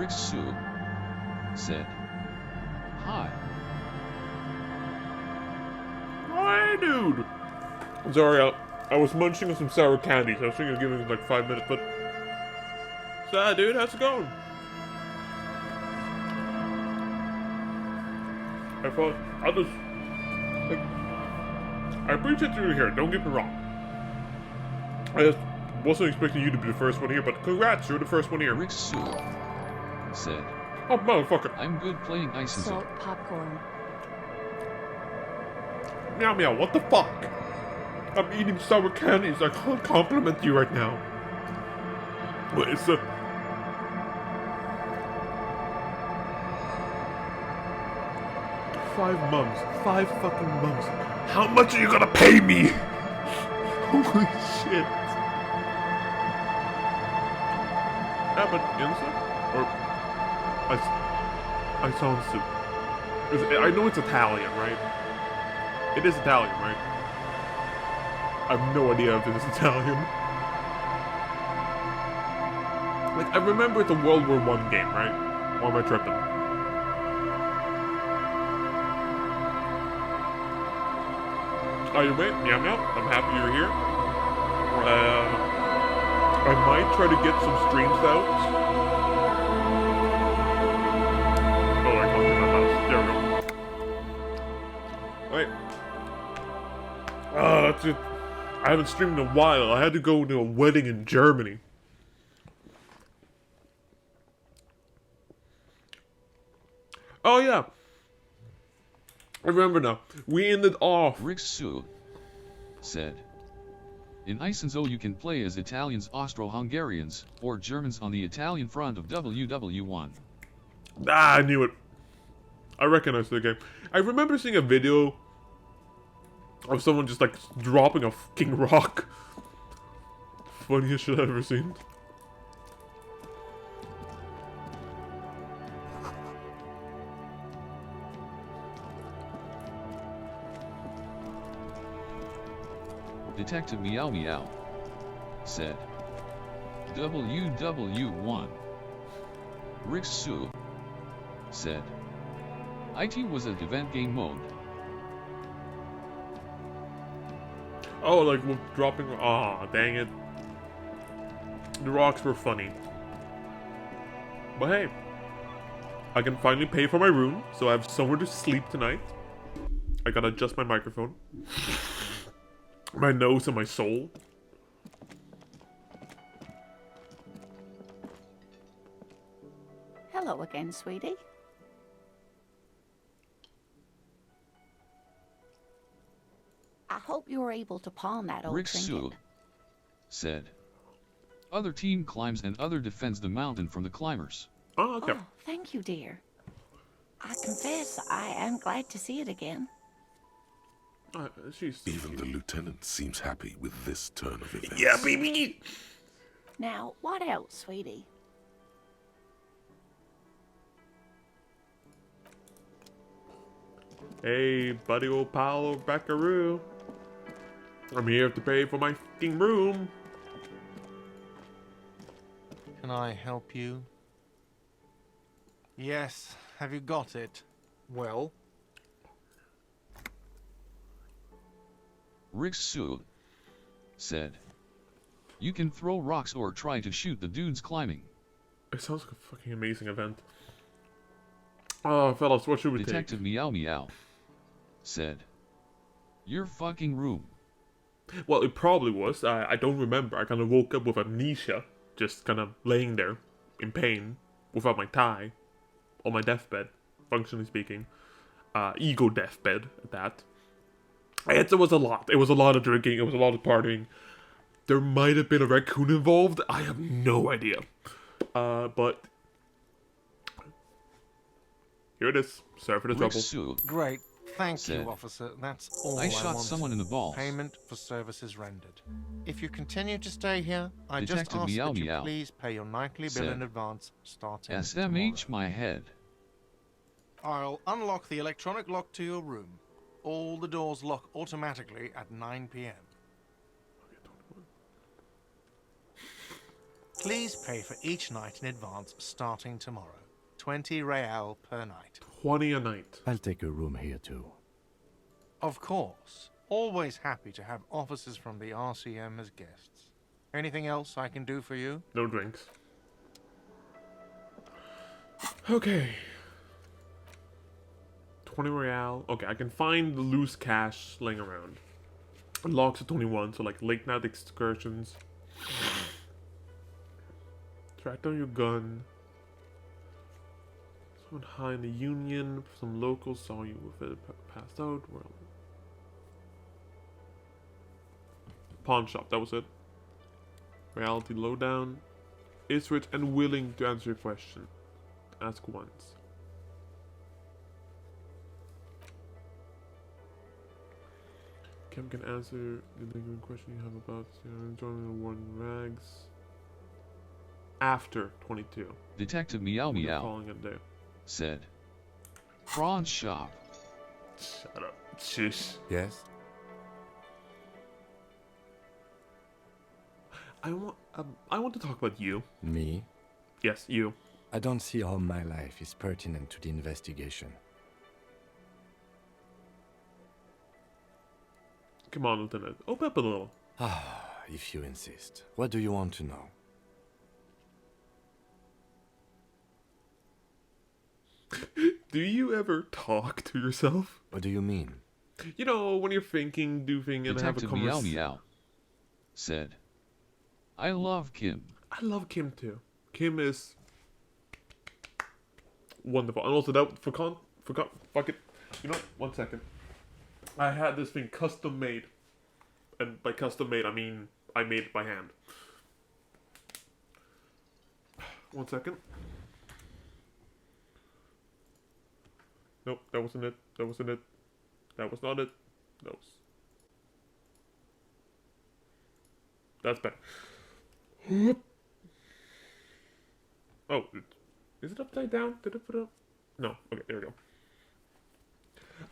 Riksu said, "Hi." Hi, dude. Sorry, I was munching on some sour candies. I was thinking of giving it like 5 minutes, but... So, dude, how's it going? I thought, I'll just... Like, I appreciate you here, don't get me wrong. I just wasn't expecting you to be the first one here, but congrats, you're the first one here. Riksu said, "Oh, motherfucker. "I'm good playing Elysium." Salt popcorn. Meow meow, what the fuck? I'm eating sour candies, I can't compliment you right now. What is the... 5 months. 5 fucking months. How much are you gonna pay me? Holy shit. Yeah, but innocent? Or... I sound soup. I know it's Italian, right? It is Italian, right? I have no idea if it is Italian. Like, I remember it's a World War I game, right? Or am I tripping? Either way, meow meow, I'm happy you're here. I might try to get some streams out. Oh, I can't do my mouse. There we go. Alright. That's it. I haven't streamed in a while. I had to go to a wedding in Germany. Oh yeah. I remember now. We ended off. Riksu said, "In Isenzo you can play as Italians, Austro-Hungarians, or Germans on the Italian front of WW1. Ah, I knew it. I recognized the game. I remember seeing a video of someone just like dropping a fucking rock. Funniest shit I've ever seen. Detective Meow Meow said, WW1. Riksu said, IT was a event game mode. Oh, like dropping. Ah, dang it. The rocks were funny. But hey, I can finally pay for my room, so I have somewhere to sleep tonight. I gotta adjust my microphone. My nose and my soul. Hello again, sweetie. I hope you were able to pawn that old Riksu trinket. said, other team climbs and other defends the mountain from the climbers. Oh, okay. Oh, thank you, dear. I confess I am glad to see it again. She's so Even cute. the lieutenant seems happy with this turn of events. Yeah, baby! Now, what else, sweetie? Hey, buddy old pal Buckaroo. I'm here to pay for my fucking room. Can I help you? Yes, have you got it? Well, Riksu said, you can throw rocks or try to shoot the dudes climbing. It sounds like a fucking amazing event. Oh, fellas, what should we Detective take? Meow Meow said, your fucking room. Well, it probably was. I don't remember. I kind of woke up with amnesia. Just kind of laying there in pain without my tie on my deathbed, functionally speaking. Ego deathbed at that. It was a lot. It was a lot of drinking. It was a lot of partying. There might have been a raccoon involved. I have no idea. But here it is. Sorry for the trouble. Riksu great. Thank Said, you, officer. That's all I shot want. someone in the balls. Payment for services rendered. If you continue to stay here, I just Detective ask Meow that you Meow please pay your nightly bill said, in advance, starting SMH my head. tomorrow. I'll unlock the electronic lock to your room. All the doors lock automatically at 9 p.m. Please pay for each night in advance starting tomorrow. 20 real per night. 20 a night. I'll take a room here too. Of course. Always happy to have officers from the RCM as guests. Anything else I can do for you? No drinks. Okay. 20 real. Okay, I can find the loose cash laying around. Unlocks at 21, so like late night excursions. Track down your gun. Someone high in the Union. Some locals saw you with it passed out. Well, pawn shop, that was it. Reality lowdown. Is rich and willing to answer your question. Ask once. Kim can answer the lingering question you have about joining the war in rags. After 22. Detective Meow What are you Meow calling it there? said. Prawn shop. Shut up. Shush. Yes? I want to talk about you. Me? Yes, you. I don't see how my life is pertinent to the investigation. Come on, Lieutenant. Open up a little. Ah, if you insist. What do you want to know? Do you ever talk to yourself? What do you mean? You know, when you're thinking, doing, and have a Detective Meow conversation. Meow said. I love Kim. I love Kim too. Kim is wonderful. And also that forgot fuck it. You know what? 1 second. I had this thing custom made. And by custom made I mean I made it by hand. 1 second. Nope, that wasn't it. That wasn't it. That was not it. That was. That's better. Oh, is it upside down? Did it put it up? No. Okay, there we go.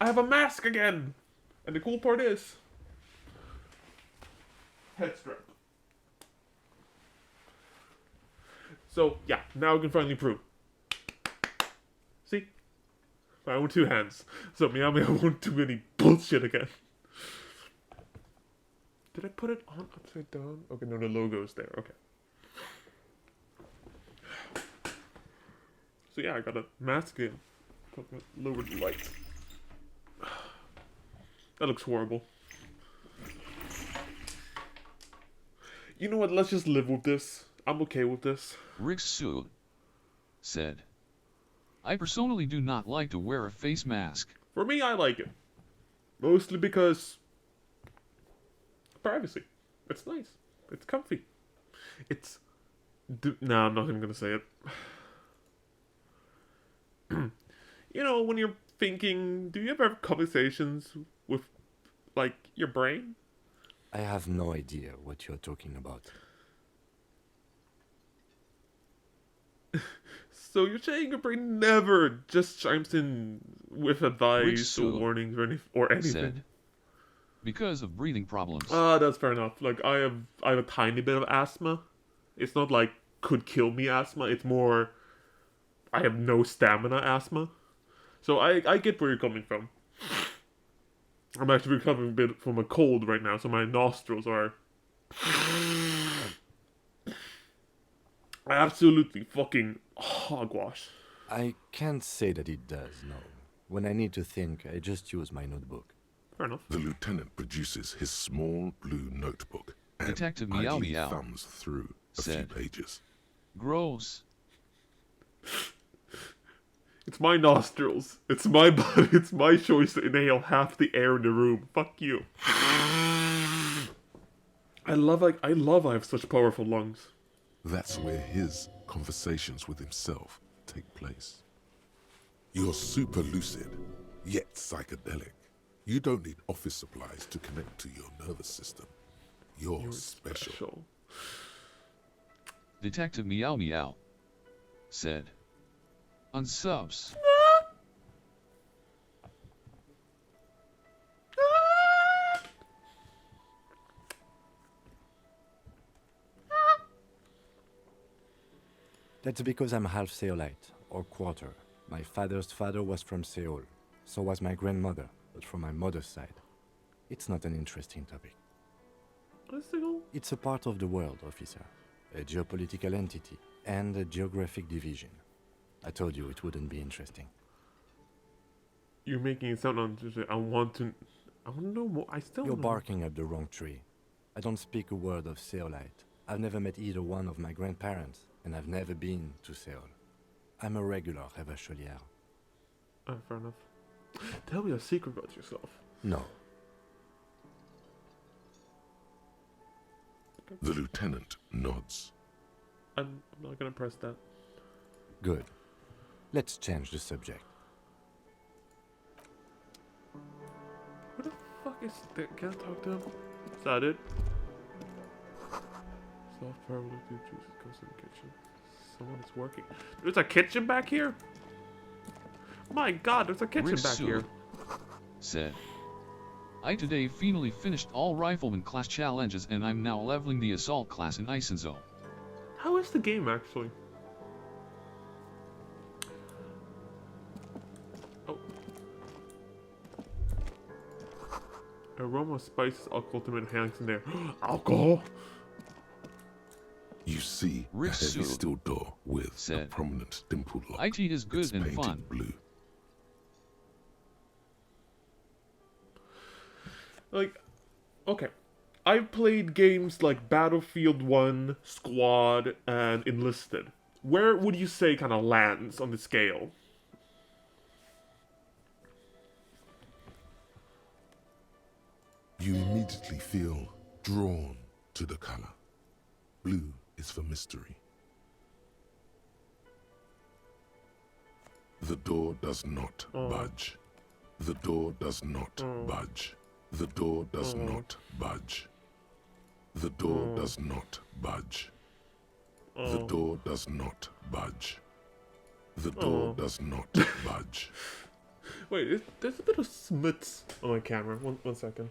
I have a mask again! And the cool part is... head strap. So, yeah, now we can finally prove. See? I own 2 hands. So Meow Meow won't do any bullshit again. Did I put it on upside down? Okay, no, the logo's there. Okay. So yeah, I got a mask in. Lower the light. That looks horrible. You know what? Let's just live with this. I'm okay with this. Rick Sue said. I personally do not like to wear a face mask. For me, I like it. Mostly because... privacy. It's nice. It's comfy. It's... no, I'm not even gonna say it. You know, when you're thinking... do you ever have conversations with, like, your brain? I have no idea what you're talking about. So you're saying your brain never just chimes in with advice or warnings or anything? Said. Because of breathing problems. That's fair enough. Like I have a tiny bit of asthma. It's not like could kill me asthma. It's more I have no stamina asthma. So I get where you're coming from. I'm actually recovering a bit from a cold right now, so my nostrils are absolutely fucking hogwash. I can't say that it does, no. When I need to think, I just use my notebook. Fair enough. The lieutenant produces his small blue notebook and Detective Meow idly Meow thumbs through a said. few pages. Gross. It's my nostrils. It's my body. It's my choice to inhale half the air in the room. Fuck you. I love I have such powerful lungs. That's where his conversations with himself take place. You're super lucid, yet psychedelic. You don't need office supplies to connect to your nervous system. You're special. Detective Meow Meow said. Unsubs. That's because I'm half Seolite, or quarter. My father's father was from Seoul. So was my grandmother, but from my mother's side. It's not an interesting topic. What's the goal? It's a part of the world, officer. A geopolitical entity and a geographic division. I told you it wouldn't be interesting. You're making it sound uninteresting. I want to know more. I still You're don't know. barking up the wrong tree. I don't speak a word of Seolite. I've never met either one of my grandparents, and I've never been to Seoul. I'm a regular Revacholière. Fair enough. Tell me a secret about yourself. No. The lieutenant nods. I'm not gonna press that. Good. Let's change the subject. Who the fuck is that? Can't talk to him? Is that it? Soft power liquid juices goes in the kitchen. Someone is working. There's a kitchen back here? My god, there's a kitchen back here. Said. I today finally finished all rifleman class challenges and I'm now leveling the assault class in Elysium. How is the game actually? Oh. Aroma of spices, ultimate hangs in there. Alcohol! You see a Rich heavy suit, steel door with a said. prominent dimple lock. IT is good It's and painted fun. blue. Like, okay. I've played games like Battlefield 1, Squad, and Enlisted. Where would you say kind of lands on the scale? You immediately feel drawn to the color. Blue is for mystery. The door does not budge. The door does not budge. The door does not budge. The door does not budge. The door does not budge. The door does not budge. Wait, there's a bit of smuts on my camera. One second.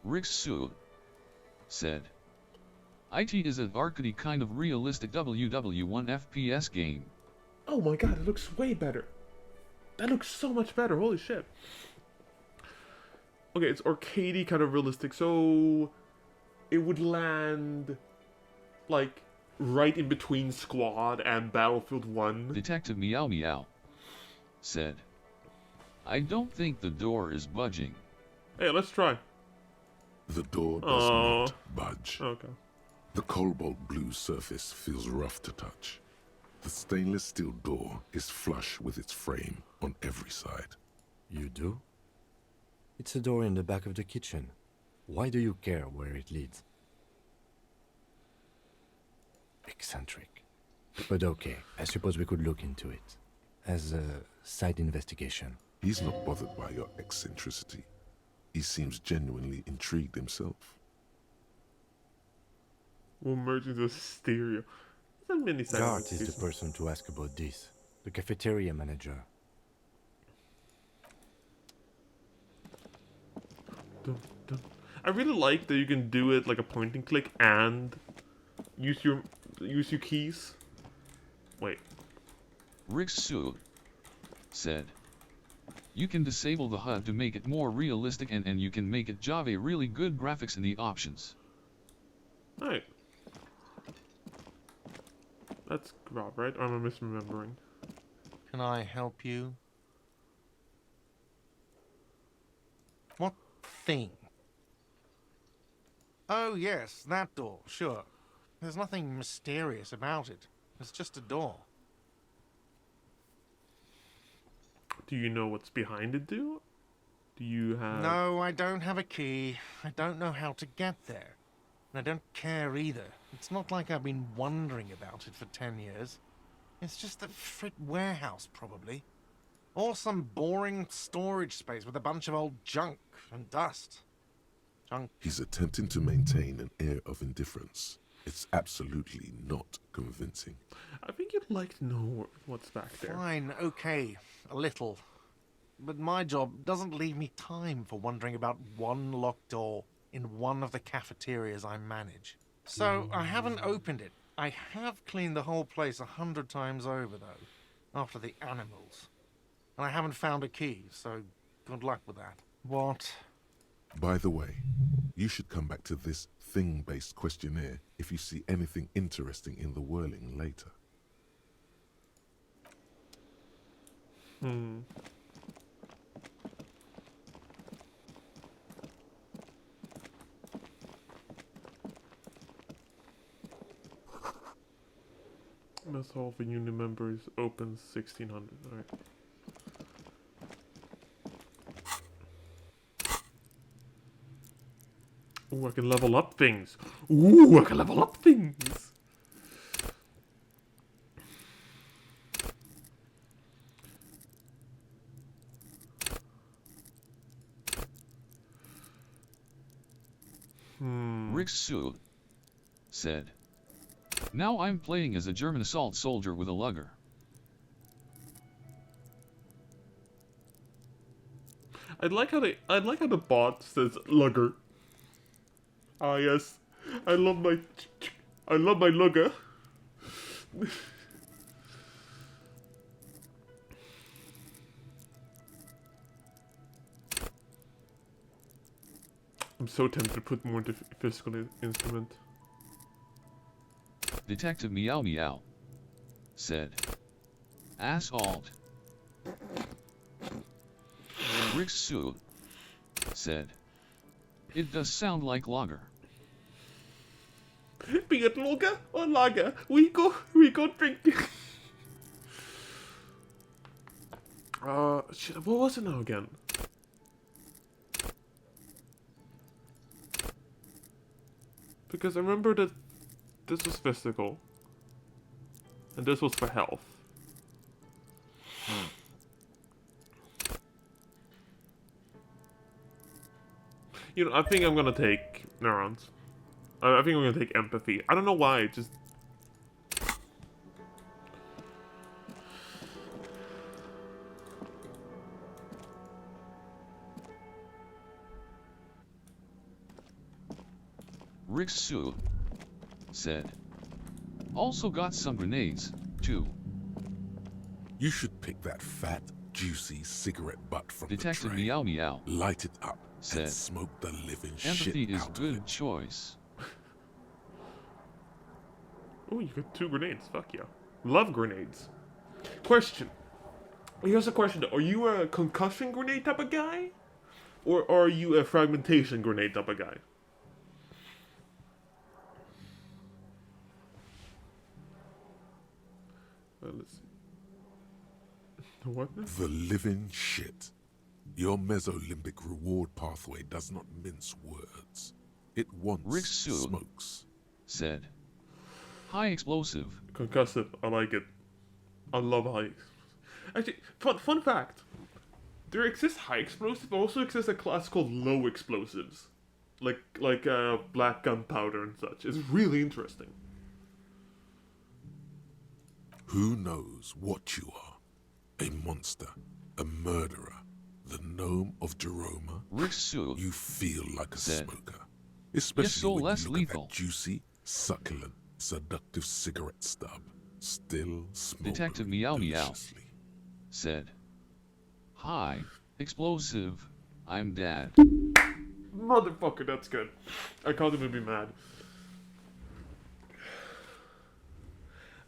Rick Sue said. IT is an arcade kind of realistic WW1 FPS game. Oh my god, it looks way better. That looks so much better, holy shit. Okay, it's arcadey kind of realistic, so it would land like right in between Squad and Battlefield 1. Detective Meow Meow said. I don't think the door is budging. Hey, let's try. The door does not budge. Okay. The cobalt blue surface feels rough to touch. The stainless steel door is flush with its frame on every side. You do? It's a door in the back of the kitchen. Why do you care where it leads? Eccentric. But okay, I suppose we could look into it. As a side investigation. He's not bothered by your eccentricity. He seems genuinely intrigued himself. We'll merge into a stereo. There's a mini Gart is the person to ask about this. The cafeteria manager. Dun, dun. I really like that you can do it like a point and click and use your keys. Wait. Rick Sue said. You can disable the HUD to make it more realistic and you can make it Java really good graphics in the options. Alright. That's Rob, right? Or am I misremembering? Can I help you? What thing? Oh, yes, that door, sure. There's nothing mysterious about it. It's just a door. Do you know what's behind it, do? Do you have... No, I don't have a key. I don't know how to get there. And I don't care either. It's not like I've been wondering about it for 10 years. It's just a frit warehouse, probably. Or some boring storage space with a bunch of old junk and dust. Junk. He's attempting to maintain an air of indifference. It's absolutely not convincing. I think you'd like to know what's back there. Fine, okay, a little. But my job doesn't leave me time for wondering about one locked door in one of the cafeterias I manage. So I haven't opened it, I have cleaned the whole place 100 times over, though, after the animals. And I haven't found a key, so good luck with that. What? By the way, you should come back to this thing-based questionnaire if you see anything interesting in the whirling later. Must hall for union members opens 1600. Alright. Ooh, I can level up things. Ooh, I can level up things. Rixu said, "Now I'm playing as a German assault soldier with a lugger." I like how the bot says lugger. Ah yes, I love my lugger. I'm so tempted to put more into physical instrument. Detective Meow Meow said, "Assault." Rixu said, "It does sound like lager." Be it lager or lager, we go drinking. Shit, what was it now again? Because I remember that this was physical, and this was for health. You know, I think I'm gonna take neurons. I think I'm gonna take empathy. I don't know why, it just... Rixu said, "Also got some grenades, too." You should pick that fat, juicy cigarette butt from Detective the tray, Meow Meow light it up, said, and smoke the living "Empathy shit is out of good it. choice." Oh, you got 2 grenades. Fuck yeah. Love grenades. Question. Here's a question. Are you a concussion grenade type of guy? Or are you a fragmentation grenade type of guy? Let's see. What? The living shit. Your mesolimbic reward pathway does not mince words. It wants Rixu smokes. said, "High explosive." Concussive. I like it. I love high. Actually, fun fact. There exists high explosive, but also exists a class called low explosives. Like black gunpowder and such. It's really interesting. Who knows what you are? A monster, a murderer, the gnome of Jeroma. Rixu You feel like a said, smoker, especially so when less you look lethal. at that juicy, succulent, seductive cigarette stub, still smoldering Detective Meow Meow deliciously. said, "High explosive, I'm dead." Motherfucker, that's good. I can't even be mad.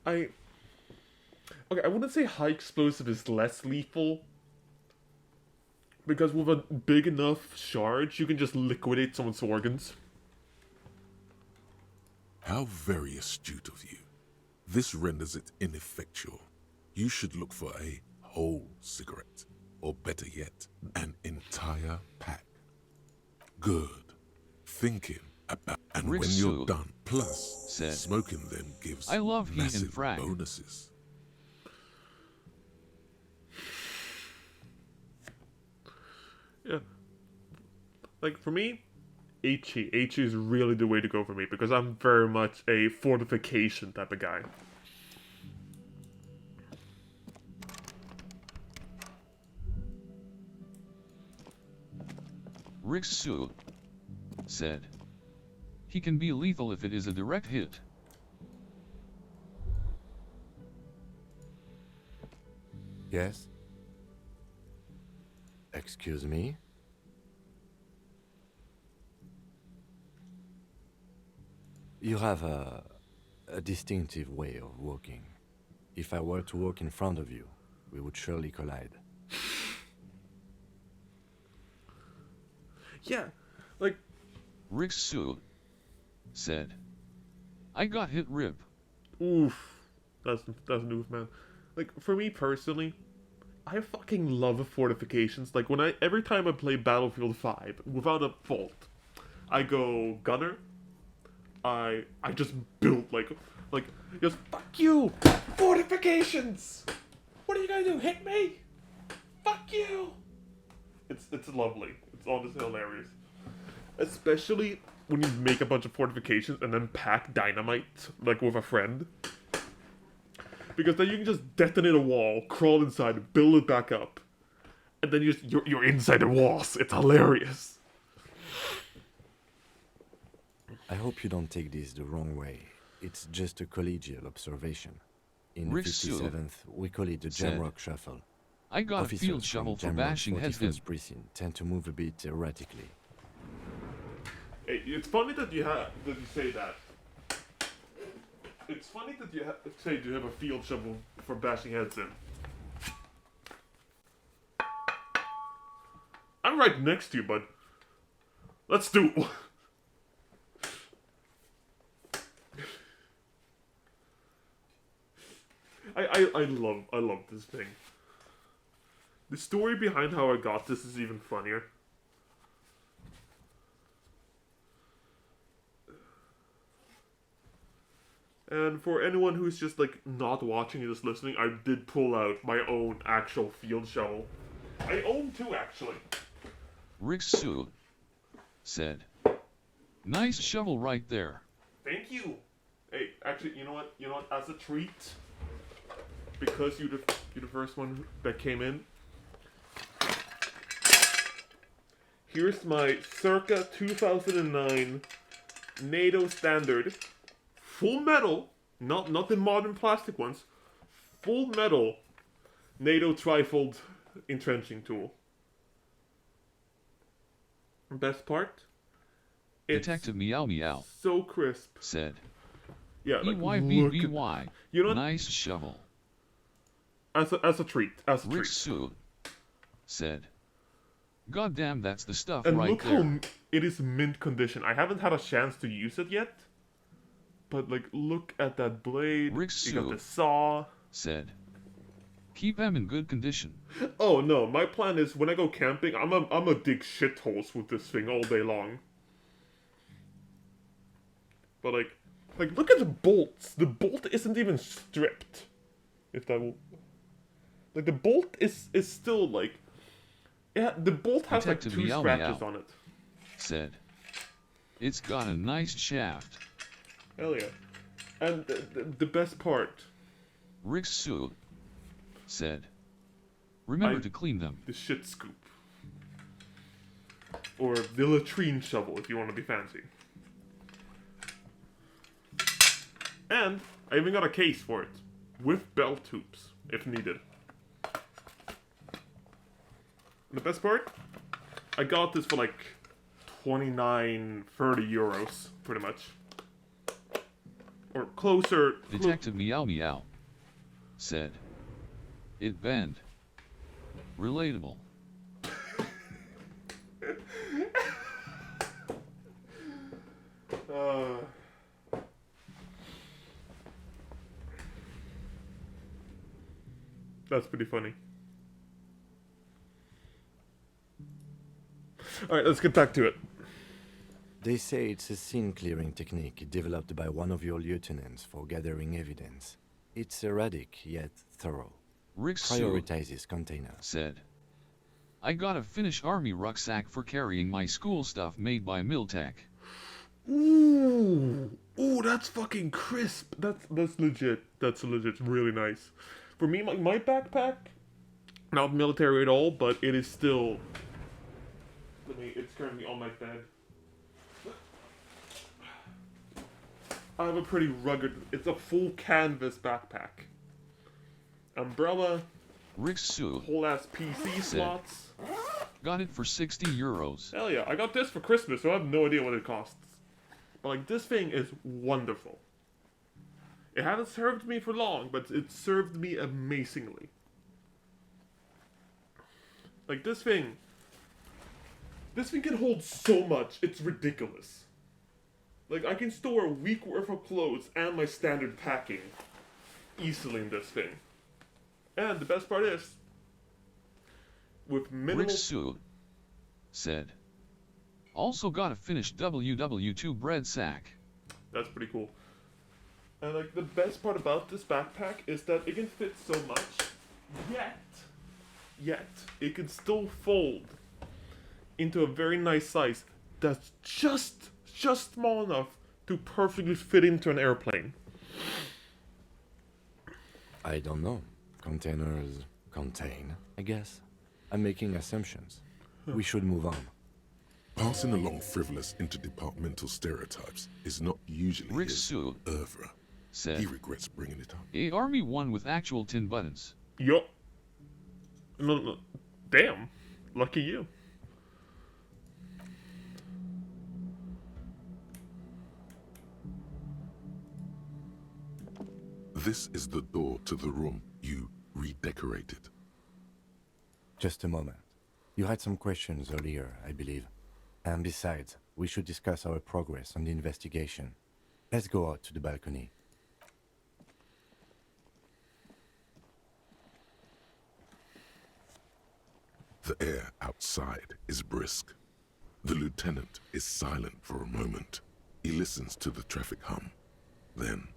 Okay, I wouldn't say high explosive is less lethal. Because with a big enough charge, you can just liquidate someone's organs. How very astute of you. This renders it ineffectual. You should look for a whole cigarette, or better yet, an entire pack. Good. Thinking about, and when Rixu you're done, plus said, smoking them gives "I love heat and massive frag." bonuses. Yeah. Like, for me, HE. HE is really the way to go for me, because I'm very much a fortification type of guy. Rixu said, "He can be lethal if it is a direct hit." Yes? Excuse me? You have a distinctive way of walking. If I were to walk in front of you, we would surely collide. Yeah, like, Rixu said. I got hit rib. oof. That's an oof, man. Like, for me personally, I fucking love fortifications. Like, every time I play Battlefield 5, without a fault, I go gunner. I just build, just, fuck you! Fortifications! What are you gonna do, hit me? Fuck you! It's lovely. It's honestly hilarious. Especially when you make a bunch of fortifications and then pack dynamite, like with a friend. Because then you can just detonate a wall, crawl inside, build it back up. And then you're inside the walls. It's hilarious. I hope you don't take this the wrong way. It's just a collegial observation. In the Rixu 57th, we call it the said, Jamrock Shuffle. I got a Officers field from shovel for Jamrock's bashing heads in. 41st precinct tend to move a bit erratically. Hey, it's funny that you say that. It's funny that you say you have a field shovel for bashing heads in. I'm right next to you, bud. Let's do it. I love this thing. The story behind how I got this is even funnier. And for anyone who's just like not watching and just listening, I did pull out my own actual field shovel. I own two actually. Rixu said. Nice shovel right there. Thank you. Hey, actually, you know what? As a treat, because you're the first one that came in. Here's my circa 2009 NATO standard, full metal, not the modern plastic ones, full metal NATO trifold entrenching tool. Best part? It's Detective Meow Meow so crisp. said. Yeah, like look at, EYBBY. you know what? Nice shovel. As a treat. Rixu said. God damn, that's the stuff And right look there. how it is mint condition. I haven't had a chance to use it yet. But like, look at that blade. Rixu You got the saw. said. Keep them in good condition. Oh no, my plan is when I go camping, I'm a dig shitholes with this thing all day long. But like look at the bolts. The bolt isn't even stripped. If that will, like the bolt is still like, yeah, the bolt has Detective like two Meow scratches Meow on it. said. It's got a nice shaft. Hell yeah. And the best part, Rixu said. Remember I- to clean them. the shit scoop. Or the latrine shovel if you want to be fancy. And I even got a case for it. With belt hoops, if needed. And the best part? I got this for like 29, 30 euros, pretty much. Or closer. Detective Meow Meow said. It bend. Relatable. That's pretty funny. Alright, let's get back to it. They say it's a scene-clearing technique developed by one of your lieutenants for gathering evidence. It's erratic, yet thorough. Rixu Prioritizes containers. said. I got a Finnish army rucksack for carrying my school stuff made by Miltech. Ooh, that's fucking crisp. That's legit. That's legit. Really nice. For me, my backpack, not military at all, but it is still. It's currently on my bed. I have a pretty rugged. It's a full canvas backpack. Umbrella, Rixu Whole ass PC slots. got it for 60 euros. Hell yeah, I got this for Christmas, so I have no idea what it costs. But like, this thing is wonderful. It hasn't served me for long, but it served me amazingly. Like, this thing can hold so much, it's ridiculous. Like, I can store a week worth of clothes and my standard packing easily in this thing. And the best part is, with minimal... Rixu said, also got a finished WW2 bread sack. That's pretty cool. And like, the best part about this backpack is that it can fit so much, yet, it can still fold into a very nice size that's just small enough to perfectly fit into an airplane. I don't know. Containers contain, I guess. I'm making assumptions. We should move on. Passing along frivolous interdepartmental stereotypes is not usually his Rixu oeuvre. said, He regrets bringing it up. a Army 1 with actual tin buttons. Yo. No. Damn. Lucky you. This is the door to the room you redecorated. Just a moment. You had some questions earlier, I believe. And besides, we should discuss our progress on the investigation. Let's go out to the balcony. The air outside is brisk. The lieutenant is silent for a moment. He listens to the traffic hum. Then,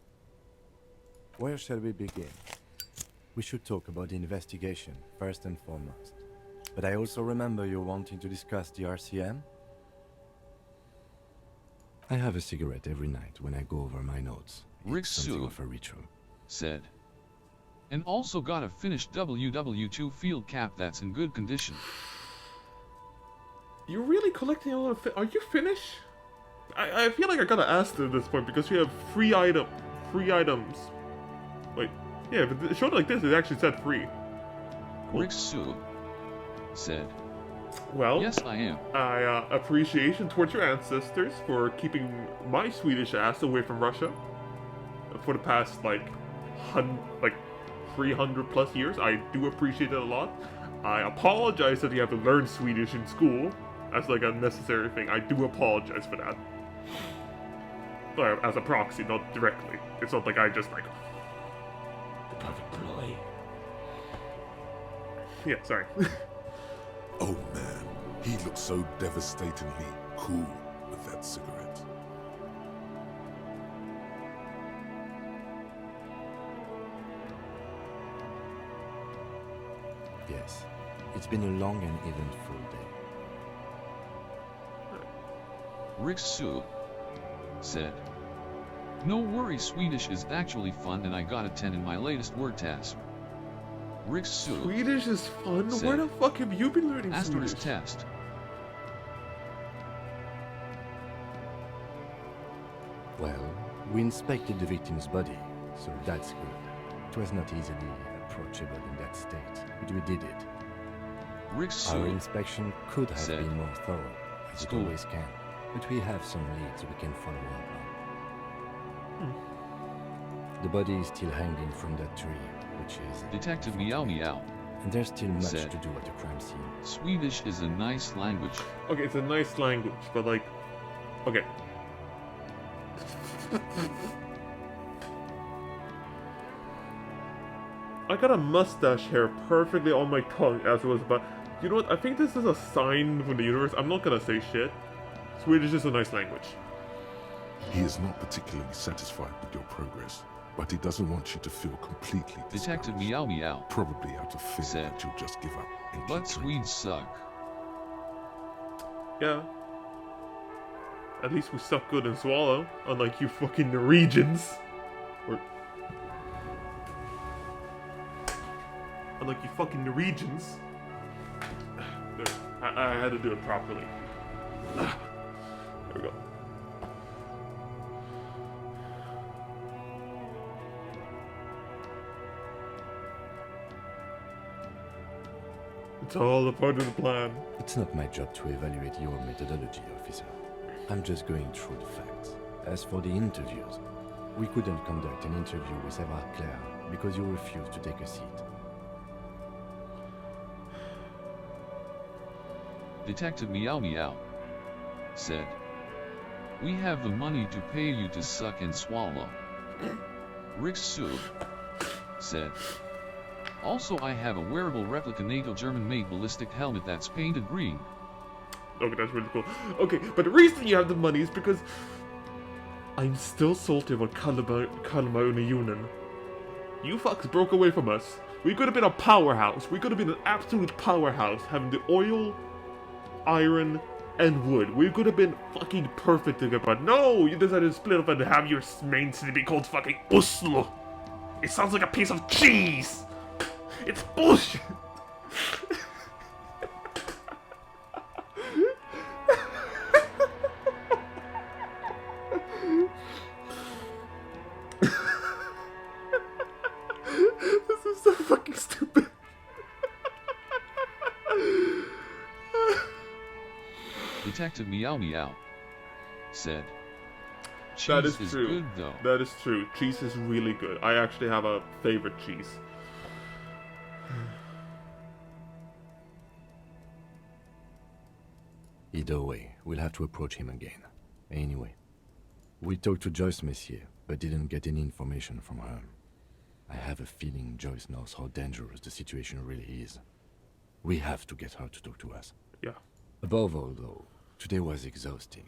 Where shall we begin? We should talk about the investigation, first and foremost. But I also remember you wanting to discuss the RCM? I have a cigarette every night when I go over my notes. It's something Rixu of a ritual. said, and also got a finished WW2 field cap that's in good condition. You're really collecting a lot of... Are you finished? I feel like I gotta ask at this point because we have free items. Wait, yeah, but it showed like this, it actually said free. Cool. Rixu said, Well, yes I am. Appreciation towards your ancestors for keeping my Swedish ass away from Russia for the past, like 300 plus years. I do appreciate it a lot. I apologize that you have to learn Swedish in school as like a necessary thing. I do apologize for that. As a proxy, not directly. It's not like I just like... The perfect ploy. Yeah, sorry. oh man, he looks so devastatingly cool with that cigarette. Yes, it's been a long and eventful day. Rixu said, no worry, Swedish is actually fun and I got a 10 in my latest word test. Rixu Swedish is fun? said, Where the fuck have you been learning Asterisk Swedish? test. Well, we inspected the victim's body, so that's good. It was not easily approachable in that state, but we did it. Our Rixu inspection could have said, been more thorough, as it School. always can, but we have some leads we can follow up on. The body is still hanging from that tree, which is... Detective Meow Meow And there's still much said, to do at the crime scene. Swedish is a nice language. Okay, it's a nice language, but like... Okay. I got a mustache hair perfectly on my tongue as it was about... You know what? I think this is a sign from the universe. I'm not gonna say shit. Swedish is a nice language. He is not particularly satisfied with your progress, but he doesn't want you to feel completely Detective discouraged. Meow Meow Probably out of fear said, that you'll just give up and keep but drinking. Swedes suck. Yeah. At least we suck good and swallow, unlike you fucking Norwegians. Or... Unlike you fucking Norwegians. There, I had to do it properly. There we go. It's all a part of the plan. It's not my job to evaluate your methodology, officer. I'm just going through the facts. As for the interviews, we couldn't conduct an interview with Eva Claire because you refused to take a seat. Detective Meow Meow said, "We have the money to pay you to suck and swallow." Rick Sue said, "Also, I have a wearable replica NATO German-made ballistic helmet that's painted green." Okay, that's really cool. Okay, but the reason you have the money is because I'm still salty about Kalmar Unionen. You fucks broke away from us. We could have been a powerhouse. We could have been an absolute powerhouse, having the oil, iron, and wood. We could have been fucking perfect together, but no! You decided to split up and have your main city be called fucking Oslo! It sounds like a piece of cheese! It's bullshit! This is so fucking stupid. Detective Meow Meow said, That "Cheese is is true. good though." That is true. Cheese is really good. I actually have a favorite cheese. Either way, we'll have to approach him again. Anyway, we talked to Joyce Messier, but didn't get any information from her. I have a feeling Joyce knows how dangerous the situation really is. We have to get her to talk to us. Yeah. Above all, though, today was exhausting.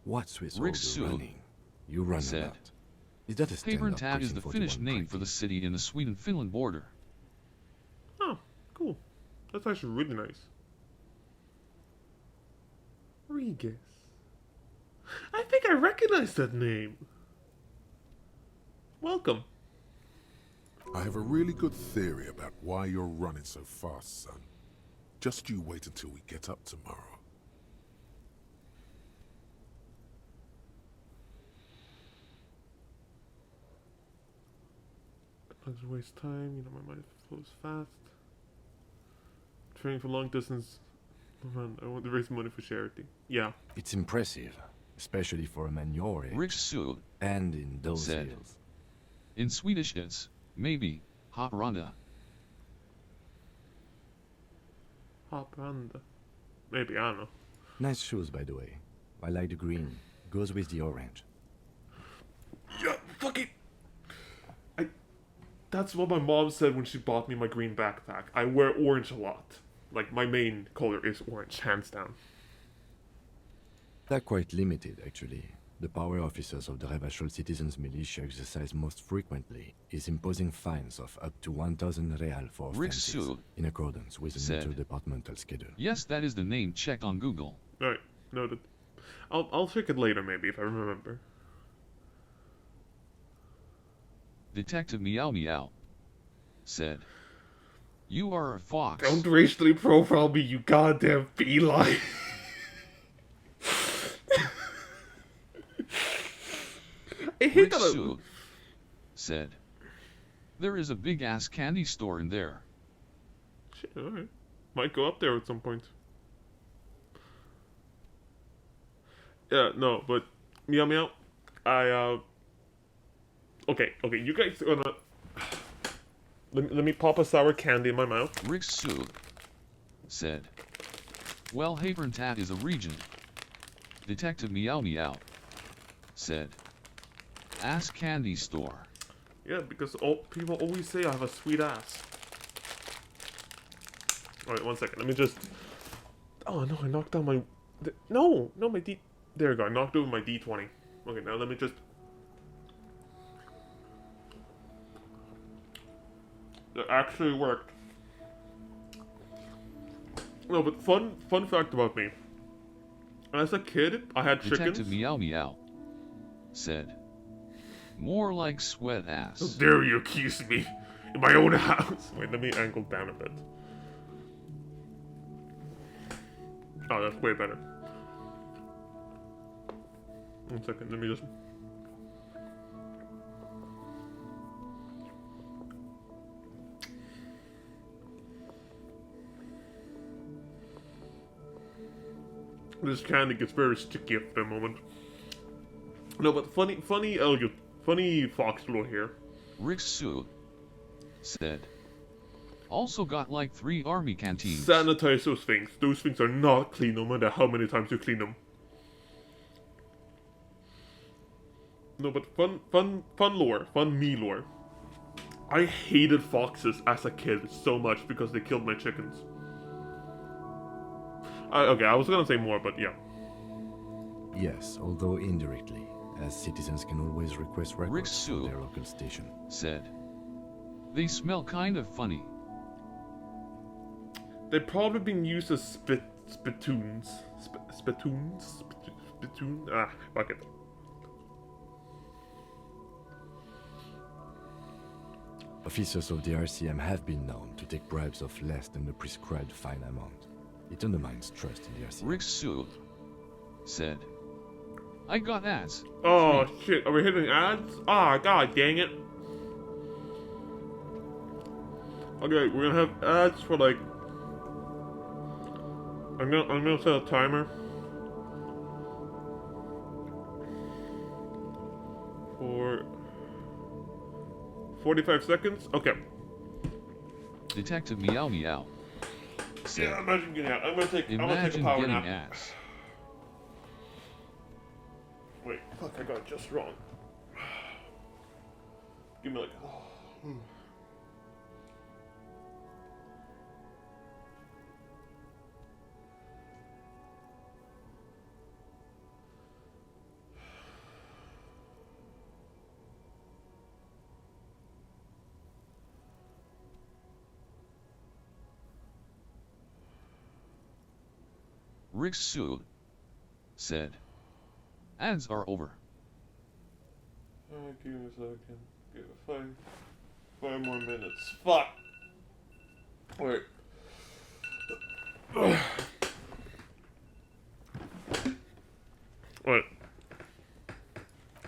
What's with all Rick the Sue running? You run a said, lot. Is that a stand-up Taberntat is the Prison Finnish 41 name for the practice? city in the Sweden-Finland border. Oh, cool. That's actually really nice. Regis. I think I recognize that name. Welcome. I have a really good theory about why you're running so fast, son. Just you wait until we get up tomorrow. Not to waste time, you know, my mind flows fast. Training for long distance. Man, I want to raise money for charity. Yeah. It's impressive, especially for a man your age. Rick Sue And in those said, hills. in Swedish it's, maybe, Haparanda. Haparanda. Maybe, I don't know. Nice shoes, by the way. I like the green. Goes with the orange. Yeah, fucking... That's what my mom said when she bought me my green backpack. I wear orange a lot. Like, my main color is orange, hands down. They're quite limited, actually. The power officers of the Revachol Citizens Militia exercise most frequently is imposing fines of up to 1,000 real for Rick offenses, Sue in accordance with the said, interdepartmental schedule. Yes, that is the name checked on Google. Alright, noted. I'll check it later, maybe, if I remember. Detective Meow Meow said, "You are a fox." Don't racially profile me, you goddamn feline. I hate Rick that. Sue said, "There is a big-ass candy store in there." Shit, alright. Might go up there at some point. Yeah, no, but Meow Meow, Okay, you guys are gonna... Let me pop a sour candy in my mouth. Rick Sue said, "Well, Havertat is a region." Detective Meow Meow said, "Ass candy store." Yeah, because people always say I have a sweet ass. Alright, 1 second, let me just... Oh no, I knocked down my... No, my D... There we go, I knocked over my D20. Okay, now let me just... That actually worked. No, but fun fact about me. As a kid, I had chickens. Detective Meow Meow said, "More like sweat How ass." dare you accuse me in my own house? Wait, let me angle down a bit. Oh, that's way better. 1 second, let me just... This candy gets very sticky at the moment. No, but funny Elliot, funny fox lore here. Rixu said. Also got like 3 army canteens. Sanitize those things. Those things are not clean no matter how many times you clean them. No, but fun lore. Fun me lore. I hated foxes as a kid so much because they killed my chickens. Okay, I was gonna say more, but yeah. Yes, although indirectly, as citizens can always request records from Rixu their local station. said. They smell kind of funny. They've probably been used as spittoons. Spittoon? Ah, fuck it. Officers of the RCM have been known to take bribes of less than the prescribed fine amount. It undermines trust in the RCM. Rixu said. I got ads. Oh shit, are we hitting ads? Ah, god dang it. Okay, we're gonna have ads for like... I'm gonna set a timer. For 45 seconds? Okay. Detective Meow Meow said. Yeah, imagine getting out. I'm gonna take a Imagine power getting nap. ads. Wait, fuck, I got it just wrong. Give me like... Rixu said. Ads are over. give me a second. Give it 5 more minutes. Fuck! Wait. Wait.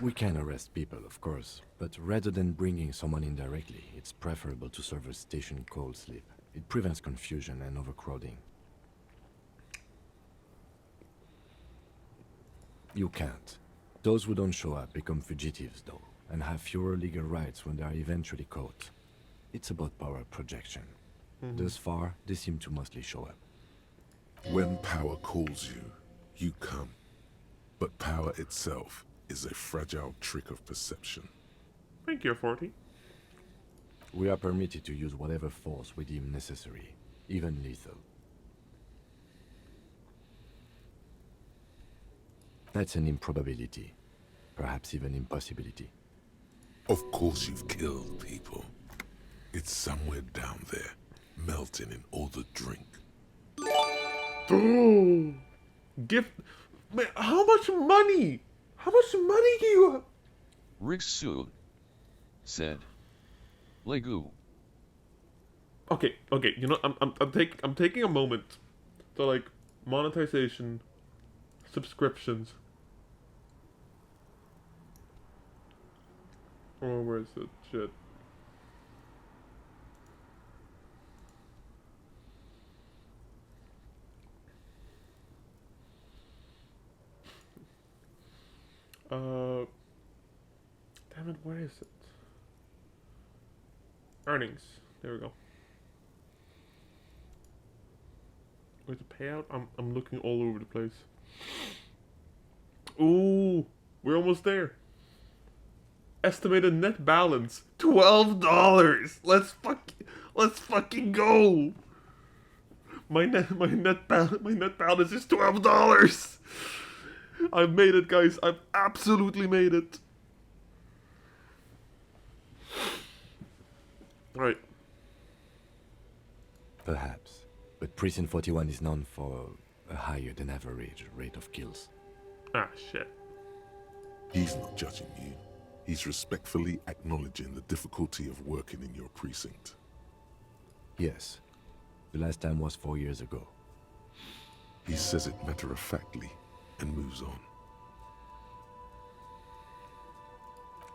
We can arrest people, of course, but rather than bringing someone in directly, it's preferable to serve a station cold sleep. It prevents confusion and overcrowding. You can't. Those who don't show up become fugitives, though, and have fewer legal rights when they are eventually caught. It's about power projection. Thus far, they seem to mostly show up. When power calls you, you come. But power itself is a fragile trick of perception. Thank you, 40. We are permitted to use whatever force we deem necessary, even lethal. That's an improbability, perhaps even impossibility. Of course you've killed people. It's somewhere down there, melting in all the drink. Boom! Gift... Man, how much money? How much money do you have? Rixu said. Legu. Okay, you know, I'm taking a moment to like monetization, subscriptions. Oh, where is it? Shit. Damn it, where is it? Earnings. There we go. Where's the payout? I'm looking all over the place. Ooh, we're almost there. Estimated net balance $12. Let's fucking go. My net balance is $12. I've made it, guys. I've absolutely made it. Right. Perhaps, but Precinct 41 is known for a higher than average rate of kills. Ah, shit. He's not judging you. He's respectfully acknowledging the difficulty of working in your precinct. Yes, the last time was 4 years ago. He says it matter-of-factly and moves on.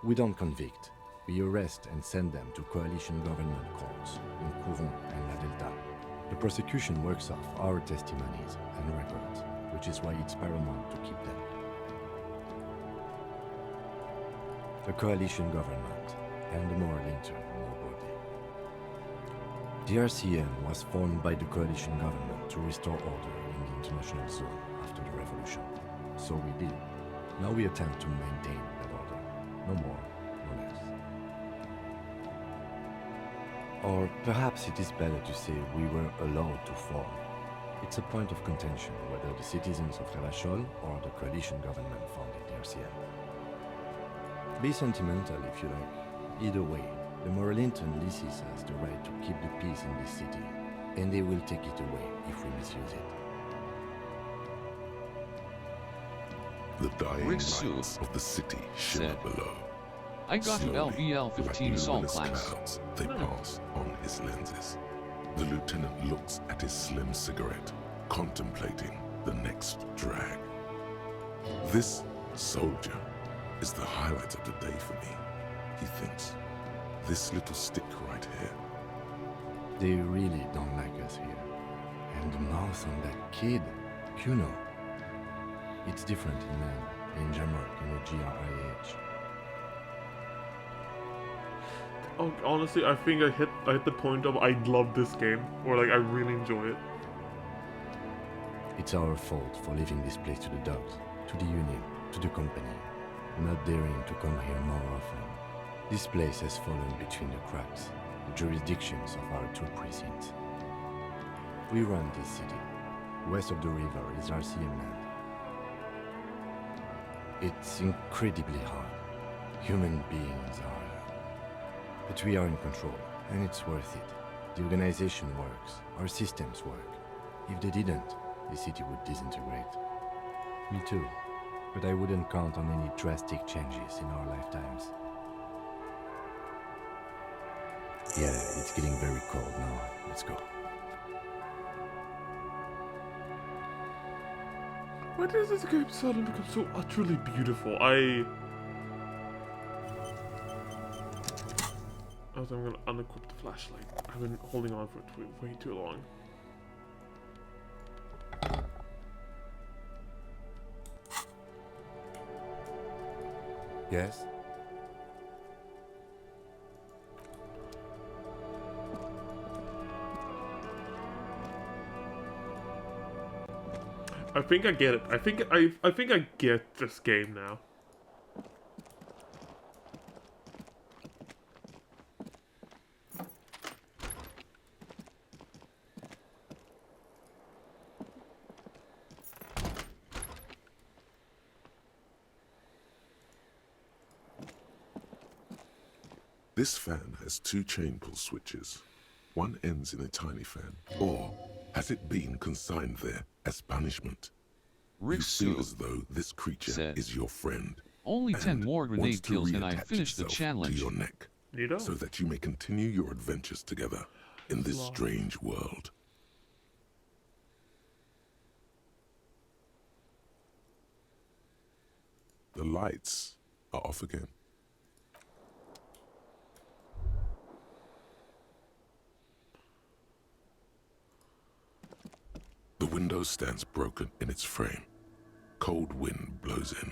We don't convict. We arrest and send them to coalition government courts in Courant and La Delta. The prosecution works off our testimonies and records. which is why it's paramount to keep them. The coalition government and the moral intern more broadly. The RCM was formed by the coalition government to restore order in the international zone after the revolution. So we did. Now we attempt to maintain that order. No more, no less. Or perhaps it is better to say we were allowed to form. It's a point of contention whether the citizens of Relachol or the coalition government founded the RCM. Be sentimental if you like. Either way, the moral intern leases us the right to keep the peace in this city, and they will take it away if we misuse it. The dying Rick lights of the city shimmer said, below. I got to Slowly, LBL 15 like assault luminous class. clouds, they pass on his lenses. The lieutenant looks at his slim cigarette, contemplating the next drag. This soldier is the highlight of the day for me, he thinks. This little stick right here. They really don't like us here. And the mouth on that kid, you know. It's different in man, in Jamrock, and the GRIH. Oh, honestly, I think I hit the point of I love this game, or like I really enjoy it. It's our fault for leaving this place to the dogs, to the union, to the company, not daring to come here more often. This place has fallen between the cracks, the jurisdictions of our two precincts. We run this city. West of the river is RCM land. It's incredibly hard. Human beings are. But we are in control, and it's worth it. The organization works, our systems work. If they didn't, the city would disintegrate. Me too. But I wouldn't count on any drastic changes in our lifetimes. Yeah, it's getting very cold now. Let's go. Why does this game suddenly become so utterly beautiful? I'm gonna unequip the flashlight. I've been holding on for it way too long. Yes? I think I get it. I think I get this game now. This fan has two chain pull switches. One ends in a tiny fan, or has it been consigned there as punishment? Rick You feel Sue as though this creature said, is your friend. only 10 and more wants grenade to kills and I reattach finish the itself challenge. to your neck, You know? so that you may continue your adventures together in this Love. strange world. The lights are off again. The window stands broken in its frame. Cold wind blows in.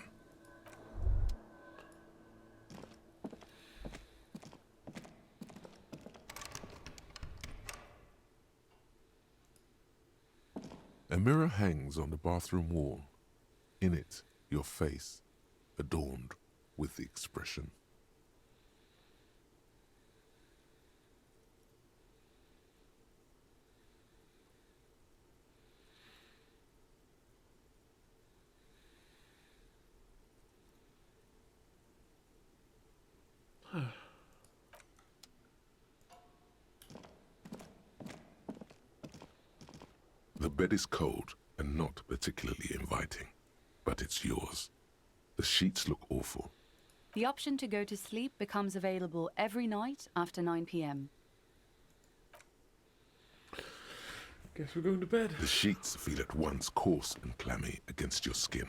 A mirror hangs on the bathroom wall. In it, your face, adorned with the expression. The bed is cold and not particularly inviting, but it's yours. The sheets look awful. The option to go to sleep becomes available every night after 9 p.m. Guess we're going to bed. The sheets feel at once coarse and clammy against your skin.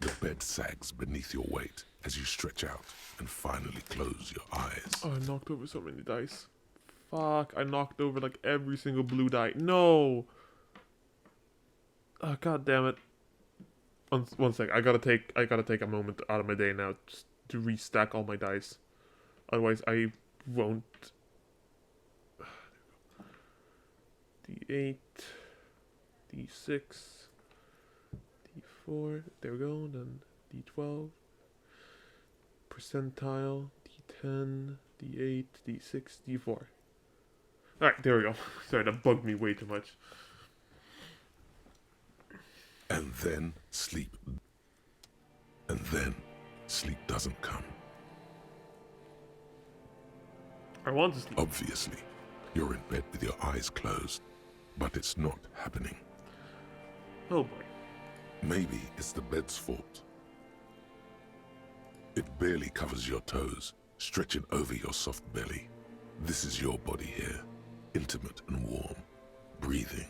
The bed sags beneath your weight as you stretch out and finally close your eyes. Oh, I knocked over so many dice. Fuck, I knocked over like every single blue die. No! Oh, god damn it. One sec. I gotta take a moment out of my day now just to restack all my dice. Otherwise, I won't. D8, D6, D4. There we go. Then D12. Percentile. D10, D8, D6, D4. Alright, there we go. Sorry, that bugged me way too much. And then sleep. And then sleep doesn't come. I want to sleep. Obviously, you're in bed with your eyes closed, but it's not happening. Oh boy. Maybe it's the bed's fault. It barely covers your toes, stretching over your soft belly. This is your body here, intimate and warm, breathing.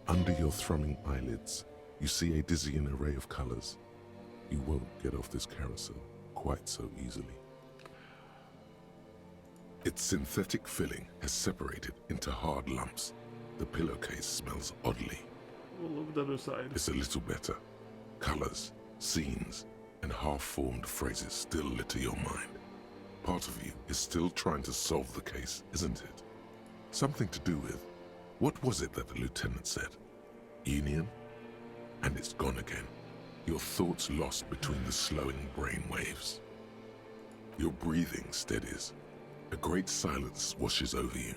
Under your thrumming eyelids, you see a dizzying array of colors. You won't get off this carousel quite so easily. Its synthetic filling has separated into hard lumps. The pillowcase smells oddly. All over the other side. It's a little better. Colors, scenes, and half-formed phrases still litter your mind. Part of you is still trying to solve the case, isn't it? Something to do with, what was it that the lieutenant said? Union? And it's gone again. Your thoughts lost between the slowing brain waves. Your breathing steadies. A great silence washes over you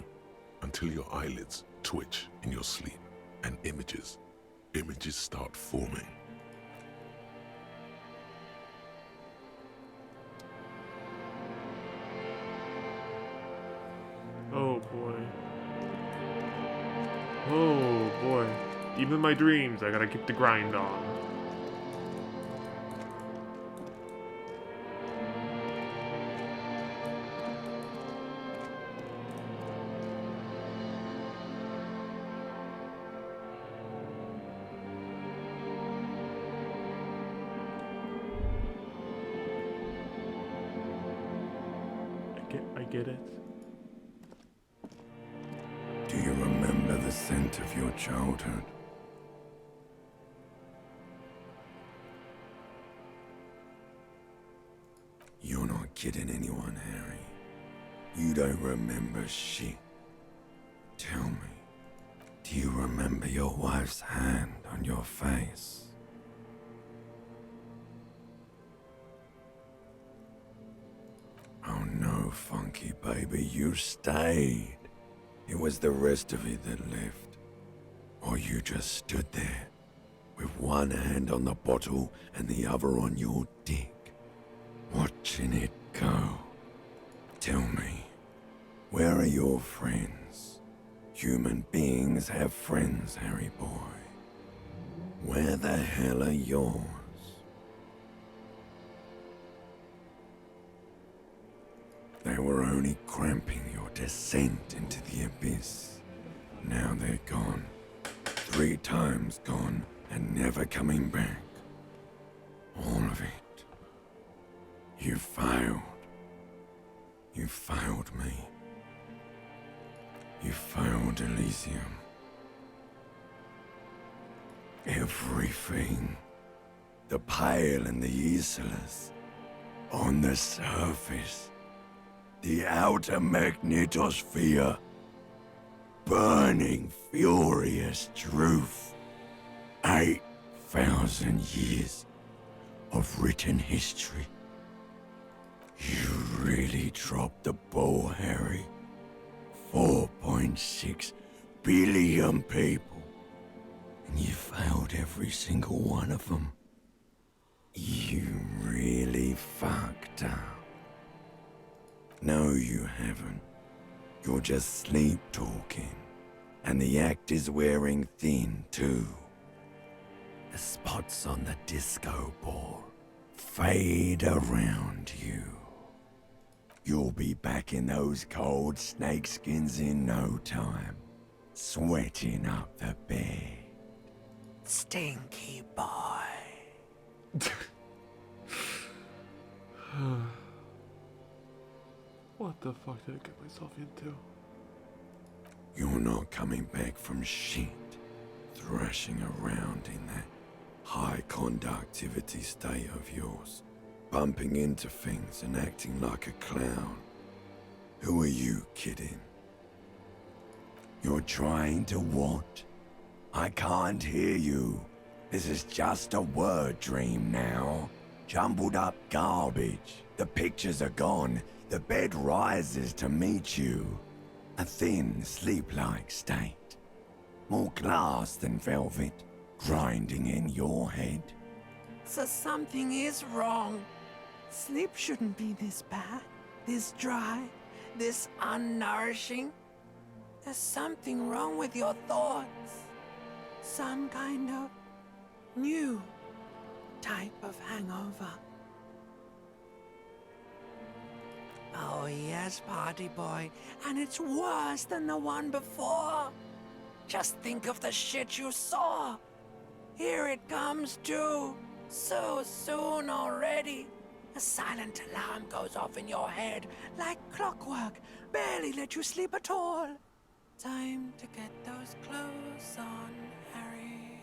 until your eyelids twitch in your sleep and images start forming. Oh boy. Oh boy. Even my dreams, I gotta keep the grind on. I get it. Do you remember the scent of your childhood? You're not kidding anyone, Harry. You don't remember shit. Tell me, do you remember your wife's hand on your face? Oh no, Funky baby, you stayed. It was the rest of it that left. Or you just stood there, with one hand on the bottle and the other on your dick, watching it go. Tell me, where are your friends? Human beings have friends, Harry boy. Where the hell are yours? They were only cramping your descent into the abyss. Now they're gone. 3 times gone and never coming back. All of it. You failed. You failed me. You failed Elysium. Everything. The Pale and the Islas. On the surface. The outer magnetosphere. Burning, furious truth. 8,000 years of written history. You really dropped the ball, Harry. 4.6 billion people. And you failed every single one of them. You really fucked up. No, you haven't. You're just sleep talking. And the act is wearing thin, too. The spots on the disco ball fade around you. You'll be back in those cold snakeskins in no time, sweating up the bed. Stinky boy. What the fuck did I get myself into? You're not coming back from shit, thrashing around in that high conductivity state of yours, bumping into things and acting like a clown. Who are you kidding? You're trying to what? I can't hear you. This is just a word dream now. Jumbled up garbage. The pictures are gone. The bed rises to meet you. A thin, sleep-like state. More glass than velvet, grinding in your head. So something is wrong. Sleep shouldn't be this bad, this dry, this unnourishing. There's something wrong with your thoughts. Some kind of new type of hangover. Oh yes, party boy, and it's worse than the one before. Just think of the shit you saw. Here it comes too, so soon already. A silent alarm goes off in your head, like clockwork, barely let you sleep at all. Time to get those clothes on, Harry.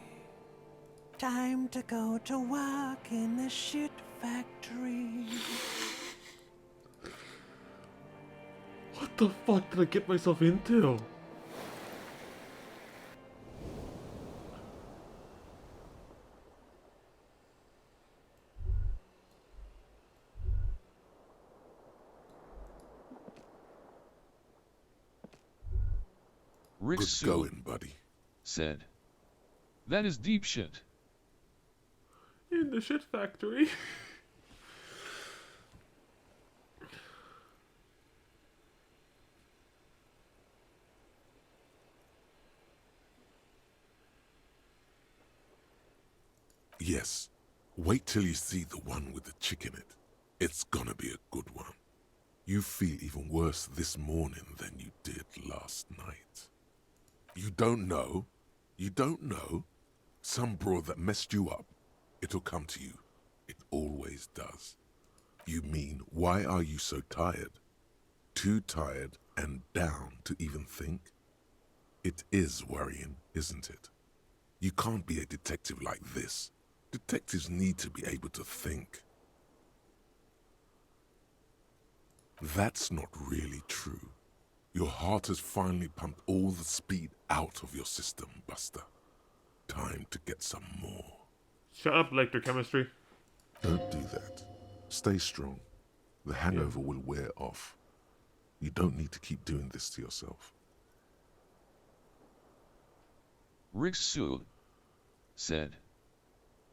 Time to go to work in the shit factory. What the fuck did I get myself into? Rick Good Sue going, buddy. said, "That is deep shit." In the shit factory. Yes. Wait till you see the one with the chick in it. It's gonna be a good one. You feel even worse this morning than you did last night. You don't know? You don't know? Some broad that messed you up. It'll come to you. It always does. You mean, why are you so tired? Too tired and down to even think? It is worrying, isn't it? You can't be a detective like this. Detectives need to be able to think. That's not really true. Your heart has finally pumped all the speed out of your system, Buster. Time to get some more. Shut up, electrochemistry. Don't do that. Stay strong. The hangover will wear off. You don't need to keep doing this to yourself. Rick Sue said,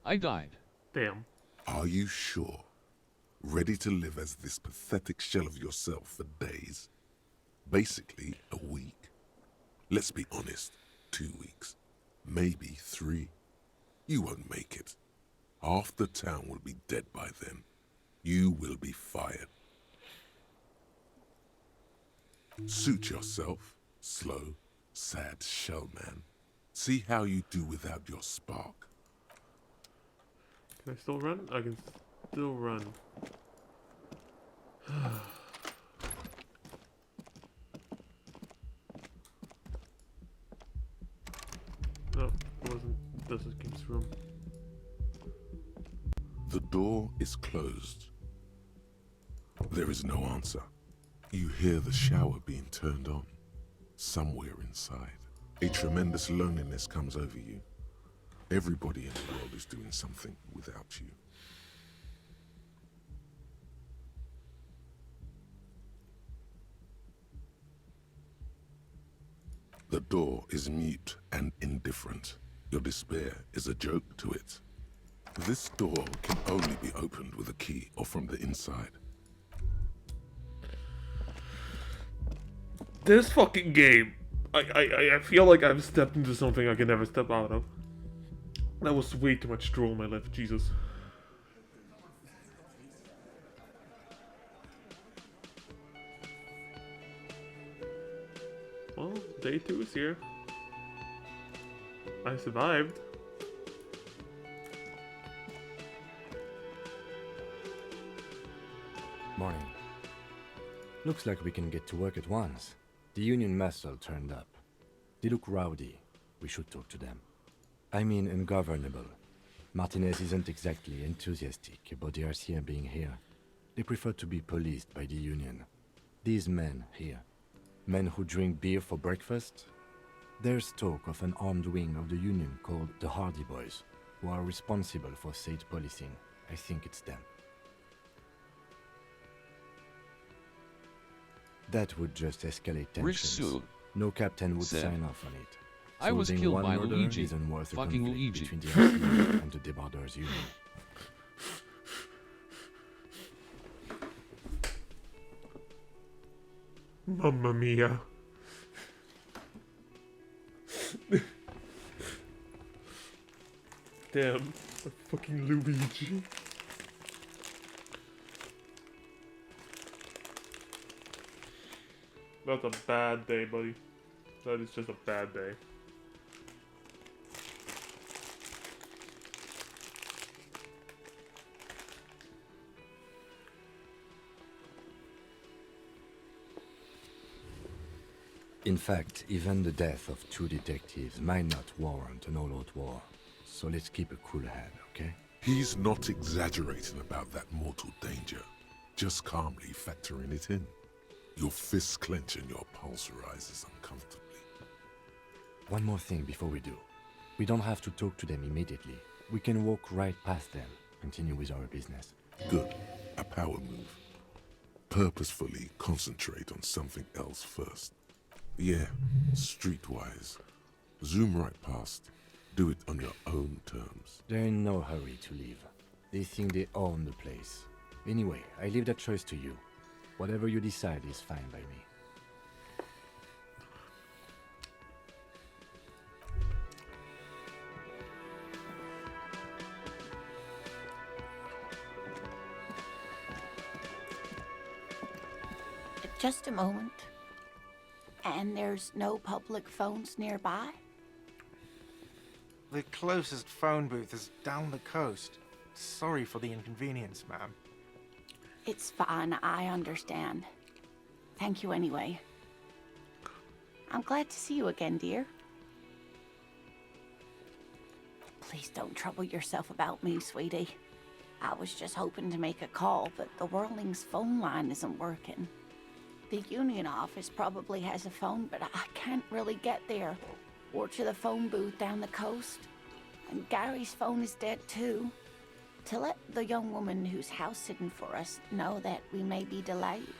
"I died." Damn. Are you sure? Ready to live as this pathetic shell of yourself for days? Basically, a week. Let's be honest, 2 weeks. Maybe 3. You won't make it. Half the town will be dead by then. You will be fired. Suit yourself, slow, sad shell man. See how you do without your spark. Can I still run? I can still run. No, it wasn't. This is King's room. The door is closed. There is no answer. You hear the shower being turned on. Somewhere inside, a tremendous loneliness comes over you. Everybody in the world is doing something without you. The door is mute and indifferent. Your despair is a joke to it. This door can only be opened with a key or from the inside. This fucking game. I feel like I've stepped into something I can never step out of. That was way too much drool in my life, Jesus. Well, day 2 is here. I survived. Morning. Looks like we can get to work at once. The Union Muscle turned up. They look rowdy. We should talk to them. I mean ungovernable. Martinez isn't exactly enthusiastic about the RCM being here. They prefer to be policed by the Union. These men here, men who drink beer for breakfast, there's talk of an armed wing of the Union called the Hardy Boys, who are responsible for state policing. I think it's them. That would just escalate Rich tensions. Sue No captain would said, sign off on it. I was Solving killed one by murder Luigi. isn't worth a Fucking conflict Luigi. between the RCM and the Debarders Union. Mamma mia. Damn, a fucking Luigi. That's a bad day, buddy. That is just a bad day. In fact, even the death of 2 detectives might not warrant an all-out war. So let's keep a cool head, okay? He's not exaggerating about that mortal danger, just calmly factoring it in. Your fists clench and your pulse rises uncomfortably. One more thing before we do. We don't have to talk to them immediately. We can walk right past them, continue with our business. Good. A power move. Purposefully concentrate on something else first. Yeah, streetwise. Zoom right past. Do it on your own terms. They're in no hurry to leave. They think they own the place. Anyway, I leave that choice to you. Whatever you decide is fine by me. Just a moment. And there's no public phones nearby? The closest phone booth is down the coast. Sorry for the inconvenience, ma'am. It's fine, I understand. Thank you anyway. I'm glad to see you again, dear. Please don't trouble yourself about me, sweetie. I was just hoping to make a call, but the Whirling's phone line isn't working. The Union office probably has a phone, but I can't really get there. Or to the phone booth down the coast. And Gary's phone is dead too. To let the young woman who's house-sitting for us know that we may be delayed.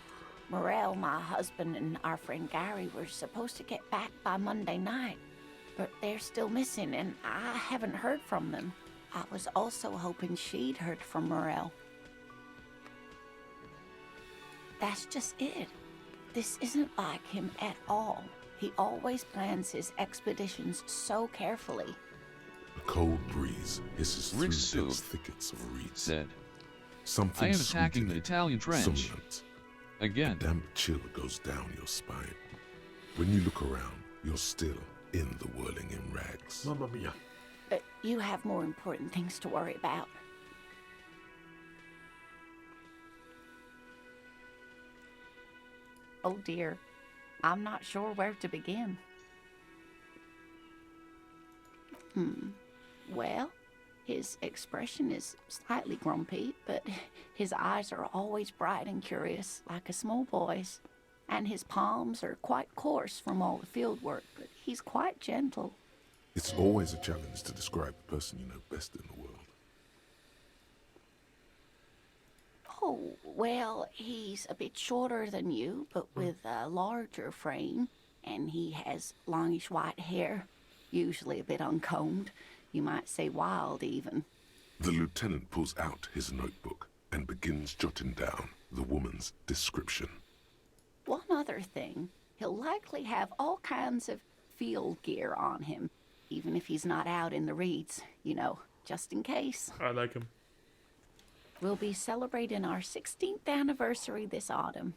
Morel, my husband, and our friend Gary were supposed to get back by Monday night, but they're still missing, and I haven't heard from them. I was also hoping she'd heard from Morel. That's just it. This isn't like him at all. He always plans his expeditions so carefully. A cold breeze hisses through Rick dense Sue thickets of reeds. said, Something I am sweet attacking in the it, Italian trench. somnolent. Again. A damp chill goes down your spine. When you look around, you're still in the whirling in rags. Mamma mia. But you have more important things to worry about. Oh dear, I'm not sure where to begin. Well, his expression is slightly grumpy, but his eyes are always bright and curious, like a small boy's. And his palms are quite coarse from all the field work, but he's quite gentle. It's always a challenge to describe the person you know best in the world. Oh, well, he's a bit shorter than you, but with a larger frame, and he has longish white hair, usually a bit uncombed. You might say wild, even. The lieutenant pulls out his notebook and begins jotting down the woman's description. One other thing, he'll likely have all kinds of field gear on him, even if he's not out in the reeds, you know, just in case. I like him. We'll be celebrating our 16th anniversary this autumn.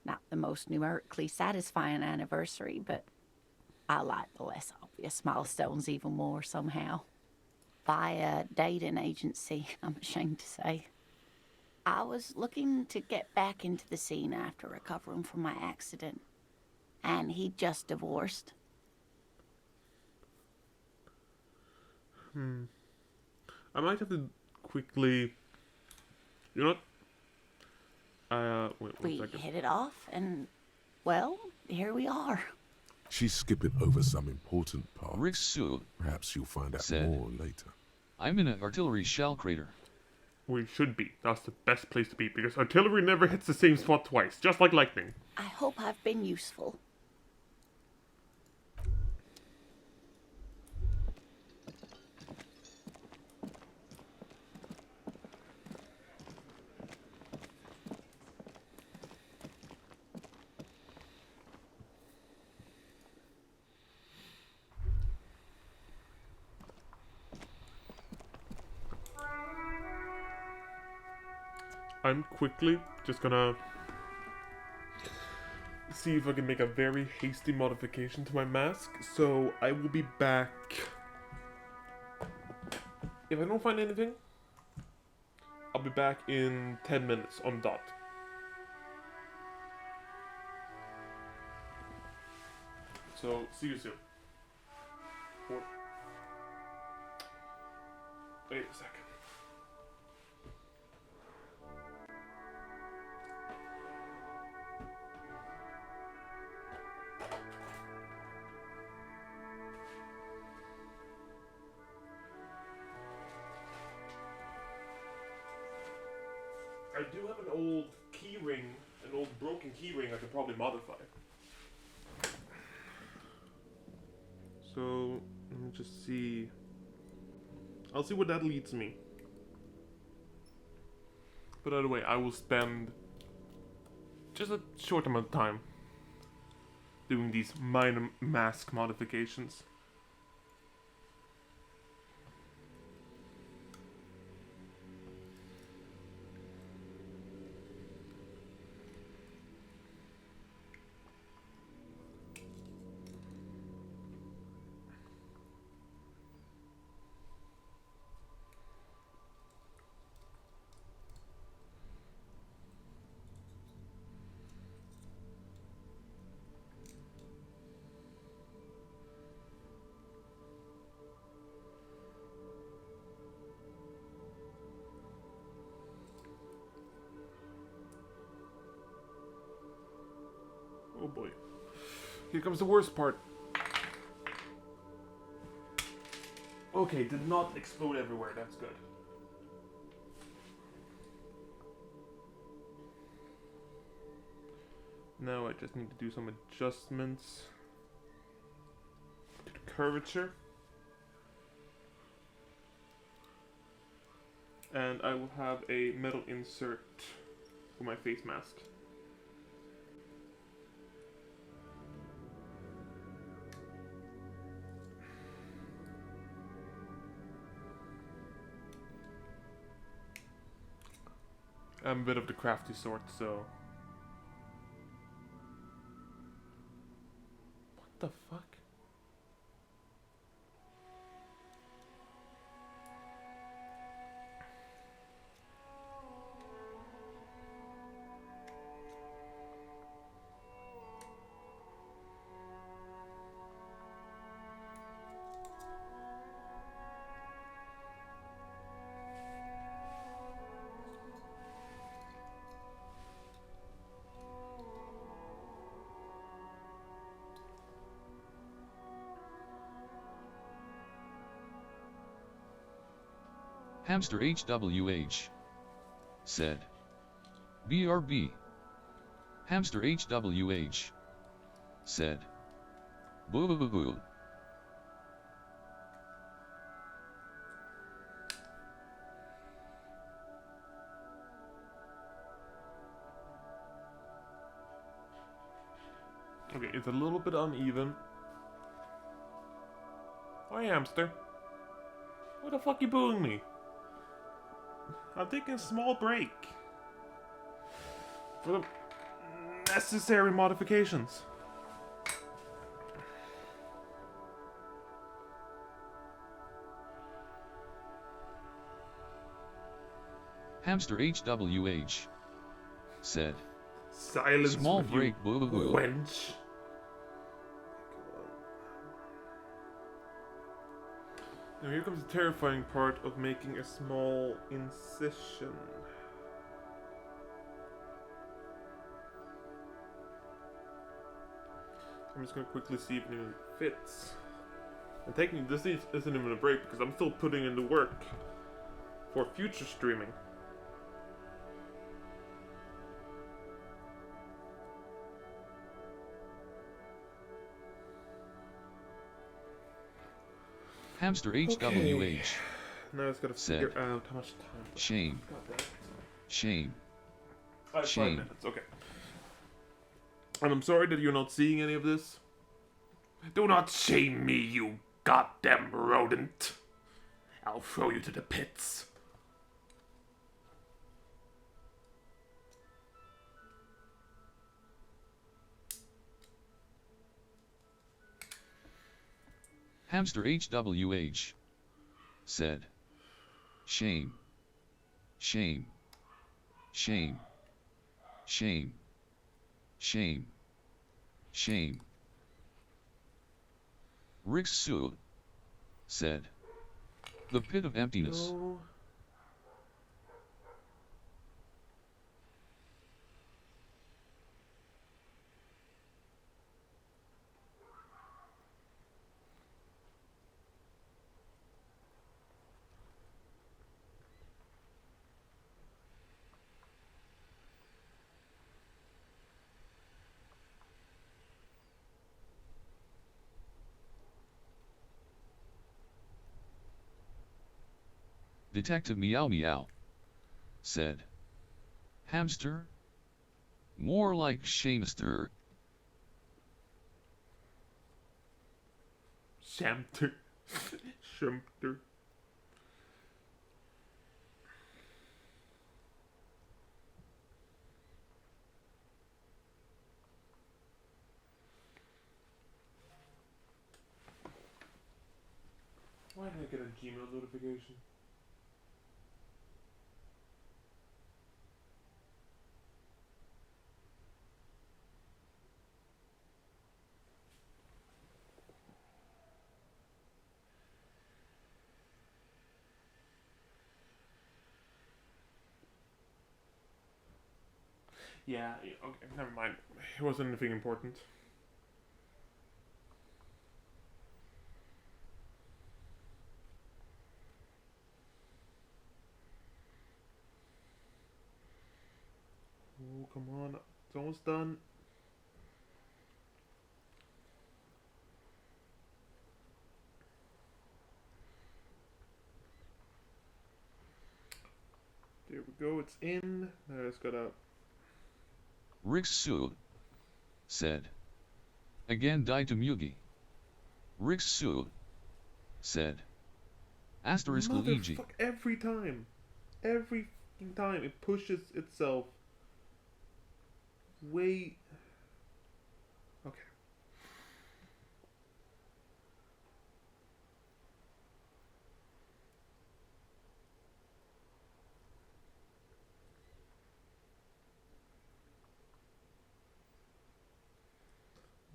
Not the most numerically satisfying anniversary, but I like the less obvious milestones even more somehow. Via dating agency, I'm ashamed to say. I was looking to get back into the scene after recovering from my accident, and he'd just divorced. I might have to quickly... You know what? Wait one We second. hit it off, and, well, here we are. She's skipping over some important parts. Rixu Perhaps you'll find out said, more later. I'm in an artillery shell crater. We should be. That's the best place to be, because artillery never hits the same spot twice, just like lightning. I hope I've been useful. I'm quickly just gonna see if I can make a very hasty modification to my mask. So I will be back. If I don't find anything, I'll be back in 10 minutes on dot. So see you soon. Wait a second. I do have an old key ring, an old broken key ring I could probably modify. So, let me just see. I'll see where that leads me. But either way, I will spend just a short amount of time doing these minor mask modifications. Oh boy. Here comes the worst part. Okay, did not explode everywhere, that's good. Now I just need to do some adjustments to the curvature. And I will have a metal insert for my face mask. I'm a bit of the crafty sort, so... What the fuck? Hamster HWH said, BRB. Hamster HWH said, boo boo boo boo. Okay, it's a little bit uneven. Hi, hamster. Why the fuck you booing me? I'm taking a small break for the necessary modifications. Hamster HWH said, Silence. small with break you, boo boo boo. wench. Now here comes the terrifying part of making a small incision. I'm just gonna quickly see if it even fits. And technically this isn't even a break because I'm still putting in the work for future streaming. Hamster HWH Now it's gotta said, figure out how much time. shame, shame, I have 5 shame. minutes, okay. And I'm sorry that you're not seeing any of this. Do not shame me, you goddamn rodent. I'll throw you to the pits. Hamster HWH said, shame, shame, shame, shame, shame, shame. Rick Sue said, the pit of emptiness. No. Detective Meow Meow said, hamster? More like shamester. Shamter. Shamter. Why did I get a Gmail notification? Yeah, okay, never mind. It wasn't anything important. Oh, come on. It's almost done. There we go, it's in. Now it's gotta... Rick Sue said, again die to Mugi. Rick Sue said, asterisk Luigi. Motherfuck, every time. Every fucking time it pushes itself way... Okay.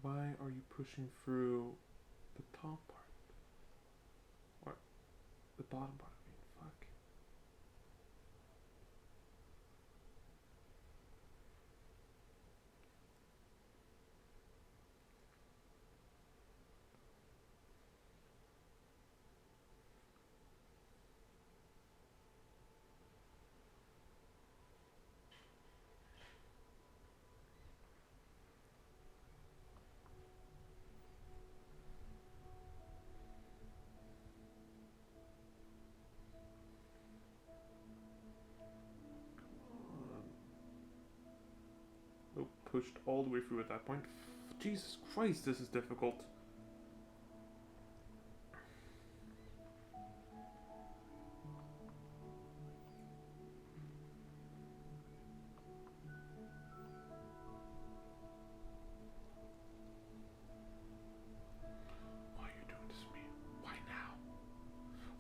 Why are you pushing through the top part? Or the bottom part, I mean, fuck. Nope, pushed all the way through at that point. Jesus Christ, this is difficult. Why are you doing this to me? Why now?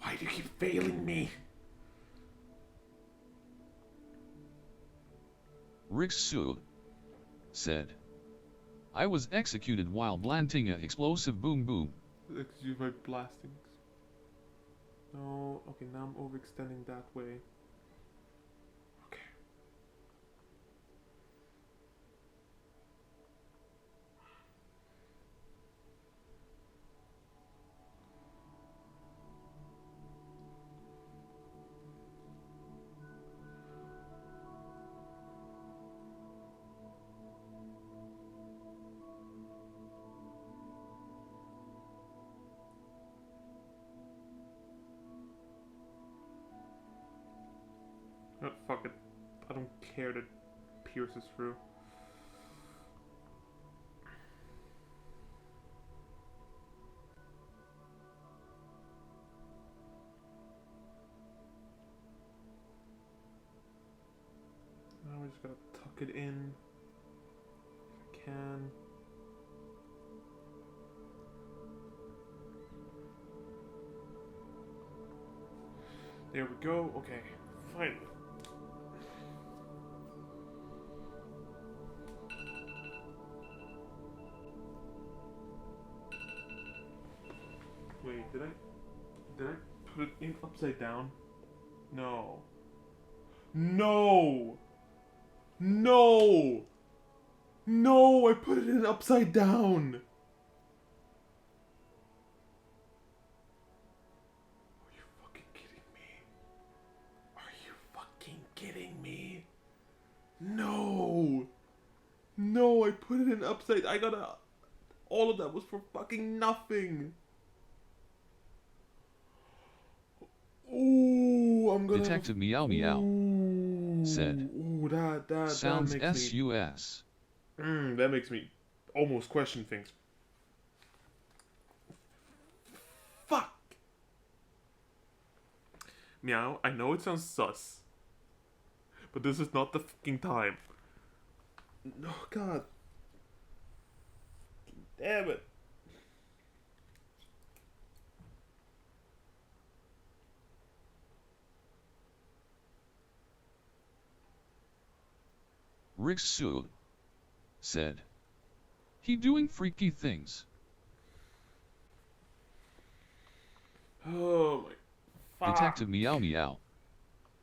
Why do you keep failing me? Rick Sue said, I was executed while planting a explosive boom boom. Excuse my blastings. No, okay, now I'm overextending that way. Okay. Oh, fuck it. I don't care that pierces through. Now we just gotta tuck it in if I can. There we go. Okay, finally. Wait, did I put it in upside down? No. No! No! No! I put it in upside down! Are you fucking kidding me? Are you fucking kidding me? No! No, I put it in upside. I gotta. All of that was for fucking nothing. Ooh, I'm gonna. Detective Meow Meow said. Ooh, that Sounds makes me. sus. That makes me almost question things. Fuck. Meow, I know it sounds sus, but this is not the fucking time. No, God. Damn it. Rick Sue said. He doing freaky things. Oh my. Fuck. Detective Meow Meow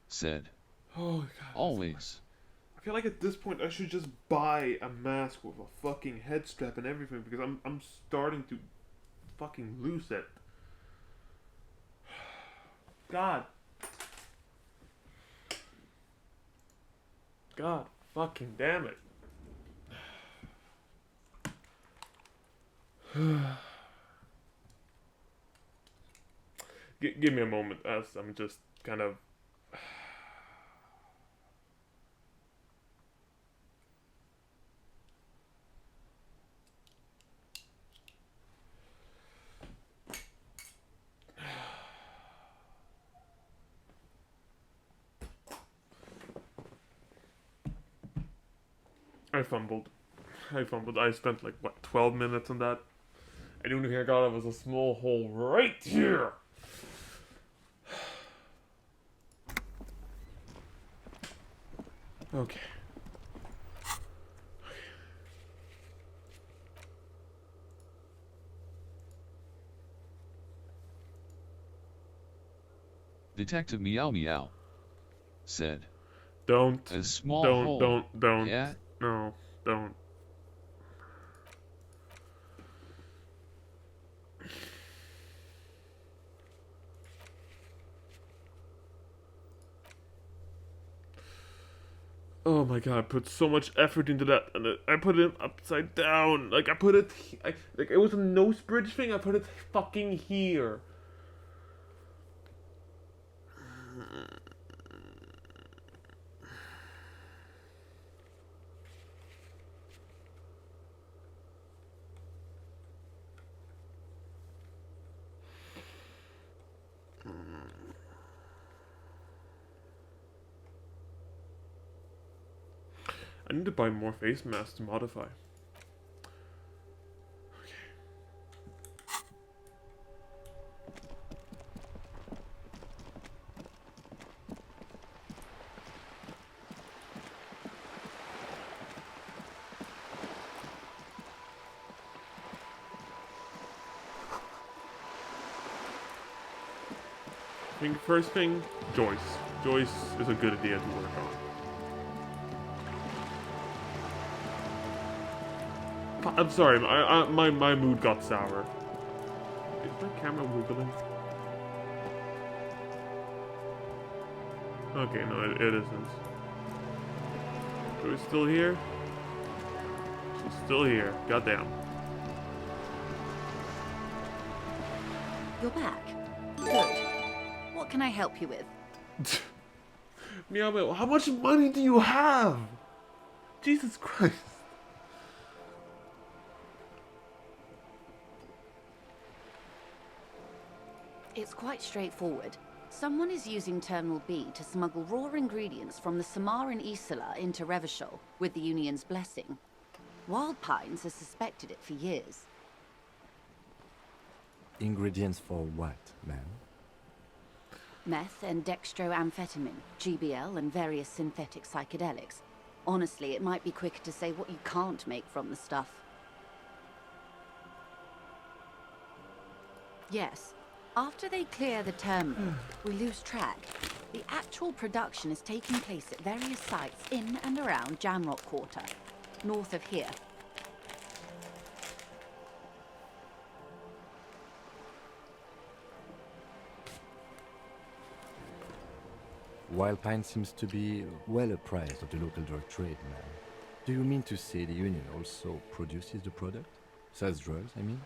said. Oh God. Always. I feel like at this point I should just buy a mask with a fucking head strap and everything because I'm starting to fucking lose it. God. God fucking damn it. Give me a moment as I'm just kind of. I fumbled. I spent like, what, 12 minutes on that? And the only thing I got was a small hole right here! Okay. Detective Meow Meow said. Don't. A small don't, hole. Don't. Yeah? No, don't. Oh my god, I put so much effort into that, and I put it upside down. Like, I put it, like, it was a nose bridge thing, I put it fucking here. I need to buy more face masks to modify. think first thing, Joyce. Joyce is a good idea to work on. I'm sorry, my mood got sour. Is my camera wiggling? Okay, no, it isn't. Joy's still here? She's still here. Goddamn. You're back. Good. What can I help you with? Meow, how much money do you have? Jesus Christ. It's quite straightforward. Someone is using Terminal B to smuggle raw ingredients from the Samar and Isola into Revachol with the Union's blessing. Wild Pines has suspected it for years. Ingredients for what, ma'am? Meth and dextroamphetamine, GBL, and various synthetic psychedelics. Honestly, it might be quicker to say what you can't make from the stuff. Yes. After they clear the terminal, we lose track. The actual production is taking place at various sites in and around Jamrock Quarter, north of here. Wild Pine seems to be well apprised of the local drug trade, ma'am. Do you mean to say the Union also produces the product? Sells drugs, I mean?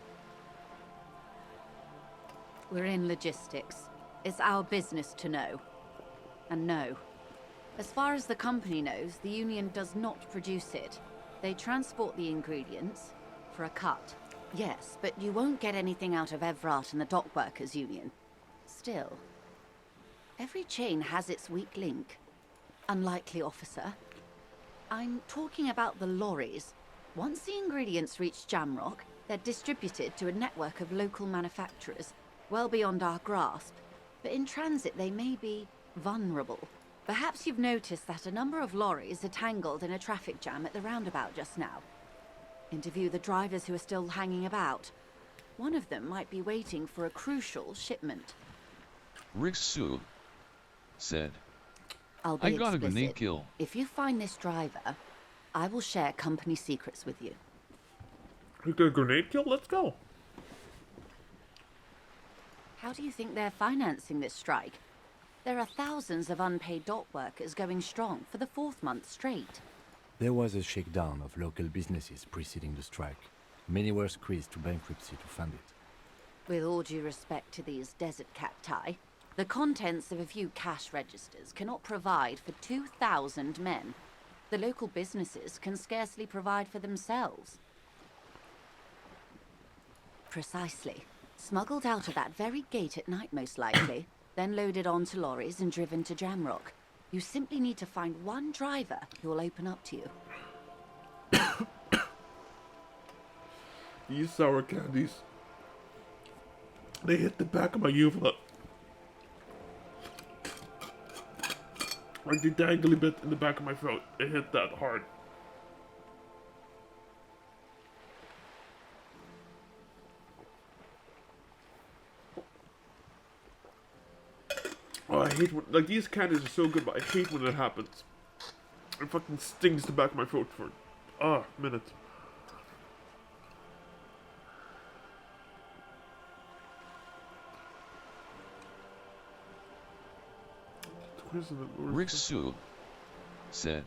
We're in logistics. It's our business to know. And no. As far as the company knows, the Union does not produce it. They transport the ingredients for a cut. Yes, but you won't get anything out of Evrat and the Dock Workers Union. Still, every chain has its weak link. Unlikely, officer. I'm talking about the lorries. Once the ingredients reach Jamrock, they're distributed to a network of local manufacturers, well beyond our grasp. But in transit, they may be vulnerable. Perhaps you've noticed that a number of lorries are tangled in a traffic jam at the roundabout just now. Interview the drivers who are still hanging about. One of them might be waiting for a crucial shipment. Rixu said, I'll be I got a explicit. grenade kill. If you find this driver, I will share company secrets with you. We got a grenade kill? Let's go. How do you think they're financing this strike? There are thousands of unpaid dock workers going strong for the 4th month straight. There was a shakedown of local businesses preceding the strike. Many were squeezed to bankruptcy to fund it. With all due respect to these desert cacti, the contents of a few cash registers cannot provide for 2,000 men. The local businesses can scarcely provide for themselves. Precisely. Smuggled out of that very gate at night, most likely, then loaded onto lorries and driven to Jamrock. You simply need to find one driver who will open up to you. These sour candies. They hit the back of my uvula. Like the dangly bit in the back of my throat. It hit that hard. Oh, I hate when, like, these candies are so good, but I hate when it happens. It fucking stings the back of my throat for a minute. Rixu said,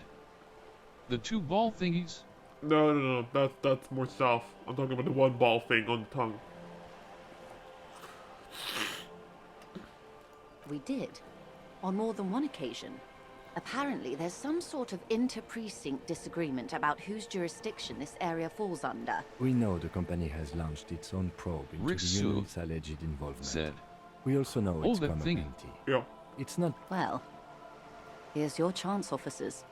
the 2 ball thingies? No, that's more south. I'm talking about the 1 ball thing on the tongue. We did. On more than one occasion. Apparently, there's some sort of inter-precinct disagreement about whose jurisdiction this area falls under. We know the company has launched its own probe into Rixu the Union's alleged involvement. said, We also know Oh, it's that come up thingy. empty. Yeah. It's not... Well, here's your chance, officers.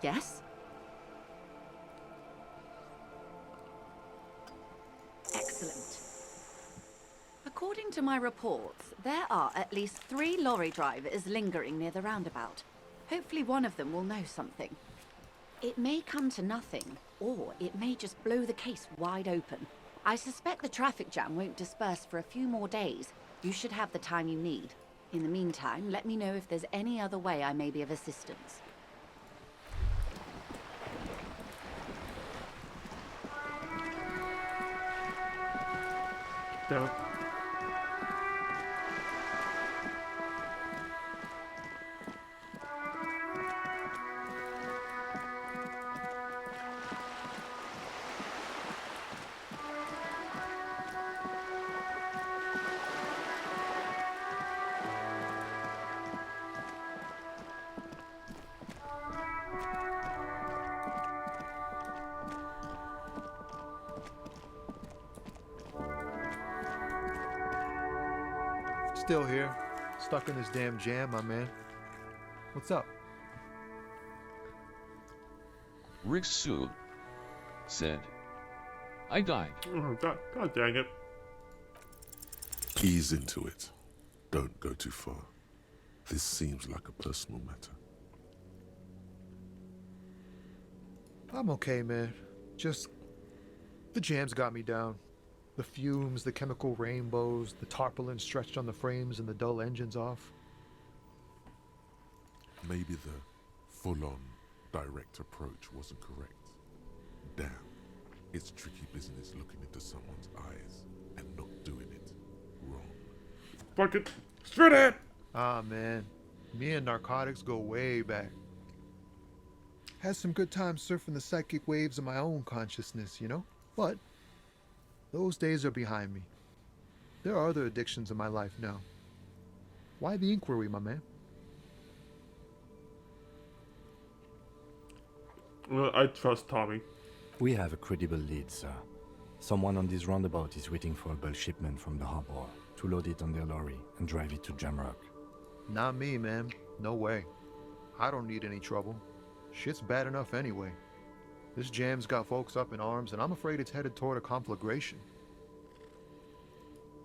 Yes? Excellent. According to my reports, there are at least 3 lorry drivers lingering near the roundabout. Hopefully one of them will know something. It may come to nothing, or it may just blow the case wide open. I suspect the traffic jam won't disperse for a few more days. You should have the time you need. In the meantime, let me know if there's any other way I may be of assistance. Damn it. Still here, stuck in this damn jam, my man. What's up? Riksu said, I died. Oh, God dang it. Ease into it. Don't go too far. This seems like a personal matter. I'm okay, man. Just the jam's got me down. The fumes, the chemical rainbows, the tarpaulin stretched on the frames and the dull engines off. Maybe the full-on direct approach wasn't correct. Damn, it's tricky business looking into someone's eyes and not doing it wrong. Fuck it. Straight ahead! Ah, man. Me and narcotics go way back. Had some good times surfing the psychic waves of my own consciousness, you know? But those days are behind me. There are other addictions in my life now. Why the inquiry, my man? Well, I trust Tommy. We have a credible lead, sir. Someone on this roundabout is waiting for a bulk shipment from the harbor to load it on their lorry and drive it to Jamrock. Not me, man. No way. I don't need any trouble. Shit's bad enough anyway. This jam's got folks up in arms, and I'm afraid it's headed toward a conflagration.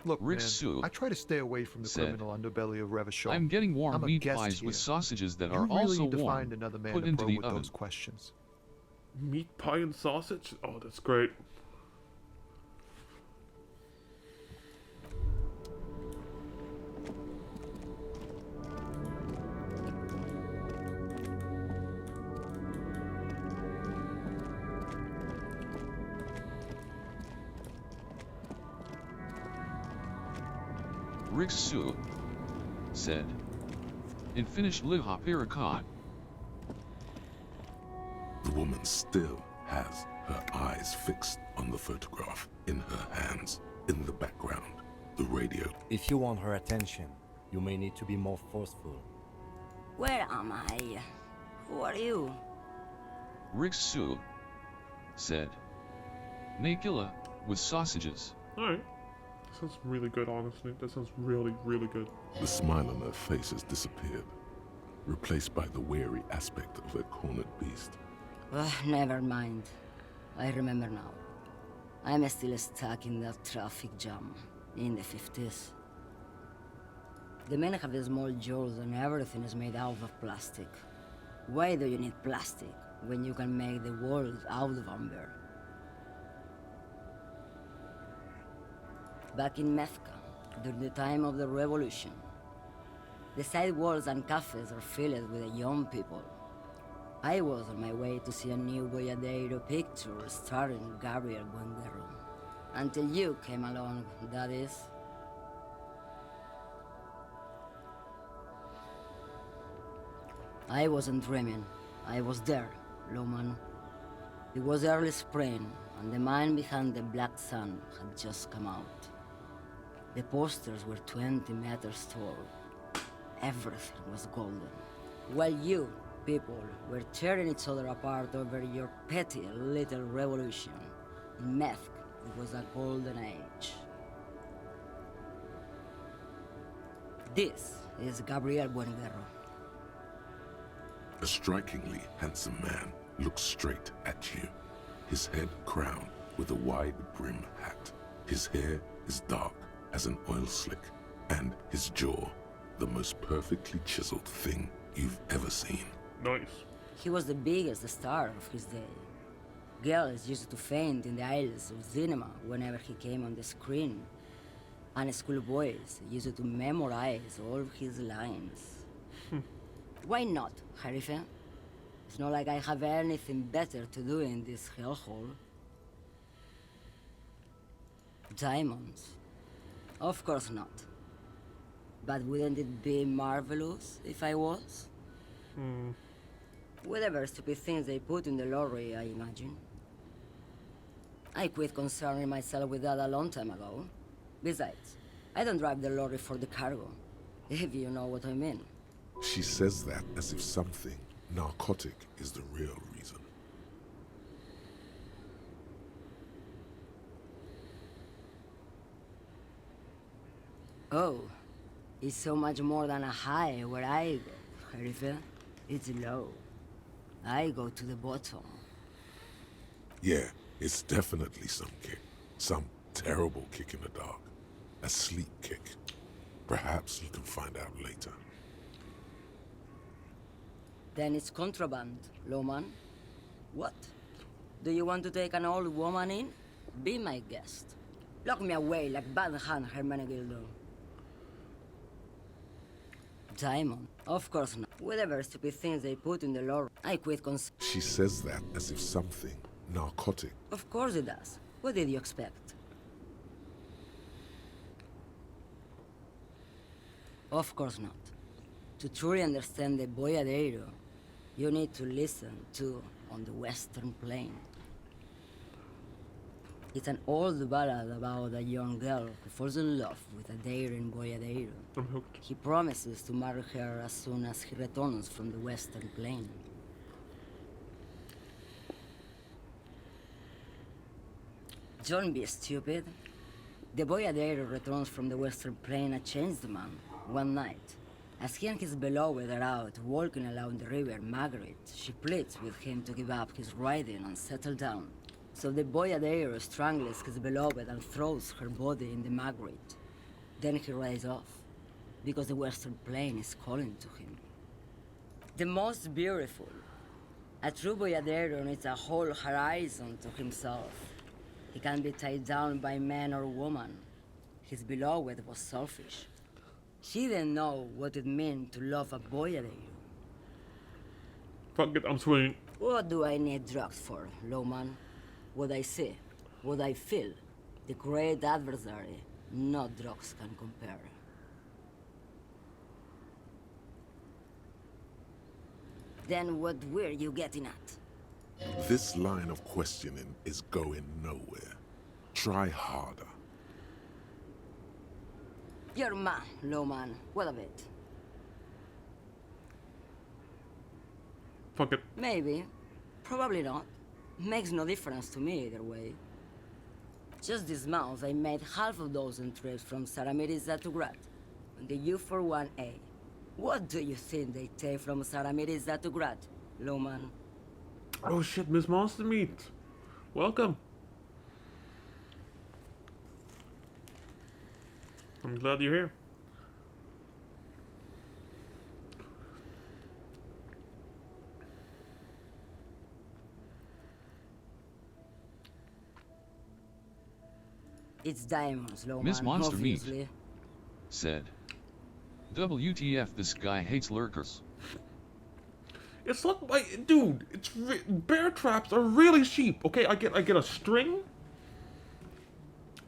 Look, man, I try to stay away from the criminal underbelly of Revachol. I'm getting warm I'm a meat guest pies here. with sausages that You are really also need to warm, find another man put to into probe the with oven. those questions. Meat pie and sausage? Oh, that's great. Riksu said, in Finnish Liha Pirakat. The woman still has her eyes fixed on the photograph in her hands. In the background, the radio. If you want her attention, you may need to be more forceful. Where am I? Who are you? Riksu said, Nakila with sausages. Alright. That sounds really good, honestly. That sounds really, really good. The smile on her face has disappeared, replaced by the wary aspect of a cornered beast. Never mind. I remember now. I'm still stuck in that traffic jam in the 50s. The men have the small jaws and everything is made out of plastic. Why do you need plastic when you can make the world out of amber? Back in Methka, during the time of the revolution, the sidewalks and cafes are filled with young people. I was on my way to see a new Boyadero picture starring Gabriel Buendero. Until you came along, that is. I wasn't dreaming. I was there, Loman. It was early spring, and the man behind the Black Sun had just come out. The posters were 20 meters tall. Everything was golden. While you, people, were tearing each other apart over your petty little revolution, in Meth, it was a golden age. This is Gabriel Buendero. A strikingly handsome man looks straight at you, his head crowned with a wide brim hat. His hair is dark as an oil slick, and his jaw the most perfectly chiseled thing you've ever seen. Nice. He was the biggest star of his day. Girls used to faint in the aisles of cinema whenever he came on the screen. And schoolboys used to memorize all his lines. Why not, Harife? It's not like I have anything better to do in this hellhole. Diamonds? Of course not. But wouldn't it be marvelous if I was? Whatever stupid things they put in the lorry, I imagine. I quit concerning myself with that a long time ago. Besides, I don't drive the lorry for the cargo, if you know what I mean. She says that as if something narcotic is the real reason. Oh, it's so much more than a high where I go, Harife. It's low. I go to the bottom. Yeah, it's definitely some kick. Some terrible kick in the dark. A sleep kick. Perhaps you can find out later. Then it's contraband, Lawman. What? Do you want to take an old woman in? Be my guest. Lock me away like Bad Hand Hermenegildo. Diamond? Of course not. Whatever stupid things they put in the lore, I quit She says that as if something narcotic. Of course it does. What did you expect? Of course not. To truly understand the Boyadero, you need to listen to On the Western Plain. It's an old ballad about a young girl who falls in love with a daring boyadero. I'm hooked. He promises to marry her as soon as he returns from the Western Plain. Don't be stupid. The boyadero returns from the Western Plain a changed man one night. As he and his beloved are out walking along the river Margaret, she pleads with him to give up his riding and settle down. So the boyadero strangles his beloved and throws her body in the Margaret. Then he rides off, because the Western Plain is calling to him. The most beautiful. A true boyadero needs a whole horizon to himself. He can't be tied down by man or woman. His beloved was selfish. She didn't know what it meant to love a boyadero. Fuck it, I'm swinging. What do I need drugs for, Lowman? What I see, what I feel, the great adversary, no drugs can compare. Then what were you getting at? This line of questioning is going nowhere. Try harder. You're man, Lowman. What of it? Fuck it. Maybe. Probably not. Makes no difference to me either way. Just this month, I made half a dozen trips from Saramiriza to Grad, on the U41A. What do you think they take from Saramiriza to Grad, Lowman? Oh shit, Miss Monster Meat. Welcome. I'm glad you're here. It's diamonds, Lowman, Miss Monster Meat obviously. said, WTF, this guy hates lurkers. It's not like, dude. It's bear traps are really cheap. Okay, I get a string.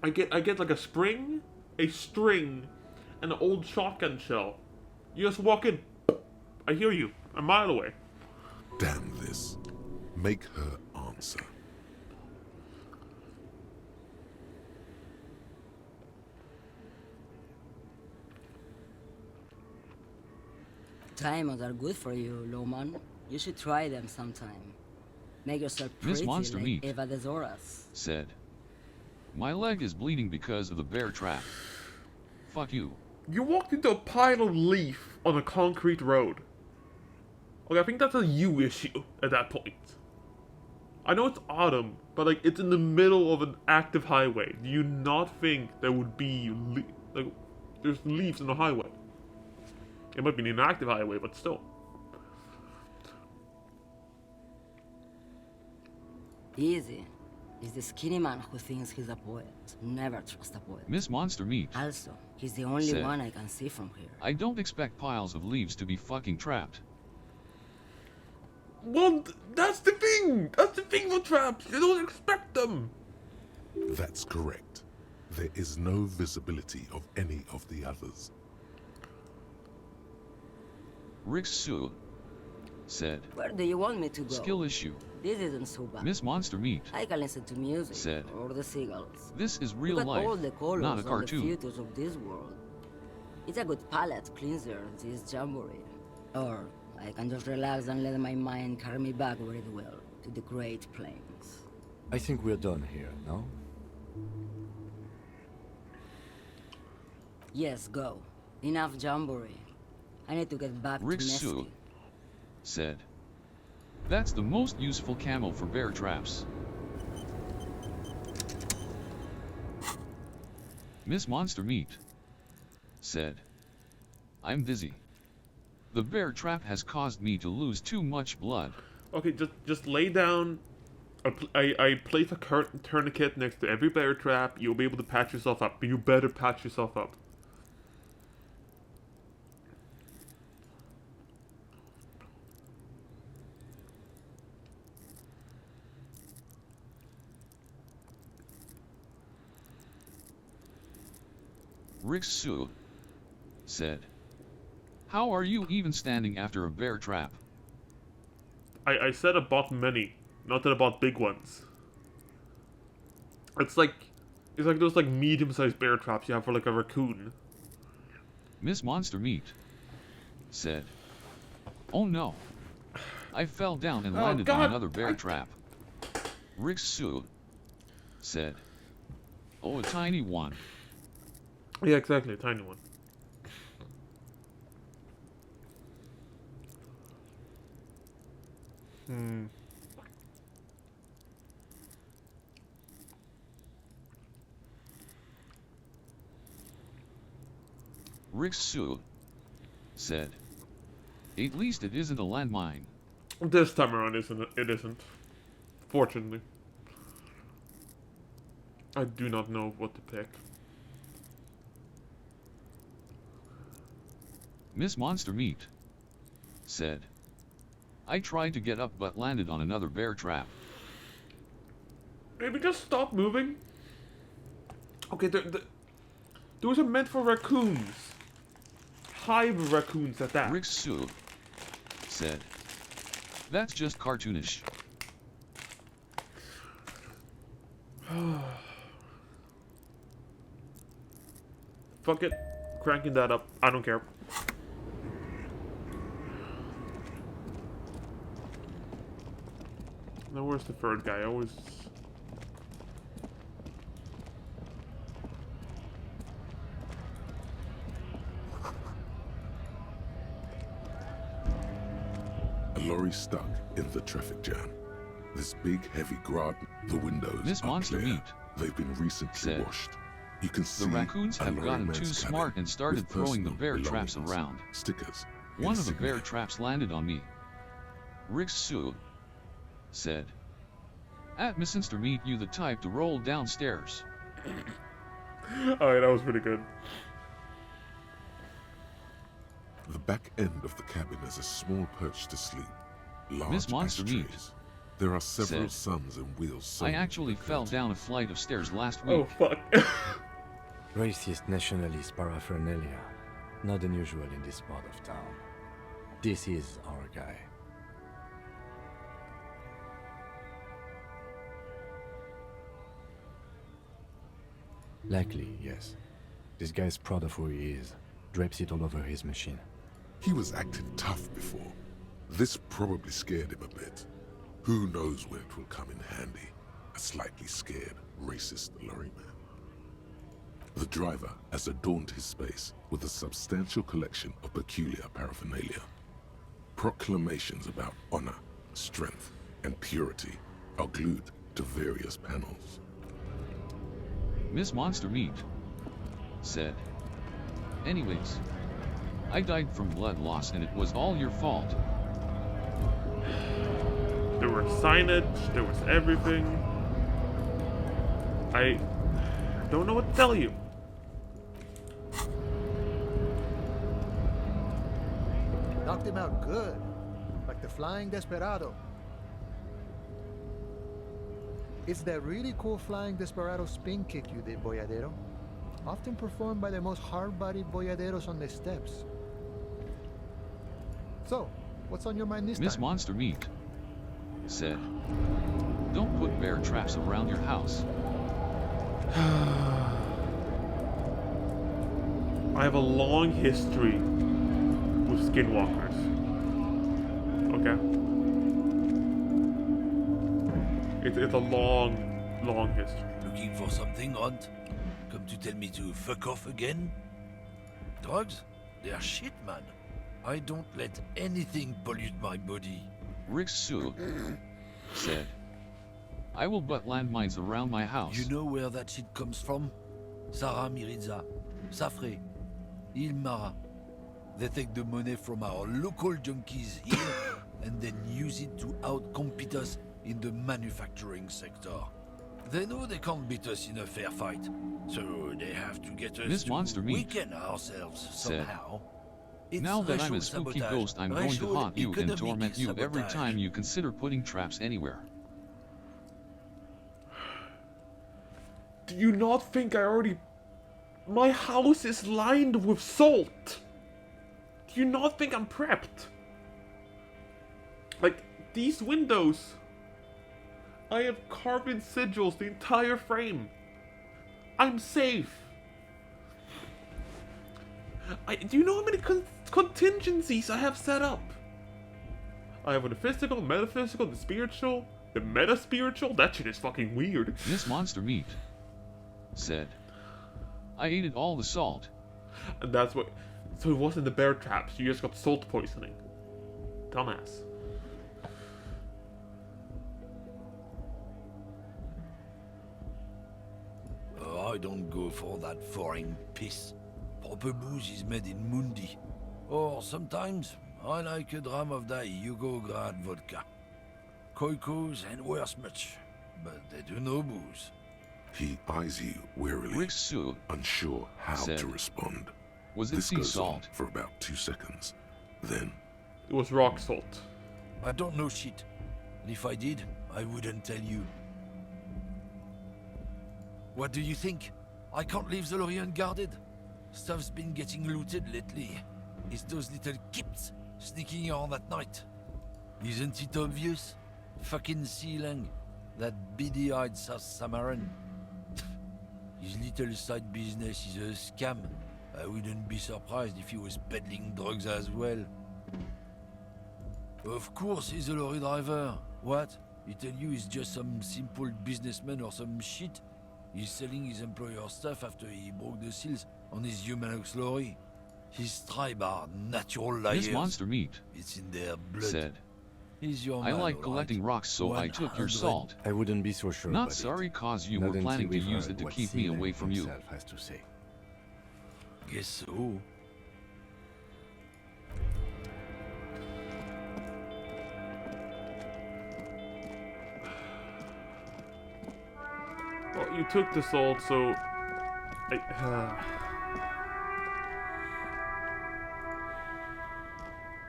I get like a spring, a string, and an old shotgun shell. You just walk in. I hear you. A mile away. Damn this. Make her answer. Diamonds are good for you, Lowman. You should try them sometime. Make yourself Miss pretty Monster like Meat Eva de Zoras. said, my leg is bleeding because of the bear trap. Fuck you. You walked into a pile of leaf on a concrete road. Okay, I think that's a you issue at that point. I know it's autumn, but like it's in the middle of an active highway. Do you not think there would be like there's leaves on the highway? It might be an inactive highway, but still. Easy. He's the skinny man who thinks he's a poet. Never trust a poet. Miss Monster Meat Also, he's the only said, one I can see from here. I don't expect piles of leaves to be fucking trapped. Well, that's the thing! That's the thing with traps! You don't expect them! That's correct. There is no visibility of any of the others. Rixu said, Where do you want me to go? skill issue. This isn't so bad. Miss Monster Meat I can listen to music said, or the seagulls. this is You real got life, all the colors not a and cartoon. the features of this world. It's a good palate cleanser, this jamboree. Or I can just relax and let my mind carry me back where it will, to the Great Plains. I think we're done here, no? Yes, go. Enough jamboree. I need to get back to Rixu nesting. said, that's the most useful camo for bear traps. Miss Monster Meat said, I'm busy. The bear trap has caused me to lose too much blood. Okay, just lay down. I place a tourniquet next to every bear trap. You'll be able to patch yourself up. But you better patch yourself up. Rixu said, how are you even standing after a bear trap? I said I bought many, not that I bought big ones. It's like those like medium-sized bear traps you have for like a raccoon. Miss Monster Meat said, oh no, I fell down and landed on another bear trap. Rixu said, oh, a tiny one. Yeah, exactly, a tiny one. Rixu said, at least it isn't a landmine. This time around, it isn't. Fortunately. I do not know what to pick. Miss Monster Meat said, I tried to get up but landed on another bear trap. Maybe just stop moving? Okay, those are meant for raccoons. Hive of raccoons at that. Rixu said, that's just cartoonish. Fuck it. Cranking that up. I don't care. Now where's the third guy? I always... A lorry stuck in the traffic jam. This big, heavy grot, the windows Miss are Monster clear. Meat They've been recently said, washed. You can see the raccoons a have lorry gotten man's too cabin smart and started with throwing the personal bear traps belongings, around. Stickers. One of the insignia. bear traps landed on me. Rixu said, at Miss Monster Meat, you the type to roll downstairs. Alright, that was pretty good. The back end of the cabin is a small perch to sleep. Large Miss Monster Meat ashtrays. There are several said, suns and wheels. I sewn actually into the fell curtain. down a flight of stairs last Oh, week. fuck. Racist nationalist paraphernalia. Not unusual in this part of town. This is our guy. Likely, yes. This guy's proud of who he is. Drapes it all over his machine. He was acting tough before. This probably scared him a bit. Who knows when it will come in handy? A slightly scared, racist lorryman. The driver has adorned his space with a substantial collection of peculiar paraphernalia. Proclamations about honor, strength, and purity are glued to various panels. Miss Monster Meat said, anyways, I died from blood loss and it was all your fault. There was signage, there was everything. I don't know what to tell you. Knocked him out good. Like the Flying Desperado. It's that really cool Flying Desperado spin kick you did, Boyadero. Often performed by the most hard-bodied boyaderos on the steppes. So, what's on your mind this Miss time? Monster Meat said, "Don't put bear traps around your house." I have a long history with skinwalkers. Okay? It's a long history. Looking for something, Runt? Come to tell me to fuck off again? Drugs? They're shit, man. I don't let anything pollute my body. Rixu said, "I will butt landmines around my house." You know where that shit comes from? Sarah Miriza, Safre, Ilmara. They take the money from our local junkies here and then use it to outcompete us in the manufacturing sector. They know they can't beat us in a fair fight, so they have to get us Miss to Monster Meat weaken ourselves said, somehow. It's "Now that I'm a racial spooky sabotage, ghost, I'm going to racial haunt you and economic torment you every sabotage. time you consider putting traps anywhere." Do you not think I already... My house is lined with salt! Do you not think I'm prepped? Like, these windows... I have carbon sigils the entire frame. I'm safe. Do you know how many contingencies I have set up? I have the physical, metaphysical, the spiritual, the meta-spiritual. That shit is fucking weird. Miss Monster Meat said, "I ate it all the salt." And that's what... So it wasn't the bear traps, you just got salt poisoning. Dumbass. I don't go for that foreign piss. Proper booze is made in Mundi. Or sometimes, I like a dram of that Yugograd vodka. Koikos and worse much, but they do no booze. He eyes you warily, Rixu unsure how said, to respond. "Was it This sea goes on salt?" for about 2 seconds. Then, It was rock salt. I don't know shit. And if I did, I wouldn't tell you. What do you think? I can't leave the lorry unguarded. Stuff's been getting looted lately. It's those little kips sneaking around at night. Isn't it obvious? Fucking Sealang. That beady-eyed South Samaran. His little side business is a scam. I wouldn't be surprised if he was peddling drugs as well. Of course he's a lorry driver. What? He tell you he's just some simple businessman or some shit? He's selling his employer stuff after he broke the seals on his Humanox lorry. His tribe are natural liars. Miss Monster Meat It's in their blood. said, He's your "I man, like all collecting right. rocks, so I took your 100. salt. I wouldn't be so sure Not about sorry, it. cause you Not were until planning to we've use heard it to what keep me Sealand away from you." himself has to say. Guess so. Well, you took the salt, so...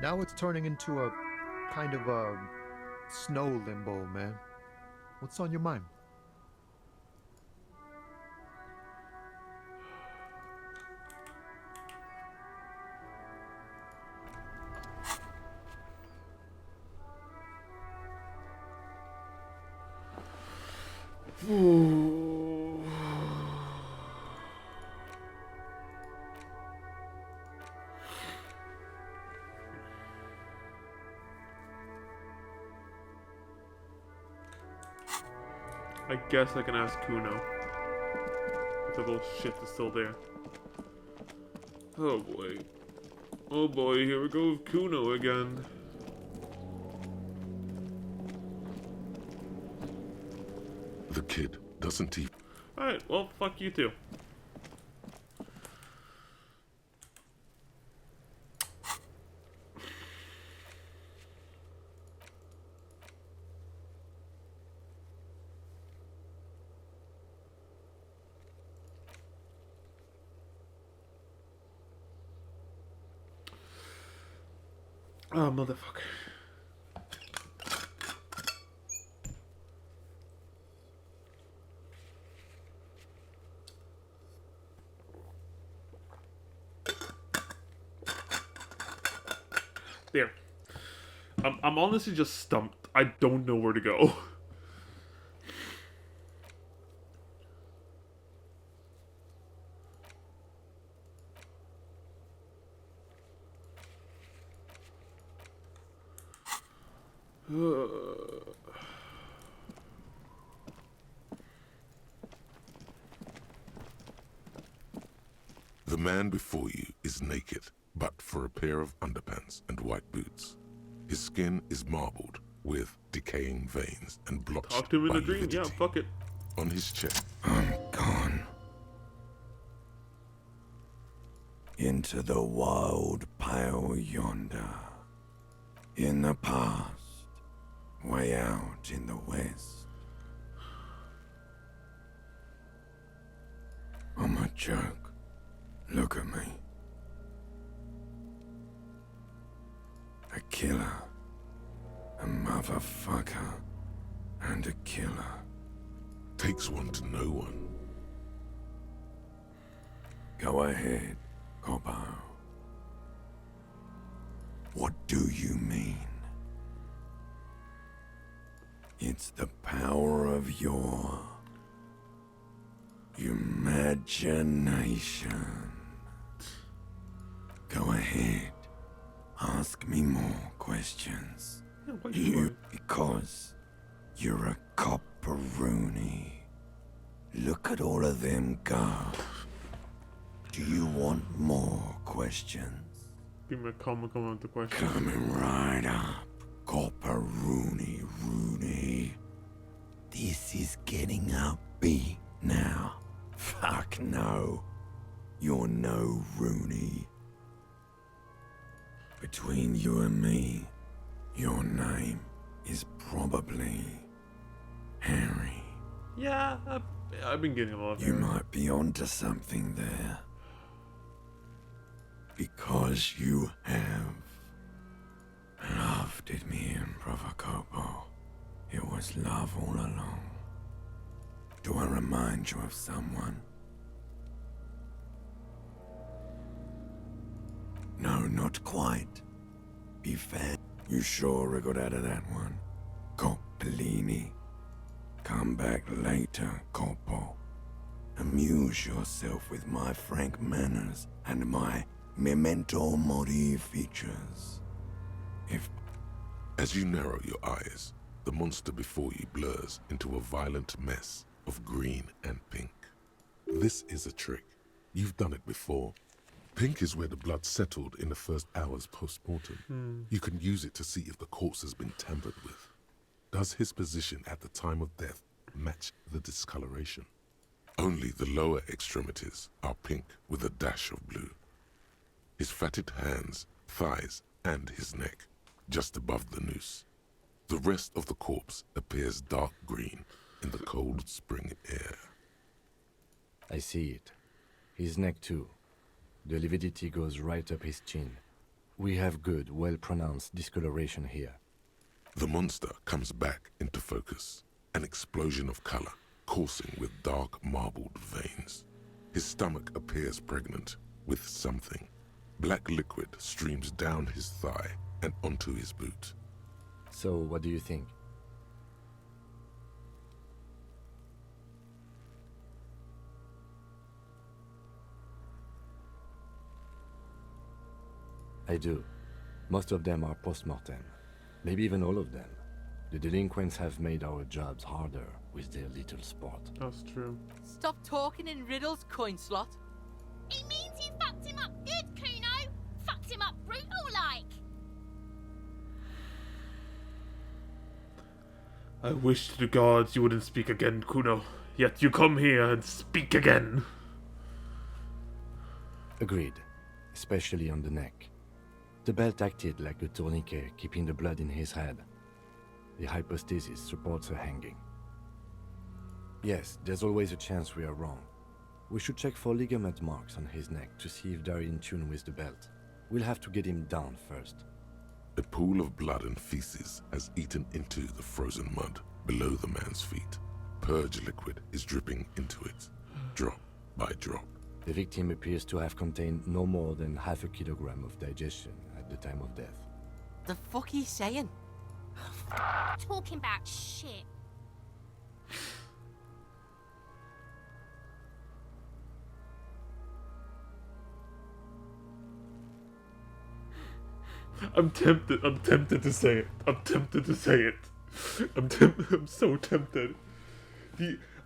Now it's turning into a kind of a snow limbo, man. What's on your mind? I guess I can ask Kuno. If the little shit is still there. Oh boy. Oh boy, here we go with Kuno again. the kid doesn't even... Alright, well, fuck you too. Oh, motherfucker. There. I'm honestly just stumped. I don't know where to go. The man before you is naked, but for a pair of underpants and white boots. His skin is marbled with decaying veins and blotched Talk to him in by a dream. lividity. Yeah, fuck it. On his chest, I'm gone. Into the wild pale yonder. In the past. Way out in the west. I'm a joke. Look at me. A killer. A motherfucker. And a killer. takes one to know one. Go ahead, Coppo. What do you mean? It's the power of your imagination. Go ahead. Ask me more questions. Because you're a copperoonie. Look at all of them go. Do you want more questions? Give me a comical amount of questions. Coming right up. Copperoonie Rooney. This is getting upbeat now. Fuck no. You're no Rooney. Between you and me, your name is probably Harry. Yeah, I've been getting a lot of You might be onto something there. Because you have loved it, me and Provocopo. It was love all along. Do I remind you of someone? No, not quite. Be fair. You sure wriggled out of that one. Coppolini. Come back later, Corpo. Amuse yourself with my frank manners and my memento mori features. As you narrow your eyes, the monster before you blurs into a violent mess of green and pink. This is a trick. You've done it before. Pink is where the blood settled in the first hours post-mortem. You can use it to see if the corpse has been tampered with. Does his position at the time of death match the discoloration? Only the lower extremities are pink with a dash of blue. His fatted hands, thighs, and his neck, just above the noose. The rest of the corpse appears dark green in the cold spring air. I see it. His neck too. The lividity goes right up his chin. We have good, well-pronounced discoloration here. The monster comes back into focus, an explosion of color, coursing with dark marbled veins. His stomach appears pregnant with something. Black liquid streams down his thigh and onto his boot. So, what do you think? I do. Most of them are post-mortem. Maybe even all of them. The delinquents have made our jobs harder with their little sport. That's true. Stop talking in riddles, coin slot. He means you fucked him up good, Kuno. Fucked him up brutal like. I wish to the gods you wouldn't speak again, Kuno. Yet you come here and speak again. Agreed. Especially on the neck. The belt acted like a tourniquet, keeping the blood in his head. The hypostasis supports her hanging. Yes, there's always a chance we are wrong. We should check for ligament marks on his neck to see if they're in tune with the belt. We'll have to get him down first. A pool of blood and feces has eaten into the frozen mud below the man's feet. Purge liquid is dripping into it, drop by drop. The victim appears to have contained no more than half a kilogram of digestion at the time of death. The fuck he's saying? Talking about shit. I'm tempted to say it. I'm so tempted.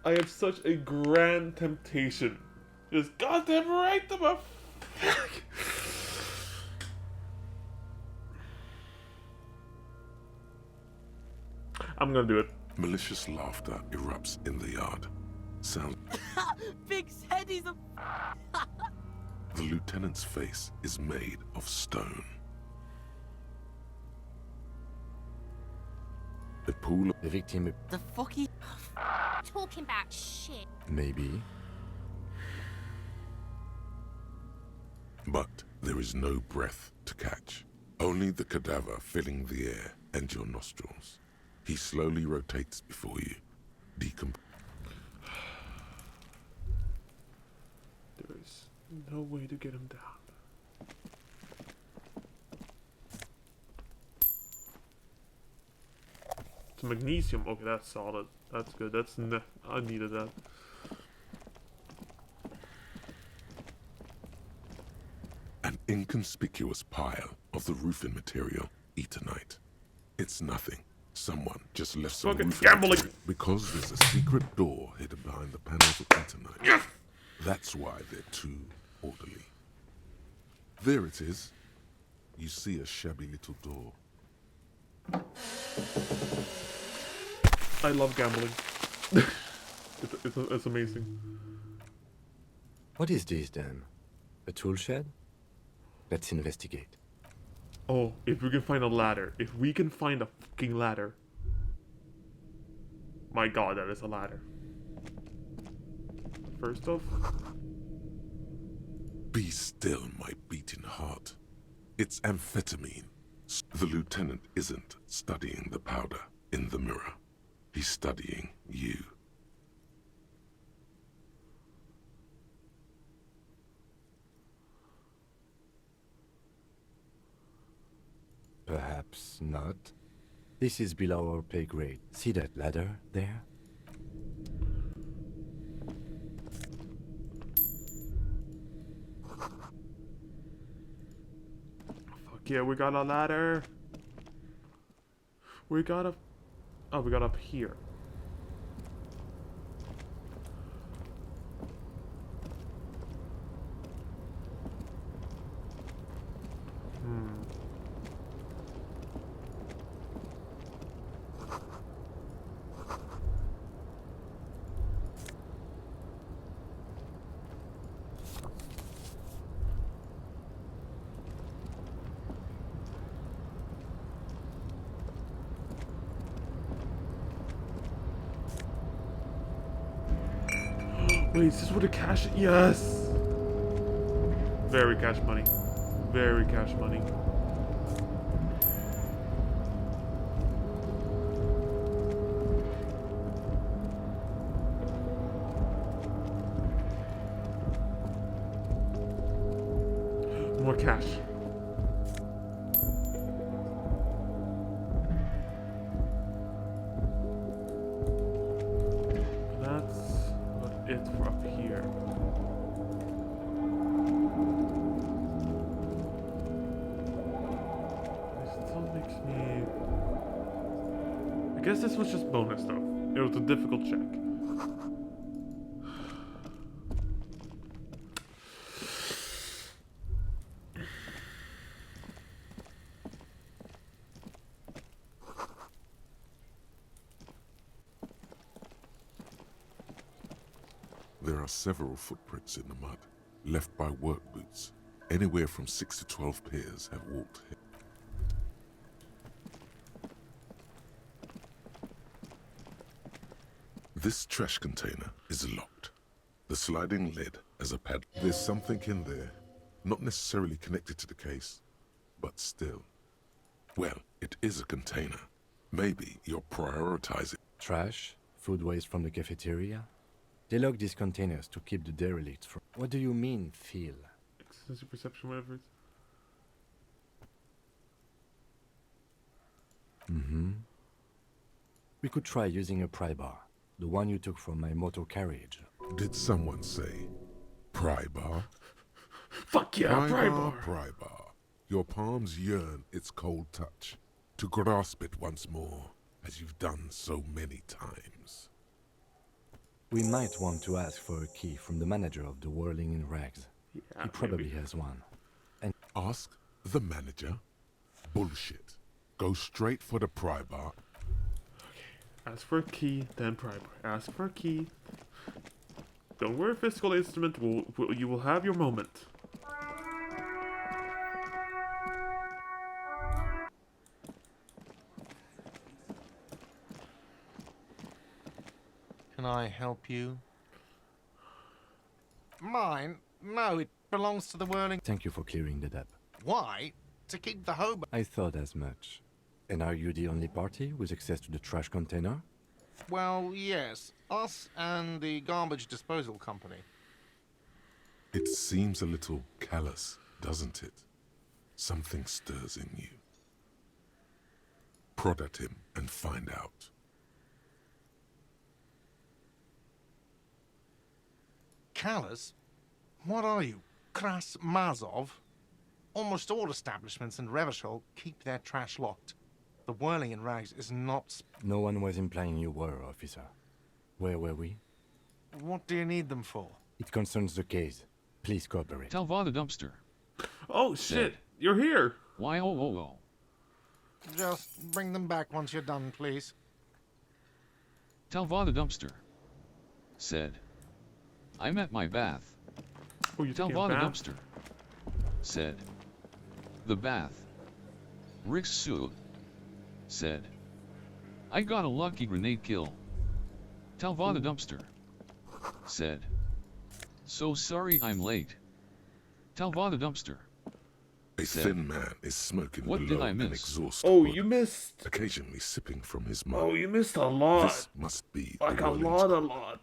I have such a grand temptation. Just goddamn right to my I'm gonna do it. Malicious laughter erupts in the yard. Sound. Big's head is a. The lieutenant's face is made of stone. A pool of the victim. The fuck he. Talking about shit. Maybe. But there is no breath to catch. Only the cadaver filling the air and your nostrils. He slowly rotates before you. There is no way to get him down. It's magnesium. Okay, that's solid. That's good. I needed that. An inconspicuous pile of the roofing material, Eternite. It's nothing. Someone just left some roofing gambling because there's a secret door hidden behind the panels of Eternite. Yes! That's why they're too orderly. There it is. You see a shabby little door. I love gambling. it's amazing. What is this then? A tool shed? Let's investigate. Oh, if we can find a ladder. If we can find a fucking ladder. My god, that is a ladder. First off. Be still, my beating heart. It's amphetamine. The lieutenant isn't studying the powder in the mirror. He's studying you. Perhaps not. This is below our pay grade. See that ladder there? Fuck yeah, we got a ladder. We got up here. Wait, is this where the cash? Yes! Very cash money. Very cash money. More cash. It for up here. This still makes me. I guess this was just bonus though. It was a difficult check. There are several footprints in the mud, left by work boots. Anywhere from 6 to 12 pairs have walked here. This trash container is locked. The sliding lid has a pad. There's something in there, not necessarily connected to the case, but still. Well, it is a container. Maybe you're prioritizing. Trash? Food waste from the cafeteria? They lock these containers to keep the derelicts from... What do you mean, feel? Extensive perception, whatever it is. We could try using a pry bar. The one you took from my motor carriage. Did someone say pry bar? Fuck yeah, pry bar! Pry bar. Your palms yearn its cold touch, to grasp it once more, as you've done so many times. We might want to ask for a key from the manager of the Whirling in Rags. Yeah, He probably maybe. has one. Ask the manager? Bullshit. Go straight for the pry bar. Ask for a key, then pry bar. Ask for a key. Don't worry, physical instrument. You will have your moment. Can I help you? Mine? No, it belongs to the Whirling. Thank you for clearing that up. Why? To keep the hobo. I thought as much. And are you the only party with access to the trash container? Well, yes. Us and the garbage disposal company. It seems a little callous, doesn't it? Something stirs in you. Prod at him and find out. Callous? What are you? Kras Mazov? Almost all establishments in Revachol keep their trash locked. The Whirling in Rags is not... No one was implying you were, officer. Where were we? What do you need them for? It concerns the case. Please cooperate. Talva the dumpster. Oh shit! You're here! Why oh. Just bring them back once you're done, please. Talva the dumpster. Said. I'm at my bath. Oh, you taking a Talva the bath? dumpster. Said. The bath. Rick Sue. Said. I got a lucky grenade kill. Talva the dumpster. Said. So sorry I'm late. Talva the dumpster. A Said. thin man is smoking What below did I an miss? exhaust Oh, hood, you missed. occasionally sipping from his mug. Oh, you missed a lot. This must be the Like a Whirling's lot.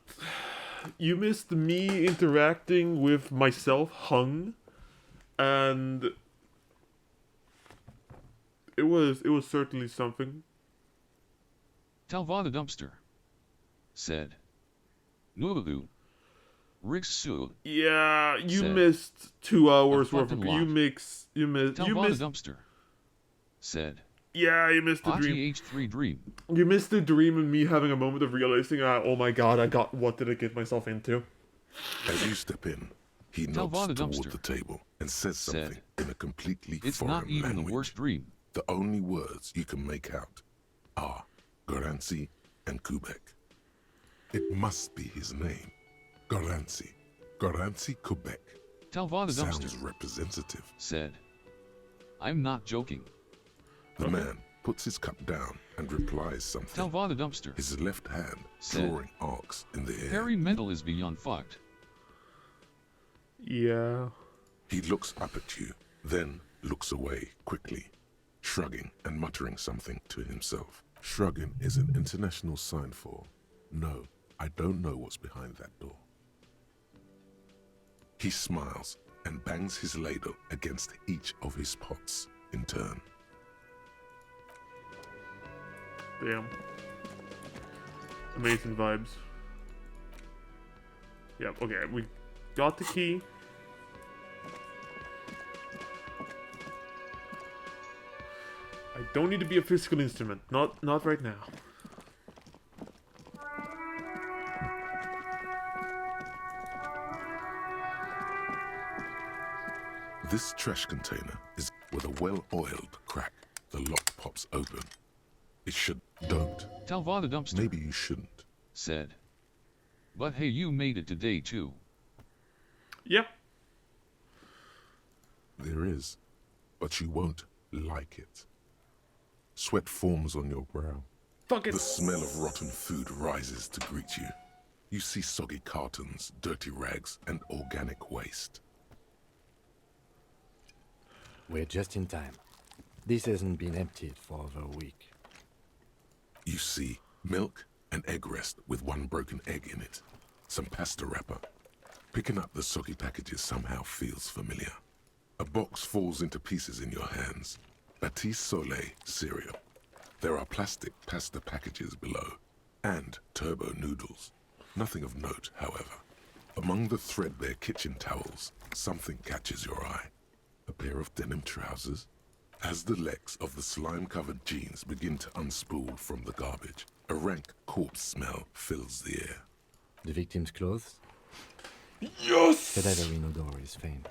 You missed me interacting with myself hung, and it was certainly something. Talva the dumpster. Said. Nulu. Rick Sue. Yeah, you Said. missed 2 hours A worth of fucking lot. you missed Talva the dumpster. Said. yeah, you missed the dream. RTH3 dream. You missed the dream and me having a moment of realizing, oh my god, what did I get myself into? As you step in, he nods Talva the toward dumpster. the table and says Said. something in a completely It's foreign not even language. the worst dream. The only words you can make out are Garancy and Kubek. It must be his name. Garancy. Garancy Kubek. Talva the Sounds dumpster. representative. Said. I'm not joking. The man puts his cup down and replies something. Talva the dumpster. His left hand Said. drawing arcs in the air. Harry Mendel is beyond fucked. Yeah. He looks up at you, then looks away quickly, shrugging and muttering something to himself. Shrugging is an international sign for, no, I don't know what's behind that door. He smiles and bangs his ladle against each of his pots in turn. Damn. Amazing vibes. Yep, okay, we got the key. I don't need to be a physical instrument. Not right now. This trash container is with a well-oiled crack. The lock pops open. It should. Don't. Talva the dumpster. Maybe you shouldn't. Said. But hey, you made it today too. Yep. There is, but you won't like it. Sweat forms on your brow. Fuck it. The smell of rotten food rises to greet you. You see soggy cartons, dirty rags, and organic waste. We're just in time. This hasn't been emptied for over a week. You see milk and egg rest with one broken egg in it. Some pasta wrapper. Picking up the soggy packages somehow feels familiar. A box falls into pieces in your hands. Batiste Soleil cereal. There are plastic pasta packages below. And turbo noodles. Nothing of note, however. Among the threadbare kitchen towels, something catches your eye. A pair of denim trousers. As the legs of the slime-covered jeans begin to unspool from the garbage, a rank corpse smell fills the air. The victim's clothes? Yes! Cadaver in odor is faint.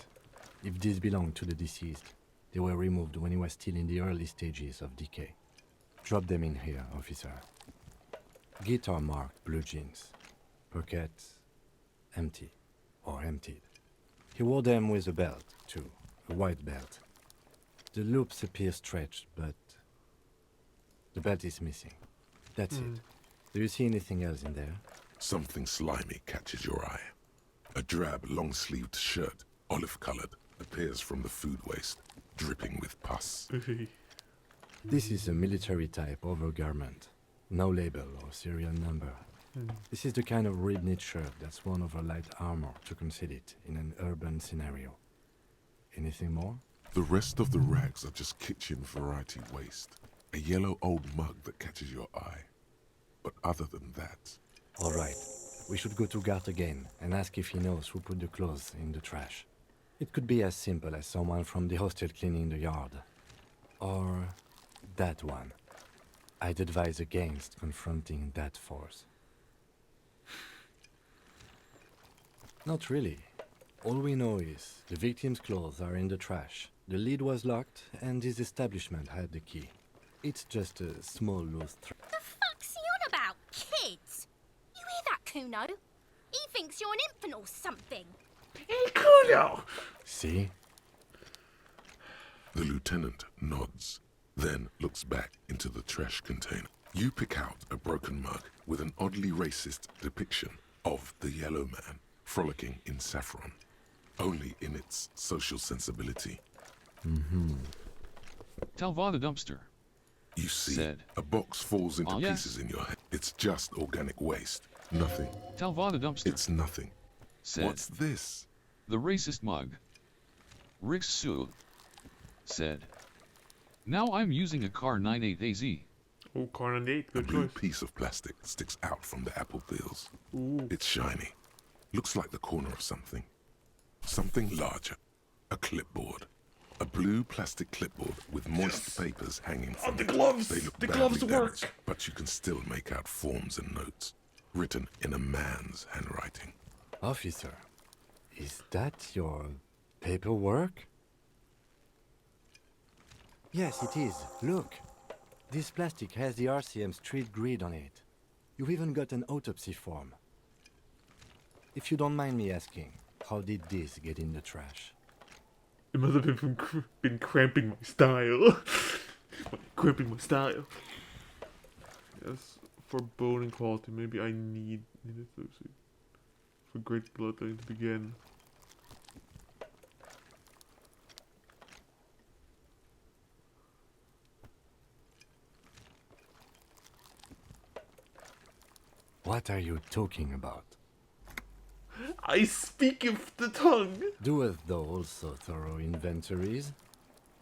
If these belong to the deceased, they were removed when he was still in the early stages of decay. Drop them in here, officer. Guitar marked blue jeans. Pockets empty or emptied. He wore them with a belt, too, a white belt. The loops appear stretched, but the belt is missing. That's it. Do you see anything else in there? Something slimy catches your eye. A drab, long-sleeved shirt, olive-colored, appears from the food waste, dripping with pus. This is a military-type overgarment. No label or serial number. This is the kind of ribbed-knit shirt that's worn over light armor to conceal it in an urban scenario. Anything more? The rest of the rags are just kitchen variety waste. A yellow old mug that catches your eye. But other than that... All right. We should go to Gart again and ask if he knows who put the clothes in the trash. It could be as simple as someone from the hostel cleaning the yard. Or that one. I'd advise against confronting that force. Not really. All we know is the victim's clothes are in the trash. The lid was locked and his establishment had the key. It's just a small loose The fuck's he on about? Kids? You hear that, Kuno? He thinks you're an infant or something. Hey, Kuno! See? The lieutenant nods, then looks back into the trash container. You pick out a broken mug with an oddly racist depiction of the yellow man frolicking in saffron, only in its social sensibility. Talva the dumpster. You see, Said. a box falls into Oh, yes. pieces in your head. It's just organic waste. Nothing. Talva the dumpster. It's nothing. Said. What's this? The racist mug. Rix Sue. Said. Now I'm using a Car 98AZ. Oh, Car 8, A good blue choice. piece of plastic sticks out from the apple peels. Ooh. It's shiny. Looks like the corner of something. Something larger. A clipboard. A blue plastic clipboard with moist papers hanging from the it. gloves! They look The badly gloves work! damaged, but you can still make out forms and notes, written in a man's handwriting. Officer, is that your paperwork? Yes, it is. Look. This plastic has the RCM street grid on it. You've even got an autopsy form. If you don't mind me asking, how did this get in the trash? It must have been cramping my style. Cramping my style. Yes, for bone and quality, maybe I need it. Let's see. For great bloodline to begin. What are you talking about? I speak of the tongue. Doeth thou also thorough inventories?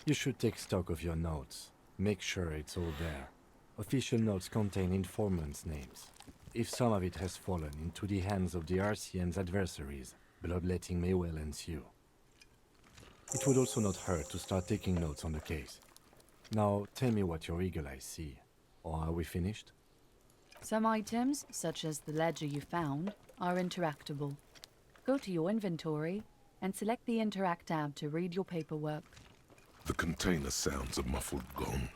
You should take stock of your notes. Make sure it's all there. Official notes contain informants' names. If some of it has fallen into the hands of the RCM's adversaries, bloodletting may well ensue. It would also not hurt to start taking notes on the case. Now, tell me what your eagle eyes see. Or are we finished? Some items, such as the ledger you found, are interactable. Go to your inventory and select the Interact tab to read your paperwork. The container sounds a muffled gong.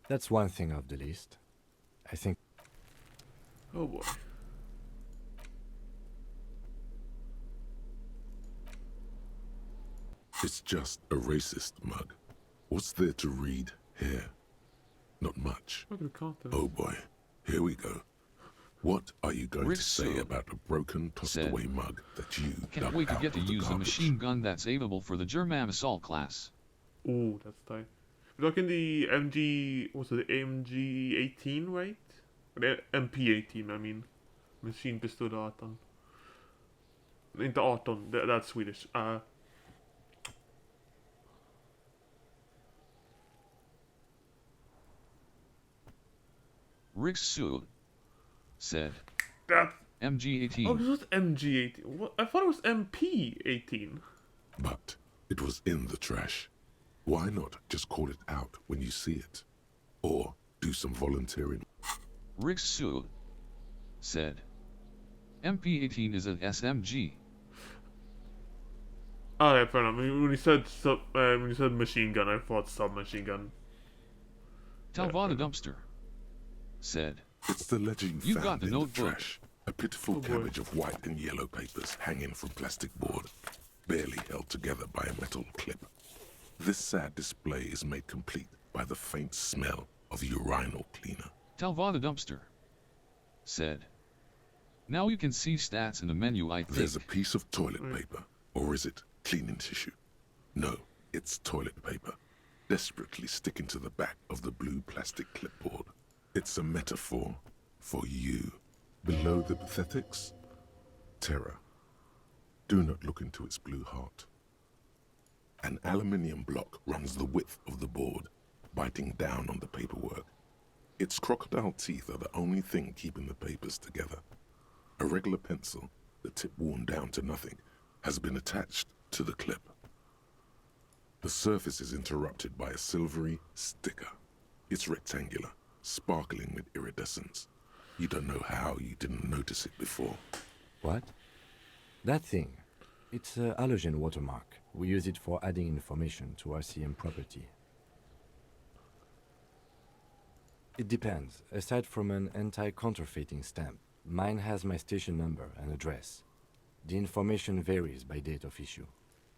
That's one thing off the list. I think... Oh boy. It's just a racist mug. What's there to read here? Not much. Look at the content. Oh boy, here we go. What are you going Rick to say Sue about a broken, tossed-away mug that you Can't dug wait to out get to of the use the garbage? machine gun that's available for the German assault class. Ooh, that's tight. We're talking the MG, what's it, the AMG 18, right? The MP 18, I mean. Maskinpistol 18. Inte 18, that's Swedish. Rick Sue said, That MG-18. Oh, this was MG-18. What? I thought it was MP-18. But it was in the trash. Why not just call it out when you see it? Or do some volunteering? Rick Sue said, MP-18 is an SMG. Oh, yeah, fair enough. When you said machine gun, I thought submachine gun. Talvada Dumpster said, It's the ledger you got found the in notebook. the trash. A pitiful cabbage of white and yellow papers hanging from plastic board, barely held together by a metal clip. This sad display is made complete by the faint smell of urinal cleaner. Talvada Dumpster said, now you can see stats in the menu, I think. There's a piece of toilet paper, or is it cleaning tissue? No, it's toilet paper, desperately sticking to the back of the blue plastic clipboard. It's a metaphor for you. Below the pathetics, terror. Do not look into its blue heart. An aluminium block runs the width of the board, biting down on the paperwork. Its crocodile teeth are the only thing keeping the papers together. A regular pencil, the tip worn down to nothing, has been attached to the clip. The surface is interrupted by a silvery sticker. It's rectangular, sparkling with iridescence. You don't know how you didn't notice it before. What? That thing. It's a halogen watermark. We use it for adding information to RCM property. It depends. Aside from an anti-counterfeiting stamp, mine has my station number and address. The information varies by date of issue.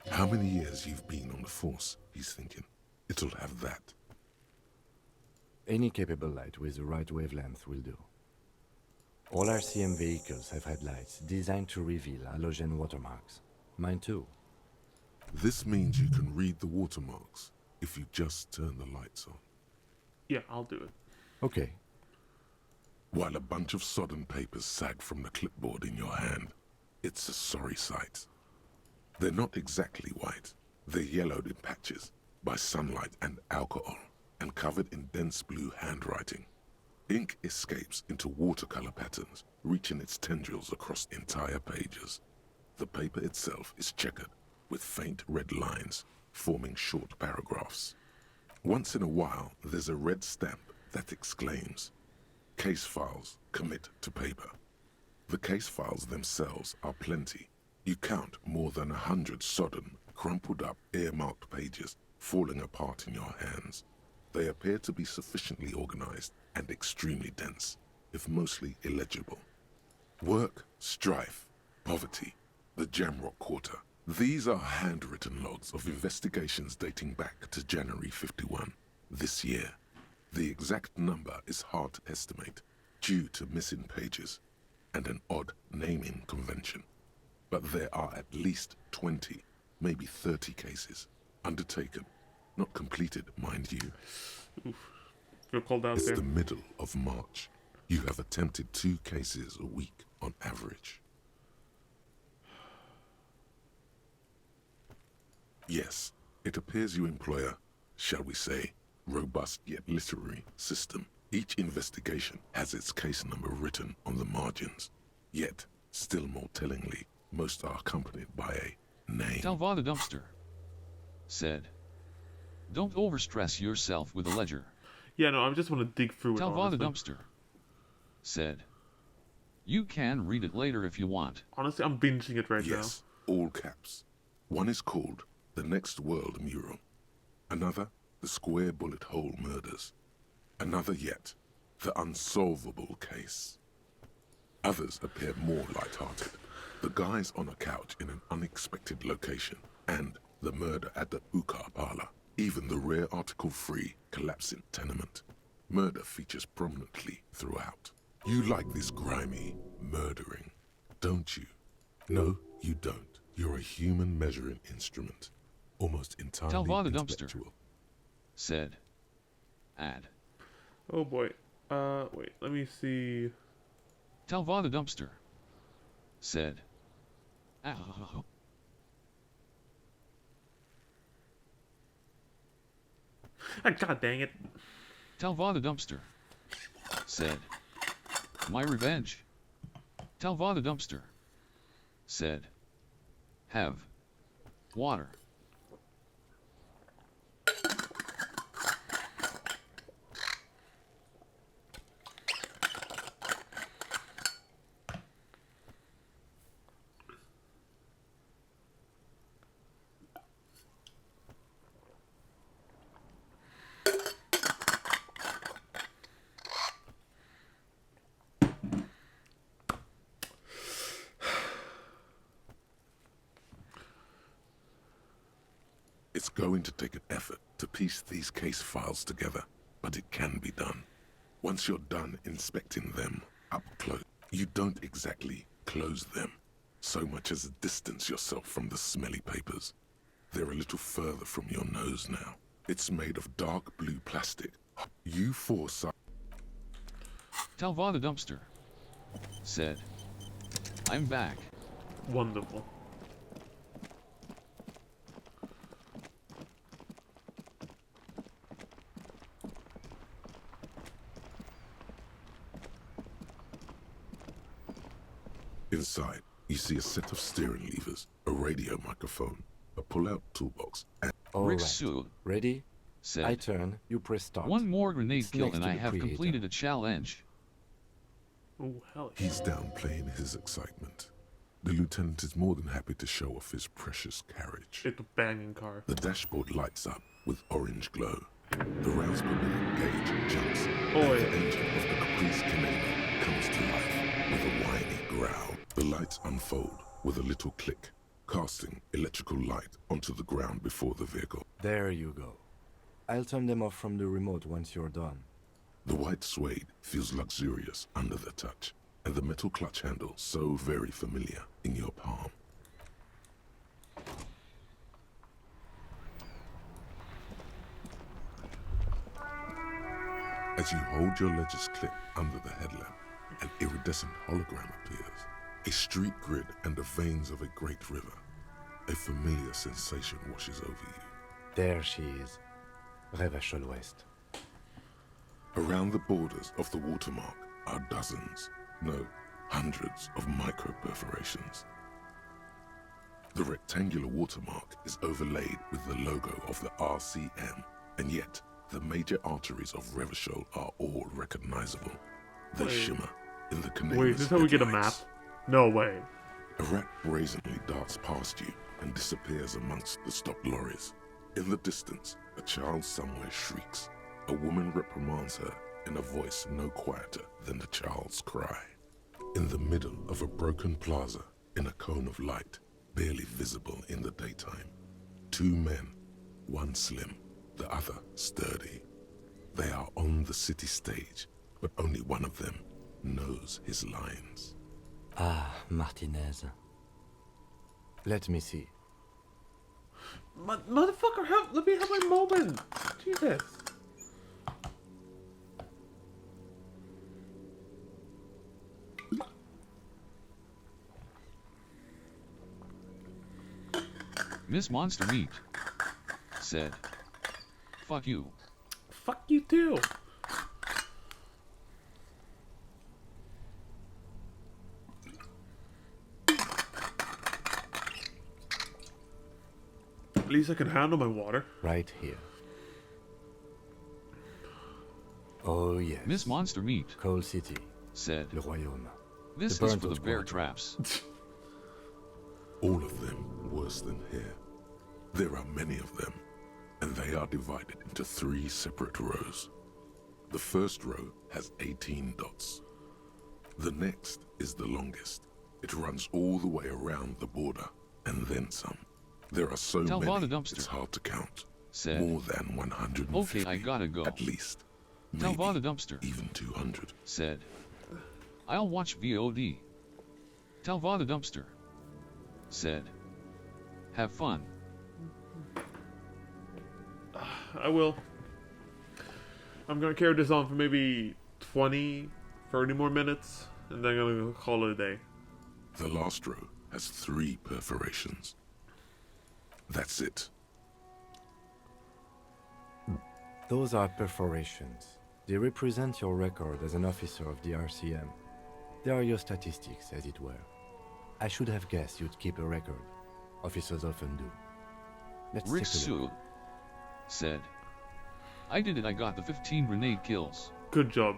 How many years you've been on the force, he's thinking. It'll have that. Any capable light with the right wavelength will do. All RCM vehicles have headlights designed to reveal halogen watermarks. Mine too. This means you can read the watermarks if you just turn the lights on. Yeah, I'll do it. Okay. While a bunch of sodden papers sag from the clipboard in your hand, it's a sorry sight. They're not exactly white. They're yellowed in patches by sunlight and alcohol, and covered in dense blue handwriting. Ink escapes into watercolor patterns, reaching its tendrils across entire pages. The paper itself is checkered, with faint red lines, forming short paragraphs. Once in a while, there's a red stamp that exclaims, "Case files commit to paper." The case files themselves are plenty. You count more than 100 sodden, crumpled up, earmarked pages falling apart in your hands. They appear to be sufficiently organized and extremely dense, if mostly illegible. Work, strife, poverty, the Jamrock Quarter. These are handwritten logs of investigations dating back to January 51, this year. The exact number is hard to estimate, due to missing pages and an odd naming convention. But there are at least 20, maybe 30 cases, undertaken, not completed, mind you. Oof. You're called out It's there. the middle of March. You have attempted 2 cases a week on average. Yes, it appears you employ a, shall we say, robust yet literary system. Each investigation has its case number written on the margins. Yet, still more tellingly, most are accompanied by a name. Talvada Dumpster said, don't overstress yourself with a ledger. Yeah, no, I just want to dig through it, Talvada honestly. Dumpster said, you can read it later if you want. Honestly, I'm binging it right Yes, all caps. One is called The Next World Mural. Another, The Square Bullet Hole Murders. Another yet, The Unsolvable Case. Others appear more light-hearted. The guys on a couch in an unexpected location, and the murder at the Ukar Parlor. Even the rare article-free collapsing tenement. Murder features prominently throughout. You like this grimy murdering, don't you? No, you don't. You're a human measuring instrument. Almost entirely Tell the dumpster, intellectual. said Ad. Oh boy. Wait, let me see. Tell the dumpster, said Ow. God dang it. Tell the dumpster, said my revenge. Tell the dumpster, said have water. It's going to take an effort to piece these case files together, but it can be done. Once you're done inspecting them up close, you don't exactly close them, so much as distance yourself from the smelly papers. They're a little further from your nose now. It's made of dark blue plastic. You foresight. Tell the dumpster, said I'm back. Wonderful. Inside, you see a set of steering levers, a radio microphone, a pull-out toolbox, and Rick Alright, Sue ready? said I turn, you press start. one more grenade It's kill next and to I the have preheater. completed a challenge. Oh, hell yeah. he's downplaying his excitement. The lieutenant is more than happy to show off his precious carriage. It's a banging car. The dashboard lights up with orange glow. The rounds per minute gauge jumps, Oh, and yeah. the engine of the Caprice Canadian comes to life with a whiny growl. The lights unfold with a little click, casting electrical light onto the ground before the vehicle. There you go. I'll turn them off from the remote once you're done. The white suede feels luxurious under the touch, and the metal clutch handle so very familiar in your palm. As you hold your ledger's clip under the headlamp, an iridescent hologram appears. A street grid and the veins of a great river. A familiar sensation washes over you. There she is. Revachol West. Around the borders of the watermark are dozens, no, hundreds of micro-perforations. The rectangular watermark is overlaid with the logo of the RCM, and yet the major arteries of Revachol are all recognizable. They Wait. shimmer in the Canadian. Wait, is this how we get a map? No way. A rat brazenly darts past you and disappears amongst the stopped lorries. In the distance, a child somewhere shrieks. A woman reprimands her in a voice no quieter than the child's cry. In the middle of a broken plaza, in a cone of light, barely visible in the daytime, two men, one slim, the other sturdy. They are on the city stage, but only one of them knows his lines. Ah, Martinez. Let me see. Motherfucker, let me have my moment. Jesus. Miss Monster Meat said, fuck you. Fuck you too. At least I can handle my water. Right here. Oh yes. Miss Monster Meat Coal City. said, Le Royaume. this The is burnt for the oak bear quarter. traps. All of them worse than here. There are many of them, and they are divided into 3 separate rows. The first row has 18 dots. The next is the longest. It runs all the way around the border, and then some. There are so Tell many, the dumpster, it's hard to count. said, More than 150. okay, I gotta go. At least. Tell Maybe the dumpster, even 200. said, I'll watch VOD. Tell Va the dumpster. Said. Have fun. I will. I'm gonna carry this on for maybe 20, 30 more minutes, and then I'm gonna call it a day. The last row has 3 perforations. That's it. Those are perforations. They represent your record as an officer of the RCM. They are your statistics, as it were. I should have guessed you'd keep a record. Officers often do. Let's Rick take a look. Sue said. I did it, I got the 15 grenade kills. Good job.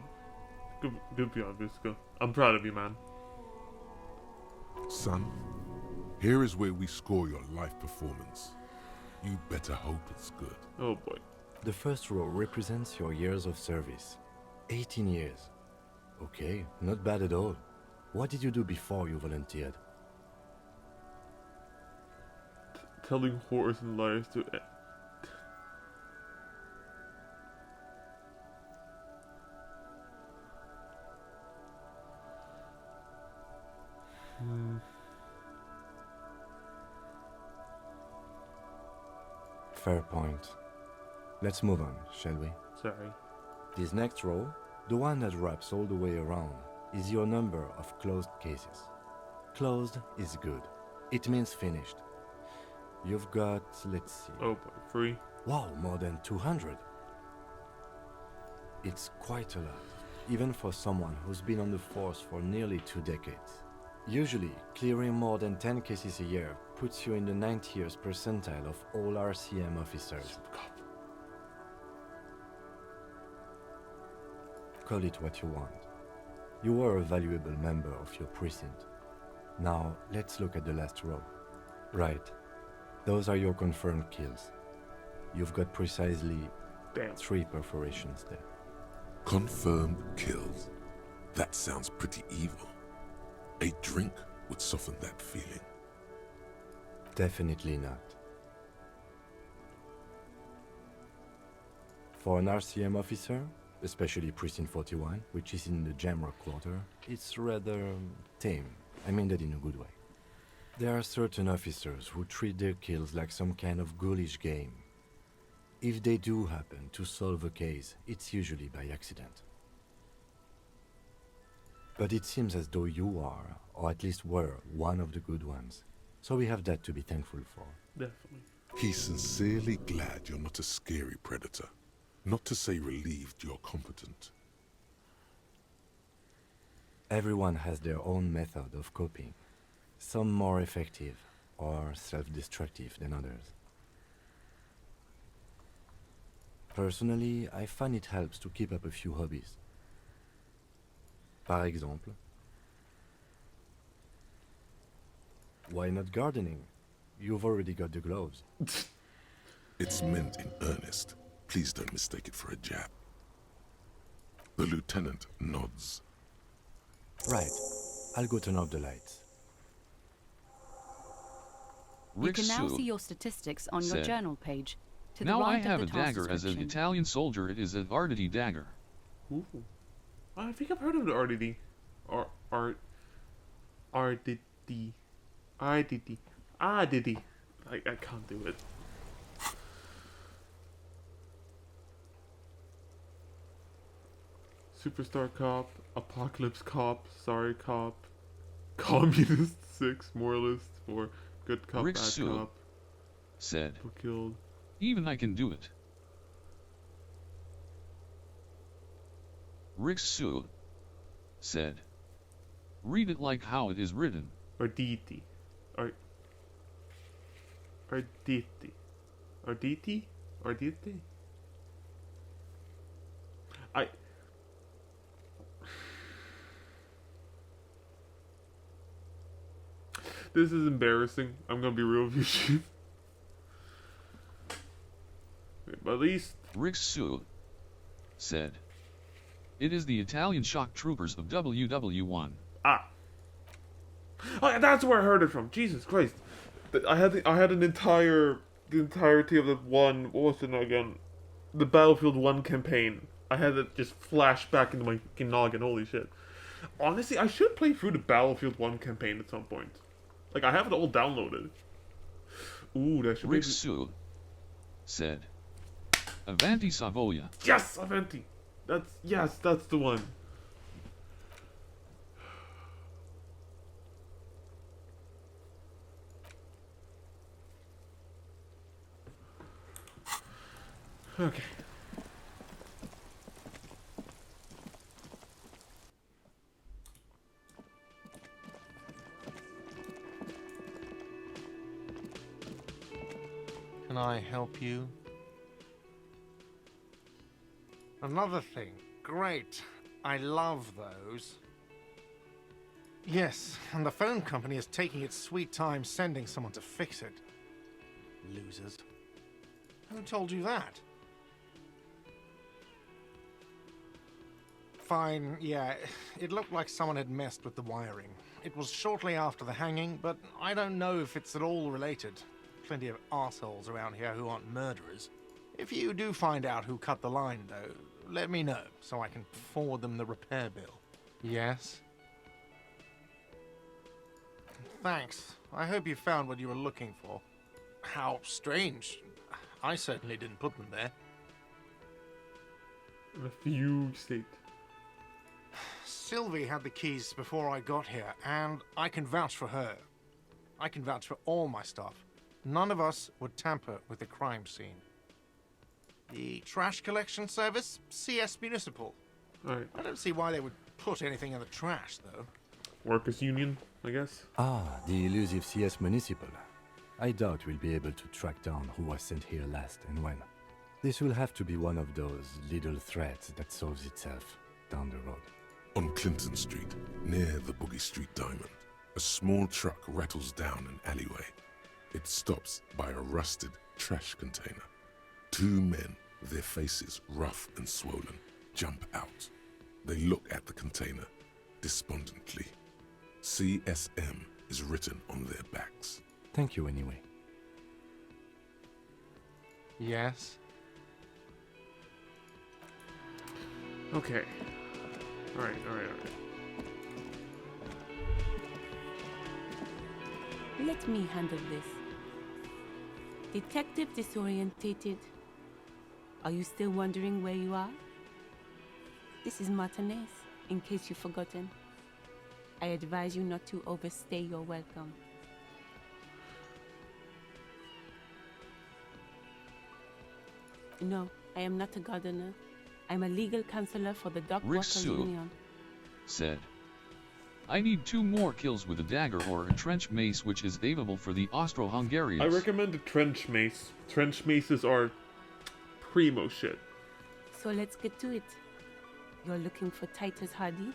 Good job, Visco. I'm proud of you, man. Son, here is where we score your life performance. You better hope it's good. Oh boy. The first row represents your years of service. 18 years. Okay, not bad at all. What did you do before you volunteered? Telling horrors and lies to... Fair point. Let's move on, shall we? Sorry. This next row, the one that wraps all the way around, is your number of closed cases. Closed is good. It means finished. You've got, let's see... Oh boy, 3. Wow, more than 200. It's quite a lot, even for someone who's been on the force for nearly 2 decades. Usually, clearing more than 10 cases a year puts you in the 90th percentile of all RCM officers. Call it what you want. You were a valuable member of your precinct. Now, let's look at the last row. Right. Those are your confirmed kills. You've got precisely 3 perforations there. Confirmed kills. That sounds pretty evil. A drink would soften that feeling. Definitely not. For an RCM officer, especially Precinct 41, which is in the Jamrock Quarter, it's rather tame. I mean that in a good way. There are certain officers who treat their kills like some kind of ghoulish game. If they do happen to solve a case, it's usually by accident. But it seems as though you are, or at least were, one of the good ones. So we have that to be thankful for. Definitely. He's sincerely glad you're not a scary predator. Not to say relieved you're competent. Everyone has their own method of coping. Some more effective or self-destructive than others. Personally, I find it helps to keep up a few hobbies. Par exemple, why not gardening? You've already got the gloves. It's meant in earnest. Please don't mistake it for a jab. The lieutenant nods. Right. I'll go turn off the lights. You can now Sue see your statistics on your said, journal page. To now the right I have a of the task dagger as an description. Italian soldier. It is an Arditi dagger. Ooh. I think I've heard of the RDD. RDD. I can't do it. Superstar Cop, Apocalypse Cop, Sorry Cop, Communist 6, Moralist 4, Good Cop, Rick Bad Sue Cop, said, People Killed. even I can do it. Rick Sue said, read it like how it is written. Arditi. Arditi. Arditi? Arditi? This is embarrassing. I'm gonna be real with you, Chief. But at least... Rick Sue said, it is the Italian shock troopers of WW1. Ah. Oh, that's where I heard it from. Jesus Christ. I had the entirety of the one, what was it again? The Battlefield 1 campaign. I had it just flash back into my fucking noggin, holy shit. Honestly, I should play through the Battlefield 1 campaign at some point. Like, I have it all downloaded. Ooh, that should be... Rixul said, Avanti Savoia. Yes, Avanti! Yes, that's the one. Okay. Can I help you? Another thing. Great. I love those. Yes, and the phone company is taking its sweet time sending someone to fix it. Losers. Who told you that? Fine, yeah, it looked like someone had messed with the wiring. It was shortly after the hanging, but I don't know if it's at all related. Plenty of assholes around here who aren't murderers. If you do find out who cut the line, though, let me know, so I can forward them the repair bill. Yes? Thanks. I hope you found what you were looking for. How strange. I certainly didn't put them there. In a fugue state. Sylvie had the keys before I got here, and I can vouch for her. I can vouch for all my staff. None of us would tamper with the crime scene. The trash collection service? CS Municipal. Alright. I don't see why they would put anything in the trash, though. Workers' Union, I guess. Ah, the elusive CS Municipal. I doubt we'll be able to track down who was sent here last and when. This will have to be one of those little threats that solves itself down the road. On Clinton Street, near the Boogie Street Diamond, a small truck rattles down an alleyway. It stops by a rusted trash container. Two men, their faces rough and swollen, jump out. They look at the container despondently. CSM is written on their backs. Thank you anyway. Yes? Okay. Alright. Let me handle this. Detective disorientated. Are you still wondering where you are? This is Martinez, in case you've forgotten. I advise you not to overstay your welcome. No, I am not a gardener. I'm a legal counselor for the Dock Workers Union. Said, I need 2 more kills with a dagger or a trench mace which is available for the Austro-Hungarians. I recommend the trench mace. Trench maces are primo shit. So let's get to it. You're looking for Titus Hardy?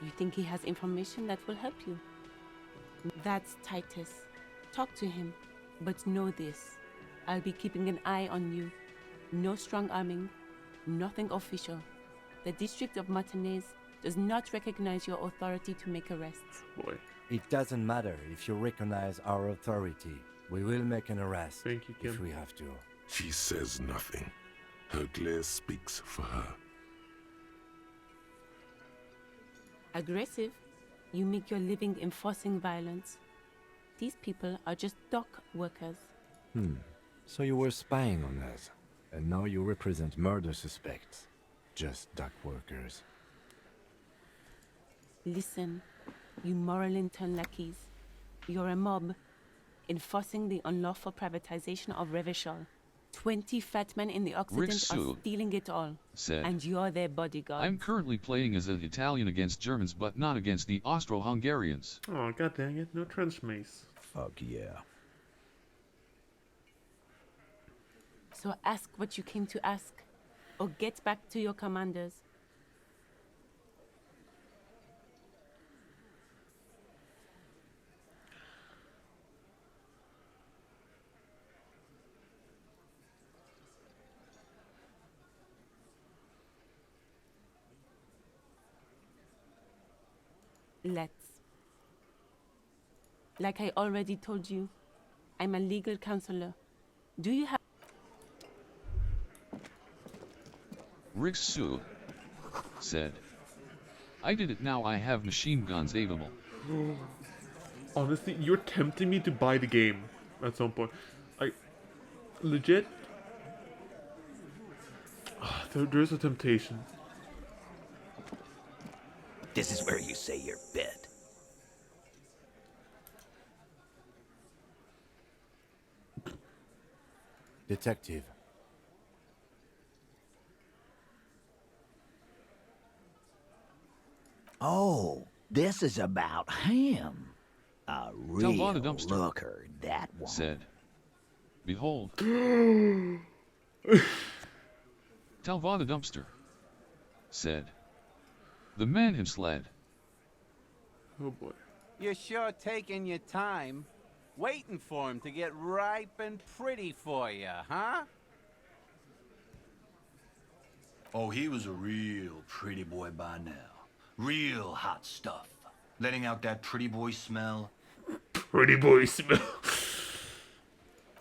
You think he has information that will help you? That's Titus. Talk to him. But know this. I'll be keeping an eye on you. No strong arming. Nothing official. The District of Martinez does not recognize your authority to make arrests. Boy. It doesn't matter if you recognize our authority. We will make an arrest. Thank you, Kim. If we have to. She says nothing. Her glare speaks for her. Aggressive? You make your living enforcing violence. These people are just dock workers. So you were spying on us, and now you represent murder suspects. Just dock workers. Listen, you moral intern lackeys. You're a mob, enforcing the unlawful privatization of Revachol. 20 fat men in the Occident are stealing it all, said, and you're their bodyguard. I'm currently playing as an Italian against Germans, but not against the Austro-Hungarians. Oh, god dang it, no trench mace. Fuck yeah. So ask what you came to ask, or get back to your commanders. Let's. Like I already told you, I'm a legal counselor. Do you have... Rixu said, I did it now. I have machine guns available. Honestly, you're tempting me to buy the game at some point. Legit. There's a temptation. This is where you say your bit. Detective. Oh, this is about him. A real Dumpster, looker, that one. Said. Behold. Talvada Dumpster. Said. The man himself. Oh boy. You're sure taking your time, waiting for him to get ripe and pretty for you, huh? Oh, he was a real pretty boy by now. Real hot stuff. Letting out that pretty boy smell. Pretty boy smell.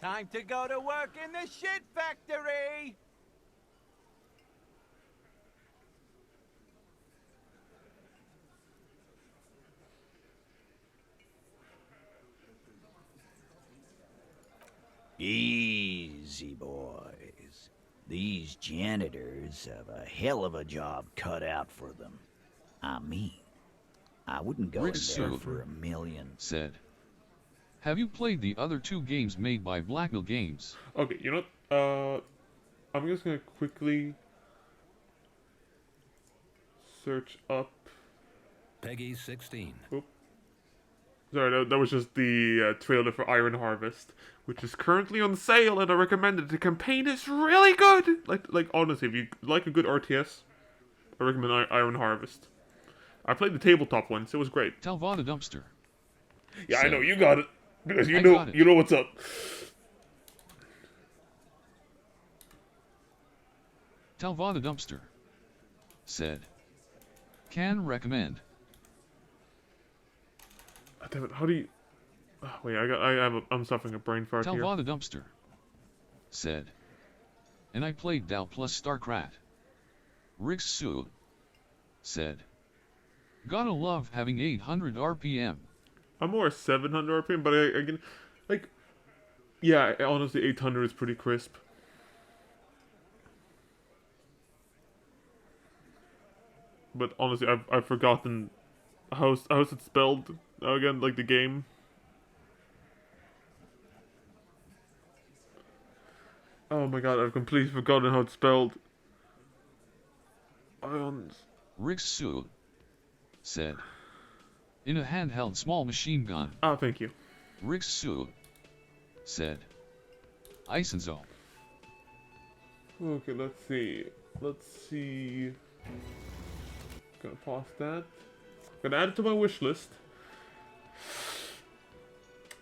Time to go to work in the shit factory! Easy, boys. These janitors have a hell of a job cut out for them. I mean, I wouldn't go in there for $1 million. Said. Have you played the other 2 games made by Blackmill Games? Okay, you know what? I'm just gonna quickly search up Peggy 16. Oop. Sorry, that was just the trailer for Iron Harvest, which is currently on sale, and I recommend it. The campaign is really good. Like honestly, if you like a good RTS, I recommend Iron Harvest. I played the tabletop once; it was great. Talvada Dumpster. Yeah, Said. I know you got it because you got it. you know what's up. Talvada Dumpster. Said. Can recommend. Damn it! How do you? Oh, wait, I'm suffering a brain fart here. Talvada Dumpster. Said. And I played Dow plus StarCraft. Rick Sue. Said. Gotta love having 800 RPM. I'm more 700 RPM, but I can, like, yeah, honestly, 800 is pretty crisp. But honestly, I've forgotten how it's spelled again, like the game. Oh my god, I've completely forgotten how it's spelled. Ions. Rick Sue. Said. In a handheld small machine gun. Ah, thank you. Rick Sue. Said. Isenzo. Okay, let's see. Gonna pause that. Gonna add it to my wish list.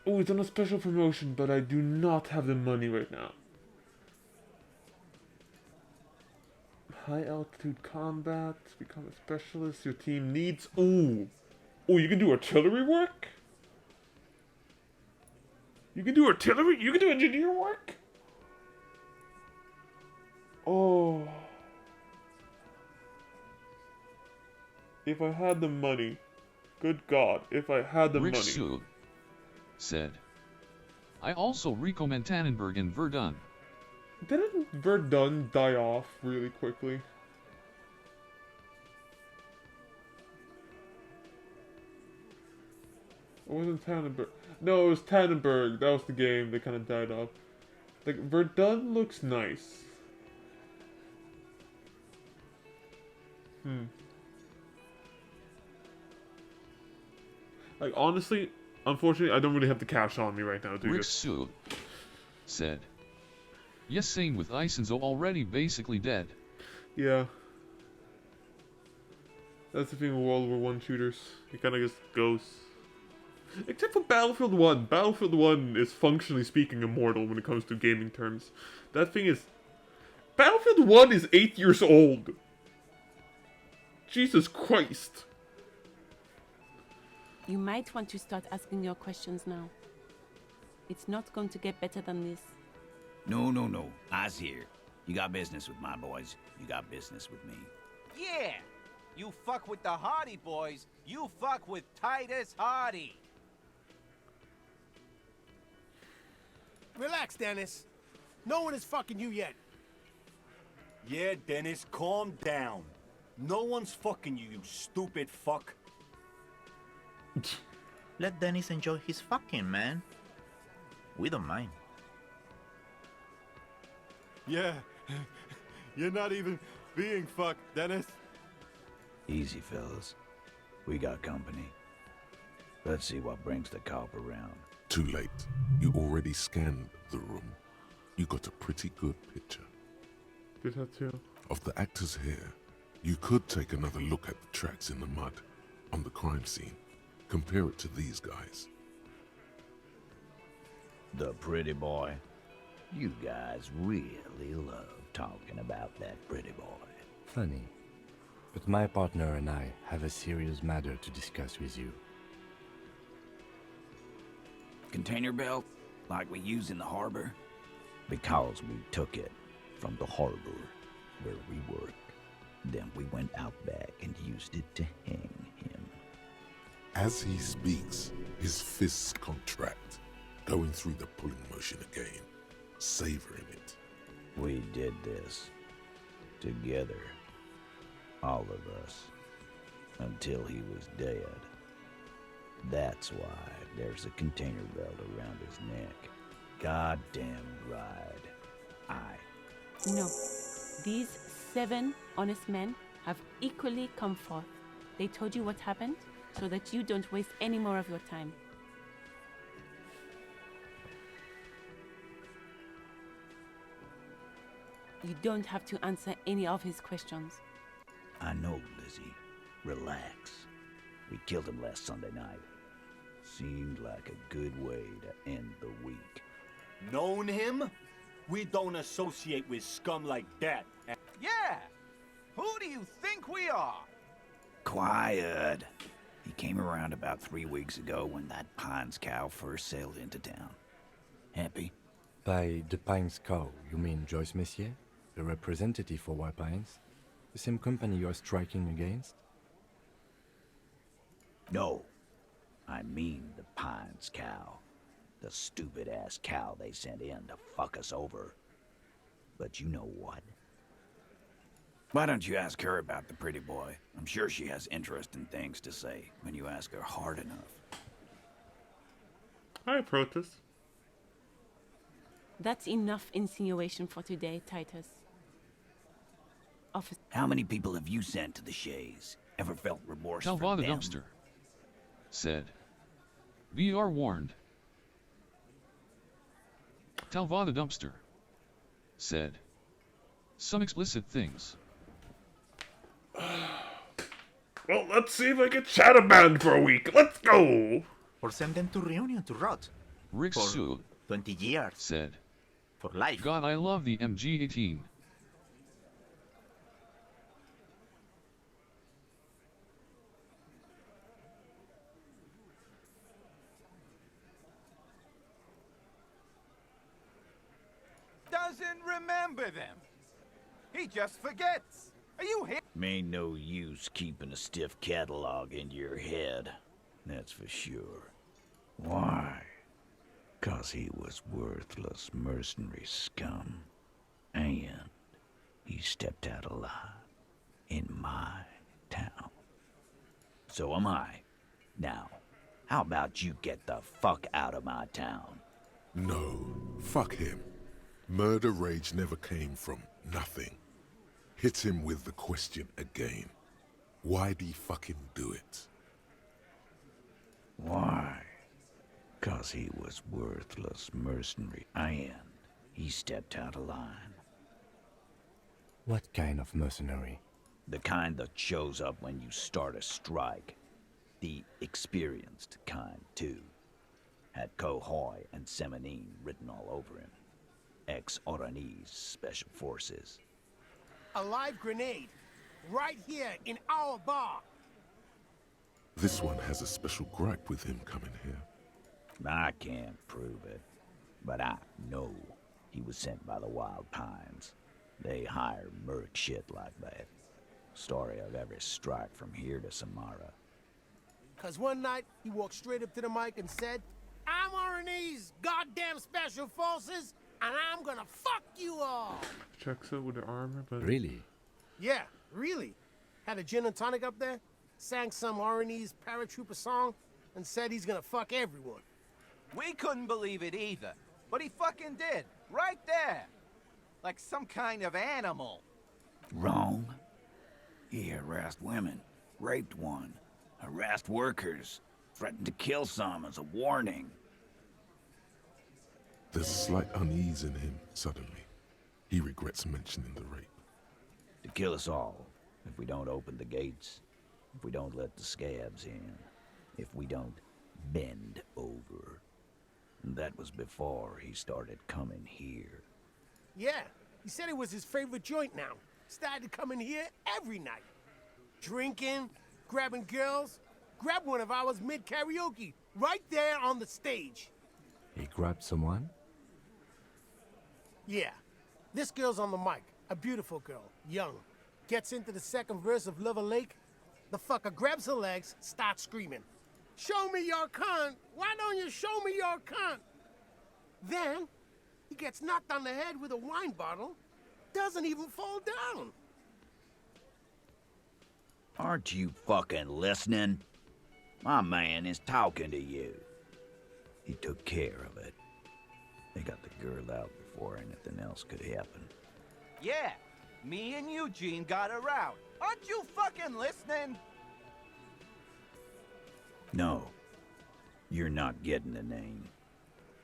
Oh, it's on a special promotion, but I do not have the money right now. High altitude combat, become a specialist, your team needs... Ooh! Oh, you can do artillery work? You can do artillery? You can do engineer work? Oh... If I had the money. Good God, if I had the Rick money. Sue. Said. I also recommend Tannenberg and Verdun. Didn't Verdun die off really quickly? Or wasn't Tannenberg? No, it was Tannenberg. That was the game that kind of died off. Like, Verdun looks nice. Like, honestly, unfortunately, I don't really have the cash on me right now, do you? Rick Sue. Said. Yes, same with Isenzo already basically dead. Yeah. That's the thing with World War I shooters. It kind of just goes. Except for Battlefield 1. Battlefield 1 is functionally speaking immortal when it comes to gaming terms. That thing is... Battlefield 1 is 8 years old. Jesus Christ. You might want to start asking your questions now. It's not going to get better than this. No. I's here. You got business with my boys. You got business with me. Yeah, You fuck with the Hardy Boys, you fuck with Titus Hardy. Relax, Dennis. No one is fucking you yet. Yeah, Dennis, calm down. No one's fucking you, you stupid fuck. Let Dennis enjoy his fucking, man. We don't mind. Yeah, you're not even being fucked, Dennis. Easy, fellas. We got company. Let's see what brings the cop around. Too late. You already scanned the room. You got a pretty good picture. Did that too. Of the actors here. You could take another look at the tracks in the mud on the crime scene. Compare it to these guys. The pretty boy. You guys really love talking about that pretty boy. Funny. But my partner and I have a serious matter to discuss with you. Container belt, like we use in the harbor? Because we took it from the harbor where we work. Then we went out back and used it to hang him. As he speaks, his fists contract, going through the pulling motion again, savoring it. We did this together, all of us, until he was dead. That's why there's a container belt around his neck. Goddamn right. No. These 7 honest men have equally come forth. They told you what happened so that you don't waste any more of your time. You don't have to answer any of his questions. I know, Lizzie. Relax. We killed him last Sunday night. Seemed like a good way to end the week. Known him? We don't associate with scum like that. Yeah! Who do you think we are? Quiet. He came around about 3 weeks ago when that Pines cow first sailed into town. Happy? By the Pines cow, you mean Joyce Messier? The representative for White Pines? The same company you are striking against? No. I mean the Pines cow. The stupid-ass cow they sent in to fuck us over. But you know what? Why don't you ask her about the pretty boy? I'm sure she has interesting things to say when you ask her hard enough. I protest. That's enough insinuation for today, Titus. Officer. How many people have you sent to the Shays? Ever felt remorse for Talva the them? dumpster said, "We are warned." Talva the dumpster said some explicit things. Well, let's see if I can chat a band for a week. Let's go! Or send them to Reunion to rot. Rick For Sud 20 years. said, For life. "God, I love the MG-18. Doesn't remember them. He just forgets. Are you here? Ain't no use keeping a stiff catalog in your head. That's for sure. Why? 'Cause he was worthless mercenary scum. And he stepped out alive in my town. So am I. Now, how about you get the fuck out of my town? No, fuck him. Murder rage never came from nothing. Hit him with the question again. Why'd he fucking do it? Why? 'Cause he was worthless mercenary and he stepped out of line. What kind of mercenary? The kind that shows up when you start a strike. The experienced kind, too. Had Cohoy and Semenine written all over him. Ex-Oranese Special Forces. A live grenade. Right here in our bar. This one has a special gripe with him coming here. I can't prove it, but I know he was sent by the Wild Pines. They hire merc shit like that. story I've ever struck from here to Samara. Cause one night, he walked straight up to the mic and said, I'm RNA's goddamn special forces, and I'm gonna fuck you all! Checks it with the armor, but... Really? Yeah, really. Had a gin and tonic up there, sang some RNA's paratrooper song, and said he's gonna fuck everyone. We couldn't believe it either, but he fucking did, right there. Like some kind of animal. Wrong. He harassed women, raped one, harassed workers, threatened to kill some as a warning. There's a slight unease in him, suddenly. He regrets mentioning the rape. To kill us all, if we don't open the gates, if we don't let the scabs in, if we don't bend over. And that was before he started coming here. Yeah, he said it was his favorite joint now. Started coming here every night. Drinking, grabbing girls. Grabbed one of ours mid-karaoke, right there on the stage. He grabbed someone? Yeah. This girl's on the mic. A beautiful girl, young. Gets into the second verse of Lover Lake. The fucker grabs her legs, starts screaming. Show me your cunt! Why don't you show me your cunt? Then, he gets knocked on the head with a wine bottle. Doesn't even fall down. Aren't you fucking listening? My man is talking to you. He took care of it. They got the girl out before anything else could happen. Yeah, me and Eugene got her out. Aren't you fucking listening? No, you're not getting the name.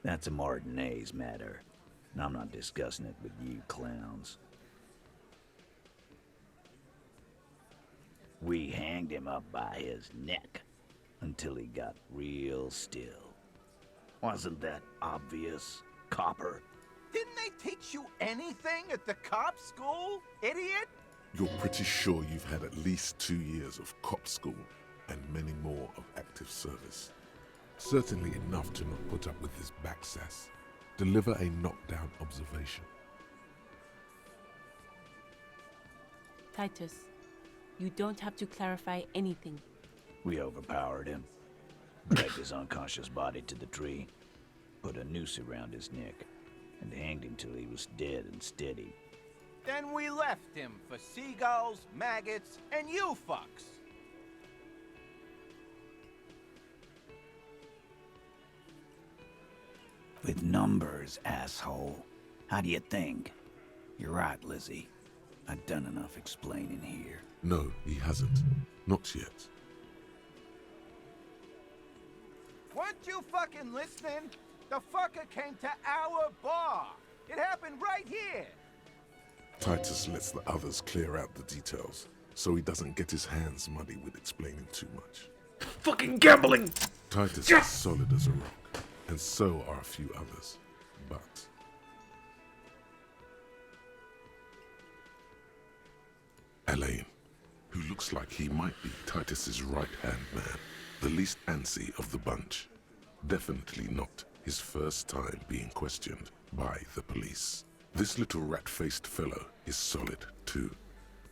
That's a Martinez matter, and I'm not discussing it with you clowns. We hanged him up by his neck until he got real still. Wasn't that obvious, Copper? Didn't they teach you anything at the cop school, idiot? You're pretty sure you've had at least 2 years of cop school and many more of active service. Certainly enough to not put up with his backsass. Deliver a knockdown observation. Titus, you don't have to clarify anything. We overpowered him, dragged his unconscious body to the tree, put a noose around his neck, and hanged him till he was dead and steady. Then we left him for seagulls, maggots, and you fucks. With numbers, asshole. How do you think? You're right, Lizzie. I've done enough explaining here. No, he hasn't. Not yet. Weren't you fucking listening? The fucker came to our bar. It happened right here. Titus lets the others clear out the details, so he doesn't get his hands muddy with explaining too much. Fucking gambling! Titus is solid as a rock, and so are a few others. But Elaine, who looks like he might be Titus's right-hand man, the least antsy of the bunch. Definitely not his first time being questioned by the police. This little rat-faced fellow is solid, too.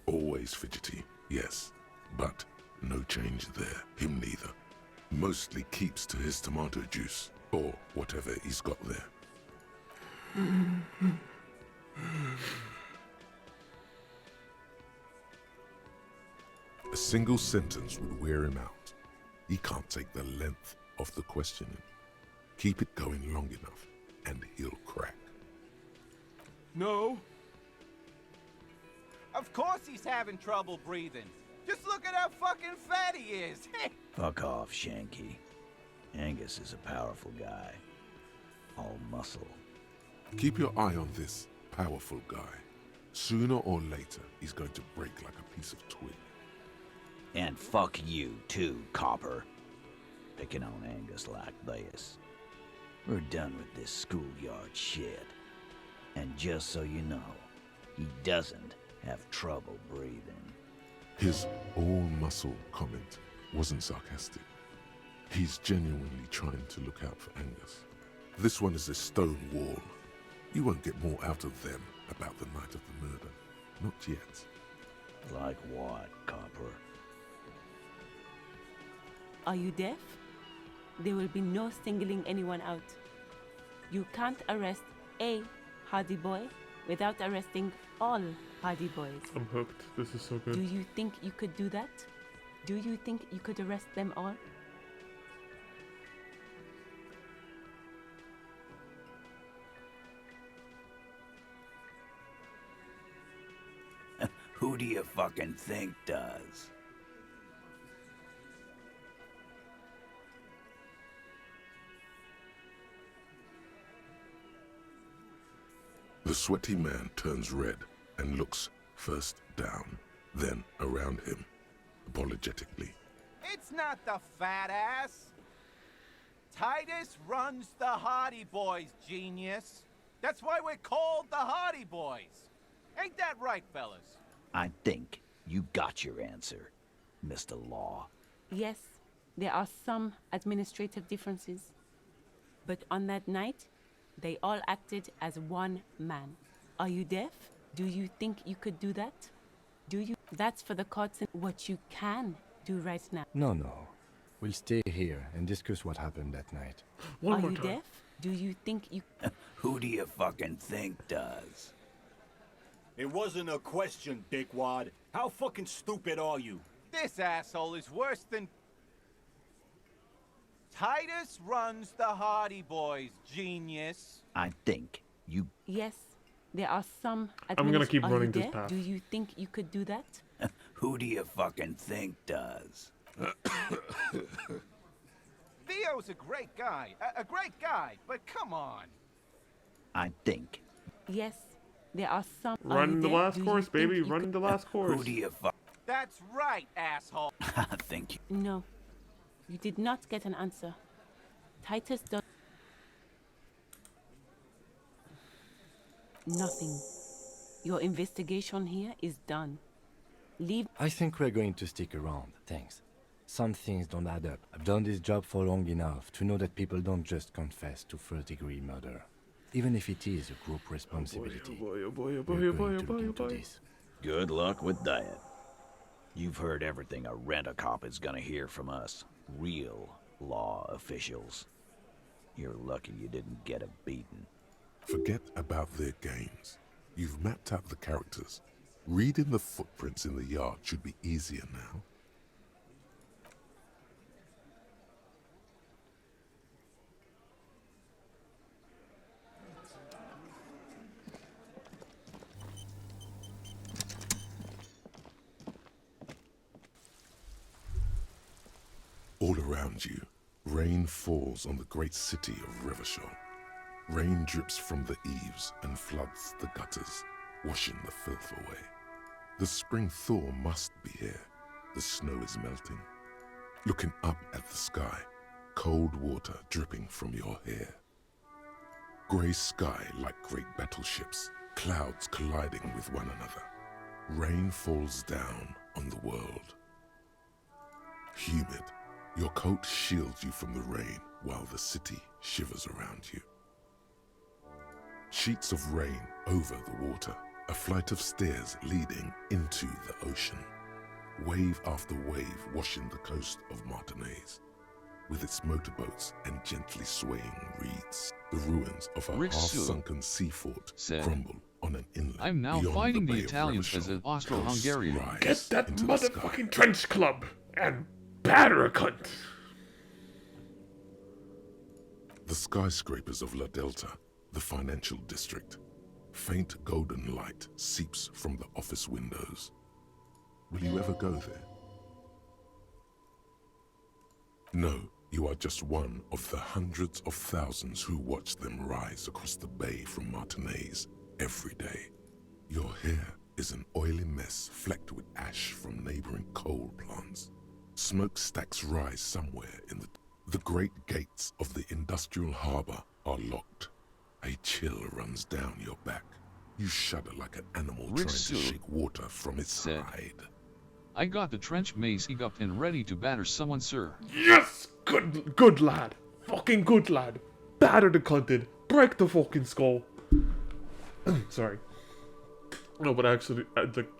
Always fidgety, yes, but no change there, him neither. Mostly keeps to his tomato juice, or whatever he's got there. A single sentence would wear him out. He can't take the length of the questioning. Keep it going long enough, and he'll crack. No. Of course he's having trouble breathing. Just look at how fucking fat he is. Fuck off, Shanky. Angus is a powerful guy. All muscle. Keep your eye on this powerful guy. Sooner or later, he's going to break like a piece of twig. And fuck you, too, Copper. Picking on Angus like this. We're done with this schoolyard shit. And just so you know, he doesn't have trouble breathing. His all-muscle comment wasn't sarcastic. He's genuinely trying to look out for Angus. This one is a stone wall. You won't get more out of them about the night of the murder. Not yet. Like what, copper? Are you deaf? There will be no singling anyone out. You can't arrest a Hardy Boy without arresting all Hardy Boys. I'm hooked. This is so good. Do you think you could do that? Do you think you could arrest them all? Who do you fucking think does? The sweaty man turns red and looks first down, then around him, apologetically. It's not the fat ass. Titus runs the Hardy Boys, genius. That's why we're called the Hardy Boys. Ain't that right, fellas? I think you got your answer, Mr. Law. Yes, there are some administrative differences. But on that night, they all acted as one man. Are you deaf? Do you think you could do that? Do you? That's for the courts and what you can do right now. No. We'll stay here and discuss what happened that night. Are you deaf? Do you think you... Who do you fucking think does? It wasn't a question, dickwad. How fucking stupid are you? This asshole is worse than... Titus runs the Hardy Boys, genius. I think you... Yes, there are some... I'm gonna keep Are running you this deaf? path. Do you think you could do that? Who do you fucking think does? Theo's a great guy. A great guy, but come on. I think. Yes, there are some... Run the last course, baby. Run the last course. Who do you fuck? That's right, asshole. I think you... No, you did not get an answer. Titus does... Nothing. Your investigation here is done. Leave... I think we're going to stick around, thanks. Some things don't add up. I've done this job for long enough to know that people don't just confess to first-degree murder. Even if it is a group responsibility. Oh We're boy. going to look into this. Good luck with that. You've heard everything a rent-a-cop is gonna hear from us. Real law officials. You're lucky you didn't get a beating. Forget about their games. You've mapped out the characters. Reading the footprints in the yard should be easier now. All around you, rain falls on the great city of Revachol. Rain drips from the eaves and floods the gutters, washing the filth away. The spring thaw must be here. The snow is melting. Looking up at the sky, cold water dripping from your hair. Grey sky like great battleships, clouds colliding with one another. Rain falls down on the world. Humid, your coat shields you from the rain while the city shivers around you. Sheets of rain over the water, a flight of stairs leading into the ocean. Wave after wave washing the coast of Martinaise, with its motorboats and gently swaying reeds. The ruins of a half-sunken sea fort crumble on an inlet. I'm now beyond fighting the the Bay of Italians as Revachol. an Austro-Hungarian. Ghosts Get rise that into the sky. motherfucking trench club and batter a cunt. The skyscrapers of La Delta, the financial district. Faint golden light seeps from the office windows. Will you ever go there? No, you are just one of the hundreds of thousands who watch them rise across the bay from Martinaise every day. Your hair is an oily mess flecked with ash from neighboring coal plants. Smokestacks rise somewhere in the great gates of the industrial harbor are locked. A chill runs down your back. You shudder like an animal trying to shake water from its hide. I got the trench mace up and ready to batter someone, sir. Yes! Good lad. Fucking good lad. Batter the cunted. Break the fucking skull. Sorry. No, but actually,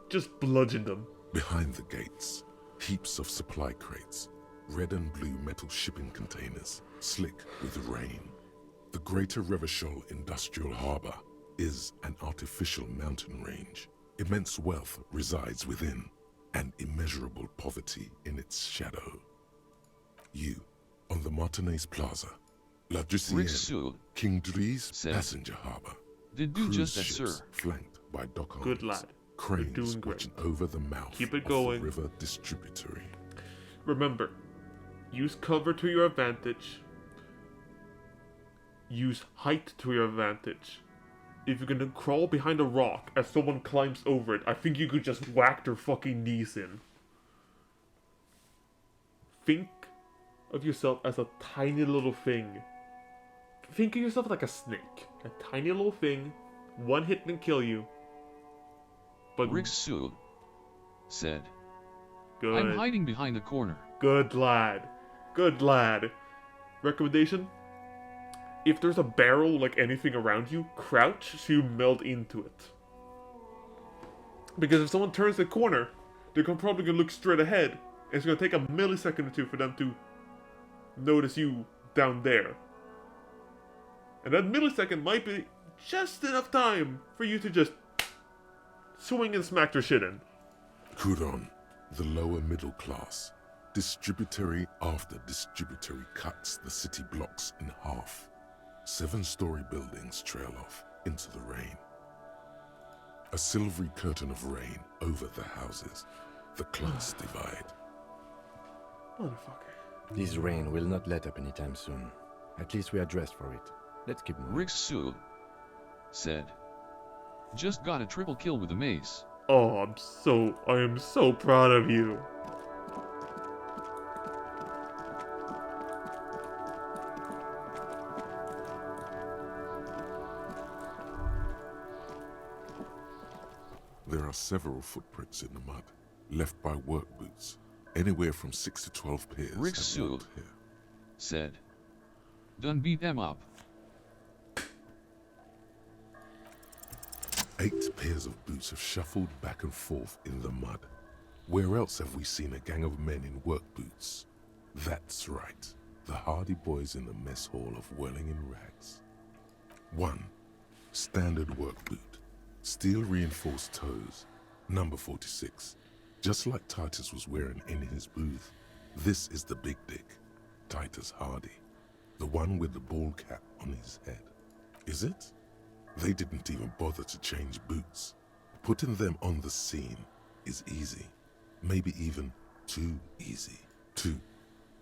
just bludgeon them. Behind the gates, heaps of supply crates, red and blue metal shipping containers, slick with rain. The Greater Revachol Industrial Harbor is an artificial mountain range. Immense wealth resides within, and immeasurable poverty in its shadow. You, on the Martinez Plaza, La Drusienne, King Dries passenger harbor. Did do just that, ships sir. Flanked by dock Good owners, lad. cranes You're doing great. watching over the mouth Keep it of going. the river distributary. Remember, use cover to your advantage. Use height to your advantage. If you're gonna crawl behind a rock as someone climbs over it, I think you could just whack their fucking knees in. Think of yourself as a tiny little thing. Think of yourself like a snake. A tiny little thing. One hit can kill you. But Rixu said, good. I'm hiding behind the corner. Good lad. Good lad. Recommendation? If there's a barrel like anything around you, crouch so you meld into it. Because if someone turns the corner, they're probably gonna look straight ahead. And it's gonna take a millisecond or two for them to notice you down there. And that millisecond might be just enough time for you to just swing and smack their shit in. Kuron, the lower middle class, distributary after distributary cuts the city blocks in half. 7-story buildings trail off into the rain. A silvery curtain of rain over the houses. The class divide. Motherfucker. This rain will not let up anytime soon. At least we are dressed for it. Let's keep moving. Rixu said, just got a triple kill with a mace. Oh, I am so proud of you. There are several footprints in the mud, left by work boots. Anywhere from 6 to 12 pairs have Rixu walked here. said, done beat them up. 8 pairs of boots have shuffled back and forth in the mud. Where else have we seen a gang of men in work boots? That's right, the hardy boys in the mess hall of whirling in rags. 1. Standard work boot. Steel reinforced toes. Number 46. Just like Titus was wearing in his booth. This is the big dick, Titus Hardy. The one with the bald cap on his head. Is it? They didn't even bother to change boots. Putting them on the scene is easy. Maybe even too easy. 2.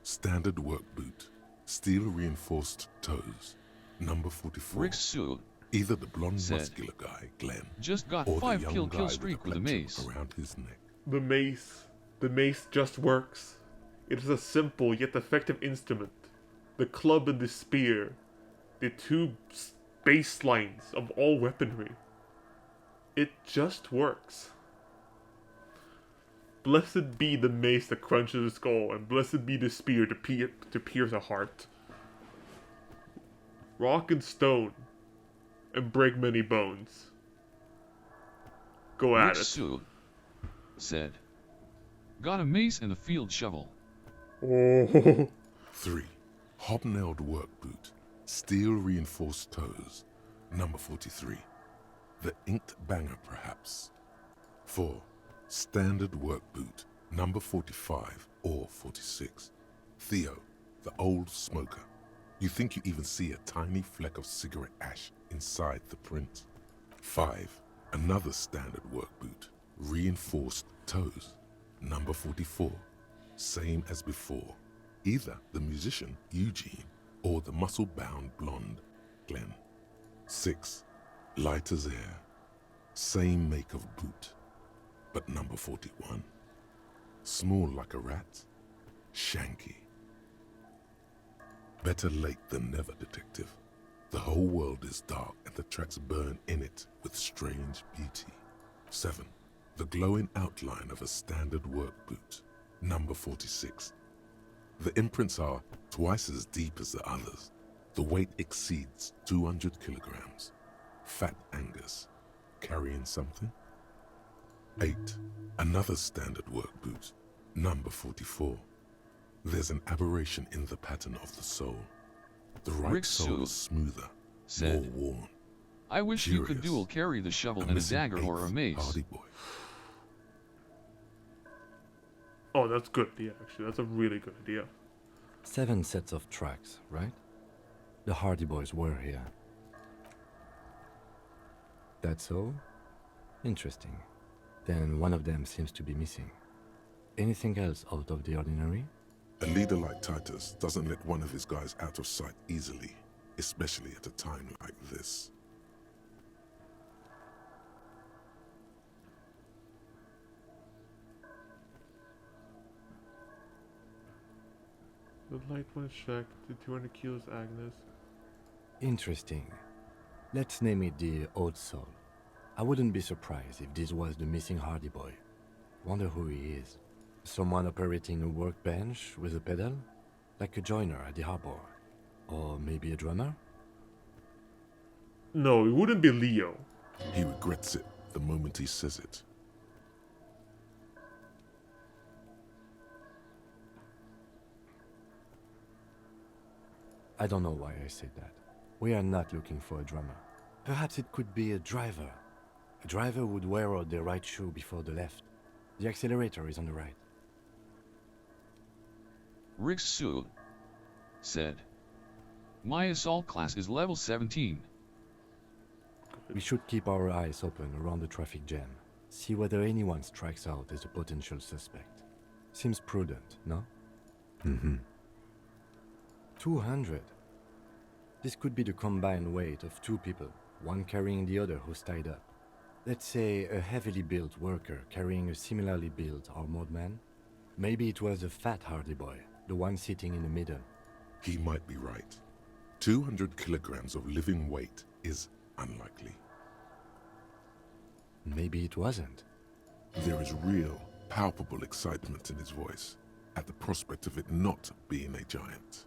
Standard work boot. Steel reinforced toes. Number 44. Rixu Either the blonde said, muscular guy, Glenn, just got or 5 the young kill guy streak with a plectrum mace. around his neck. The mace just works. It is a simple yet effective instrument. The club and the spear, the two baselines of all weaponry. It just works. Blessed be the mace that crunches a skull, and blessed be the spear to pierce a heart. Rock and stone, and break many bones. Go at Rixu said, got a mace and a field shovel. it. 3. Hobnailed work boot. Steel reinforced toes. Number 43. The inked banger, perhaps. 4. Standard work boot. Number 45 or 46. Theo, the old smoker. You think you even see a tiny fleck of cigarette ash inside the print. 5. Another standard work boot. Reinforced toes. Number 44. Same as before. Either the musician, Eugene, or the muscle-bound blonde, Glenn. 6. Light as air. Same make of boot, but number 41. Small like a rat. Shanky. Better late than never, detective. The whole world is dark and the tracks burn in it with strange beauty. 7. The glowing outline of a standard work boot. Number 46. The imprints are twice as deep as the others. The weight exceeds 200 kilograms. Fat Angus. Carrying something? 8. Another standard work boot, number 44. There's an aberration in the pattern of the sole. The right Rick sole Sue is smoother, said, more worn. I wish you could Curious. dual carry the shovel and a missing dagger or a 8th mace. Hardy boy. Oh, that's good idea, actually. That's a really good idea. 7 sets of tracks, right? The Hardy Boys were here. That's all? Interesting. Then one of them seems to be missing. Anything else out of the ordinary? A leader like Titus doesn't let one of his guys out of sight easily, especially at a time like this. The light was checked to 200 kilos Agnes. Interesting. Let's name it the Old Soul. I wouldn't be surprised if this was the missing Hardy Boy. Wonder who he is. Someone operating a workbench with a pedal? Like a joiner at the harbor? Or maybe a drummer? No, it wouldn't be Leo. He regrets it the moment he says it. I don't know why I said that. We are not looking for a drummer. Perhaps it could be a driver. A driver would wear out the right shoe before the left. The accelerator is on the right. Rick Sue said, my assault class is level 17. We should keep our eyes open around the traffic jam. See whether anyone strikes out as a potential suspect. Seems prudent, no? 200. This could be the combined weight of 2 people, one carrying the other who's tied up. Let's say a heavily built worker carrying a similarly built armored man. Maybe it was a fat Hardy Boy, the one sitting in the middle. He might be right. 200 kilograms of living weight is unlikely. Maybe it wasn't. There is real, palpable excitement in his voice at the prospect of it not being a giant.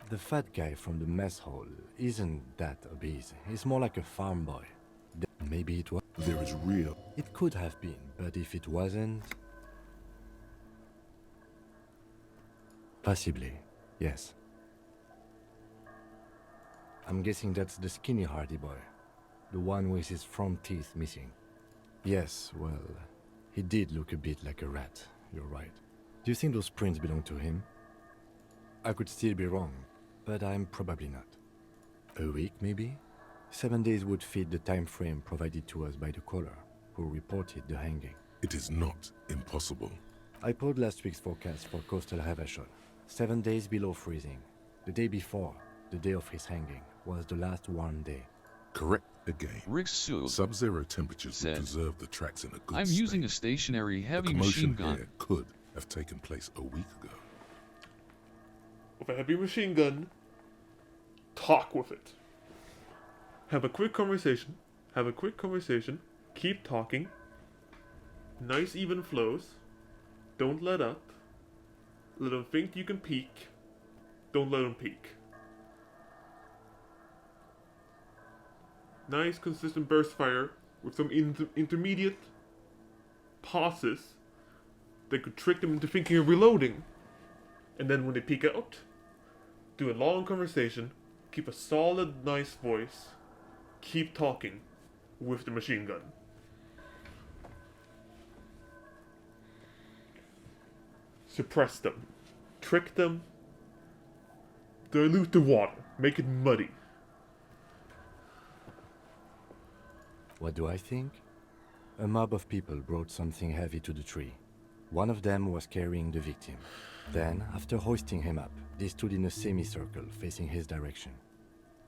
The fat guy from the mess hall isn't that obese. He's more like a farm boy. Maybe it was. There is real. It could have been, but if it wasn't... Possibly, yes. I'm guessing that's the skinny Hardy Boy. The one with his front teeth missing. Yes, well, he did look a bit like a rat, you're right. Do you think those prints belong to him? I could still be wrong, but I'm probably not. A week, maybe? 7 days would fit the time frame provided to us by the caller, who reported the hanging. It is not impossible. I pulled last week's forecast for coastal Havashol. 7 days below freezing. The day before, the day of his hanging, was the last warm day. Correct again. Rick Sue Sub-zero temperatures said, would preserve the tracks in a good I'm state. using a stationary heavy the machine commotion gun. here could have taken place a week ago. With a heavy machine gun, talk with it. Have a quick conversation. Keep talking. Nice even flows. Don't let up. Let them think you can peek. Don't let them peek. Nice consistent burst fire with some intermediate pauses that could trick them into thinking of reloading. And then when they peek out, do a long conversation, keep a solid, nice voice, keep talking with the machine gun. Suppress them, trick them, dilute the water, make it muddy. What do I think? A mob of people brought something heavy to the tree. One of them was carrying the victim. Then, after hoisting him up, they stood in a semicircle facing his direction.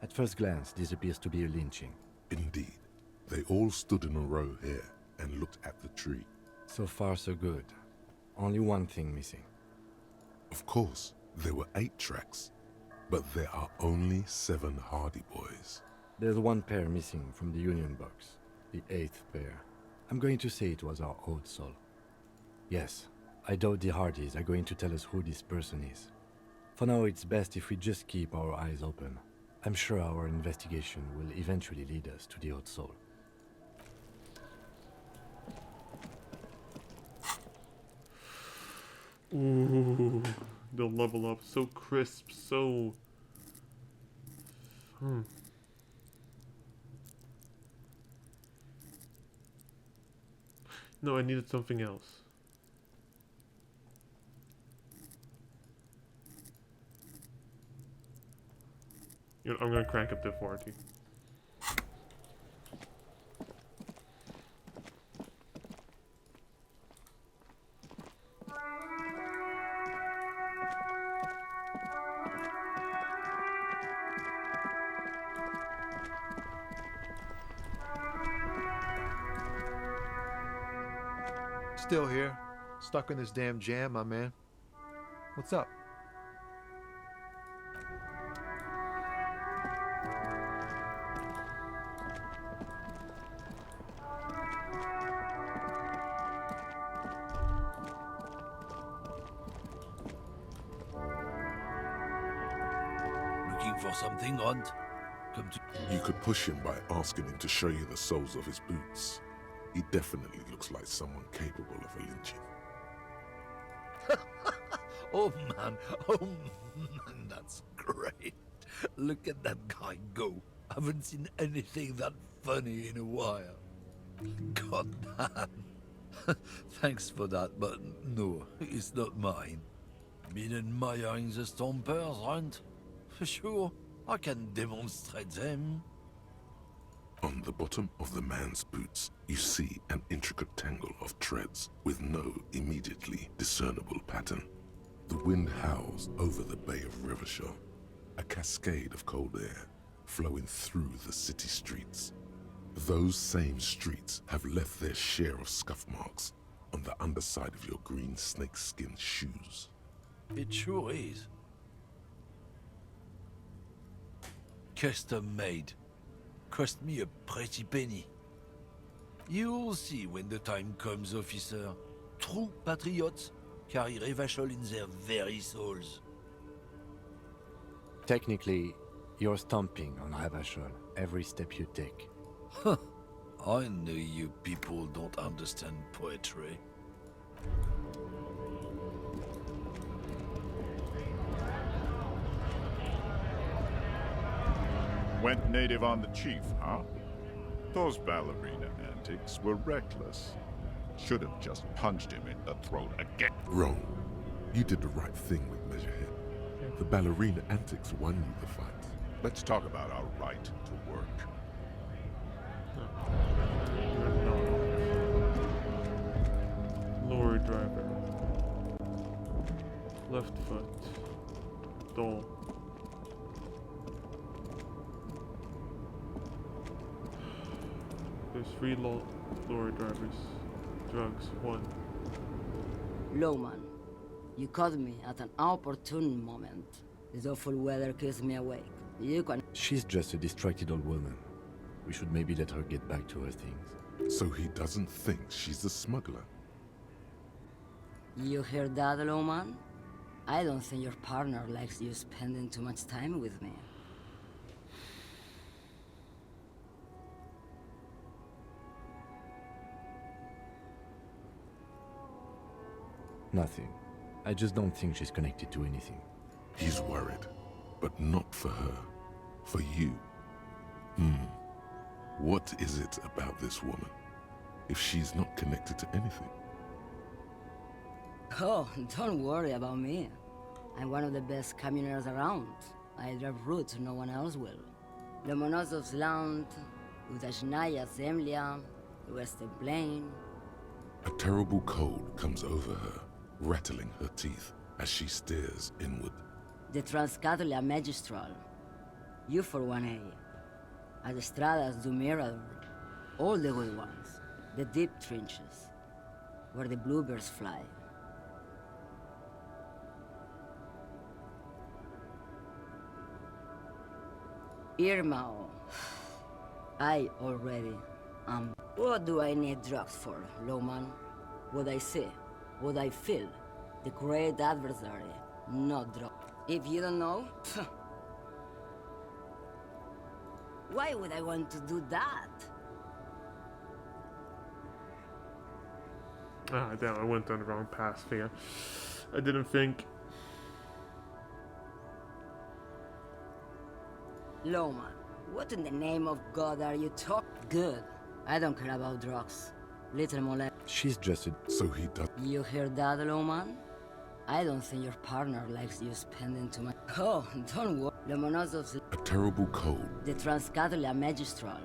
At first glance, this appears to be a lynching. Indeed. They all stood in a row here and looked at the tree. So far, so good. Only one thing missing. Of course, there were 8 tracks, but there are only 7 Hardy Boys. There's one pair missing from the Union box. The 8th pair. I'm going to say it was our old soul. Yes, I doubt the Hardys are going to tell us who this person is. For now, it's best if we just keep our eyes open. I'm sure our investigation will eventually lead us to the old soul. Ooh, they'll level up so crisp, so... No, I needed something else. You know, I'm gonna crank up the authority. Still here. Stuck in this damn jam, my man. What's up? Looking for something, Hunt? Come to... You could push him by asking him to show you the soles of his boots. He definitely looks like someone capable of a lynching. Oh man, that's great. Look at that guy go. Haven't seen anything that funny in a while. God damn. Thanks for that, but no, it's not mine. Been admiring the stompers, Hunt? For sure, I can demonstrate them. On the bottom of the man's boots, you see an intricate tangle of treads with no immediately discernible pattern. The wind howls over the Bay of Revachol, a cascade of cold air flowing through the city streets. Those same streets have left their share of scuff marks on the underside of your green snakeskin shoes. It sure is. Custom made. Cost me a pretty penny. You'll see when the time comes, officer. True patriots carry Revachol in their very souls. Technically, you're stomping on Revachol every step you take. Huh. I know you people don't understand poetry. Went native on the chief, huh? Those ballerina antics were reckless. Should have just punched him in the throat again. Wrong. You did the right thing with Measurehead. The ballerina antics won you the fight. Let's talk about our right to work. Lorry driver. Left foot. Dole. There's 3 lorry drivers. Drugs, 1. Lowman, you caught me at an opportune moment. This awful weather keeps me awake. You can... She's just a distracted old woman. We should maybe let her get back to her things. So he doesn't think she's a smuggler? You hear that, Lowman? I don't think your partner likes you spending too much time with me. Nothing. I just don't think she's connected to anything. He's worried, but not for her. For you. What is it about this woman, if she's not connected to anything? Oh, don't worry about me. I'm one of the best communers around. I drive routes no one else will. Lomonosov's Land, Udashnaya Zemlya, the Western Plain. A terrible cold comes over her, rattling her teeth as she stares inward. The Transcatolia Magistral. You for 1A. Adestradas du Mirador. All the good ones. The deep trenches. Where the bluebirds fly. Irmao. I already. What do I need drugs for, Lowman? What I say, what I feel. The great adversary, not drugs. If you don't know, why would I want to do that? Ah, damn, I went down the wrong path here. I didn't think. Lowman, what in the name of God are you talking? Good. I don't care about drugs. Little more. She's just a... So he does... You hear that, Lowman? I don't think your partner likes you spending too much. Oh, don't worry. Lomonosov's A terrible cold. the Transcatolia Magistral.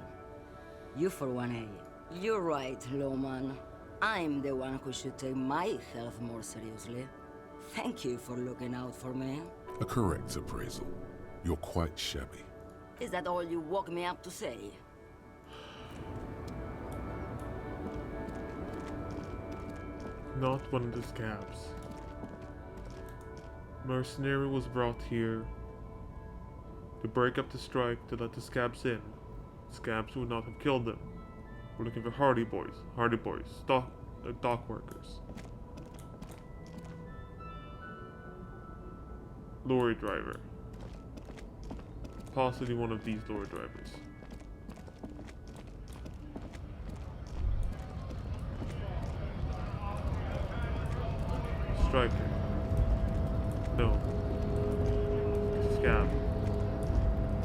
You for 1A. You're right, Lowman. I'm the one who should take my health more seriously. Thank you for looking out for me. A correct appraisal. You're quite shabby. Is that all you woke me up to say? Not one of the scabs. Mercenary was brought here to break up the strike to let the scabs in. Scabs would not have killed them. We're looking for Hardy Boys, dock workers. Lorry driver. Possibly one of these lorry drivers. Striker. No. Scab.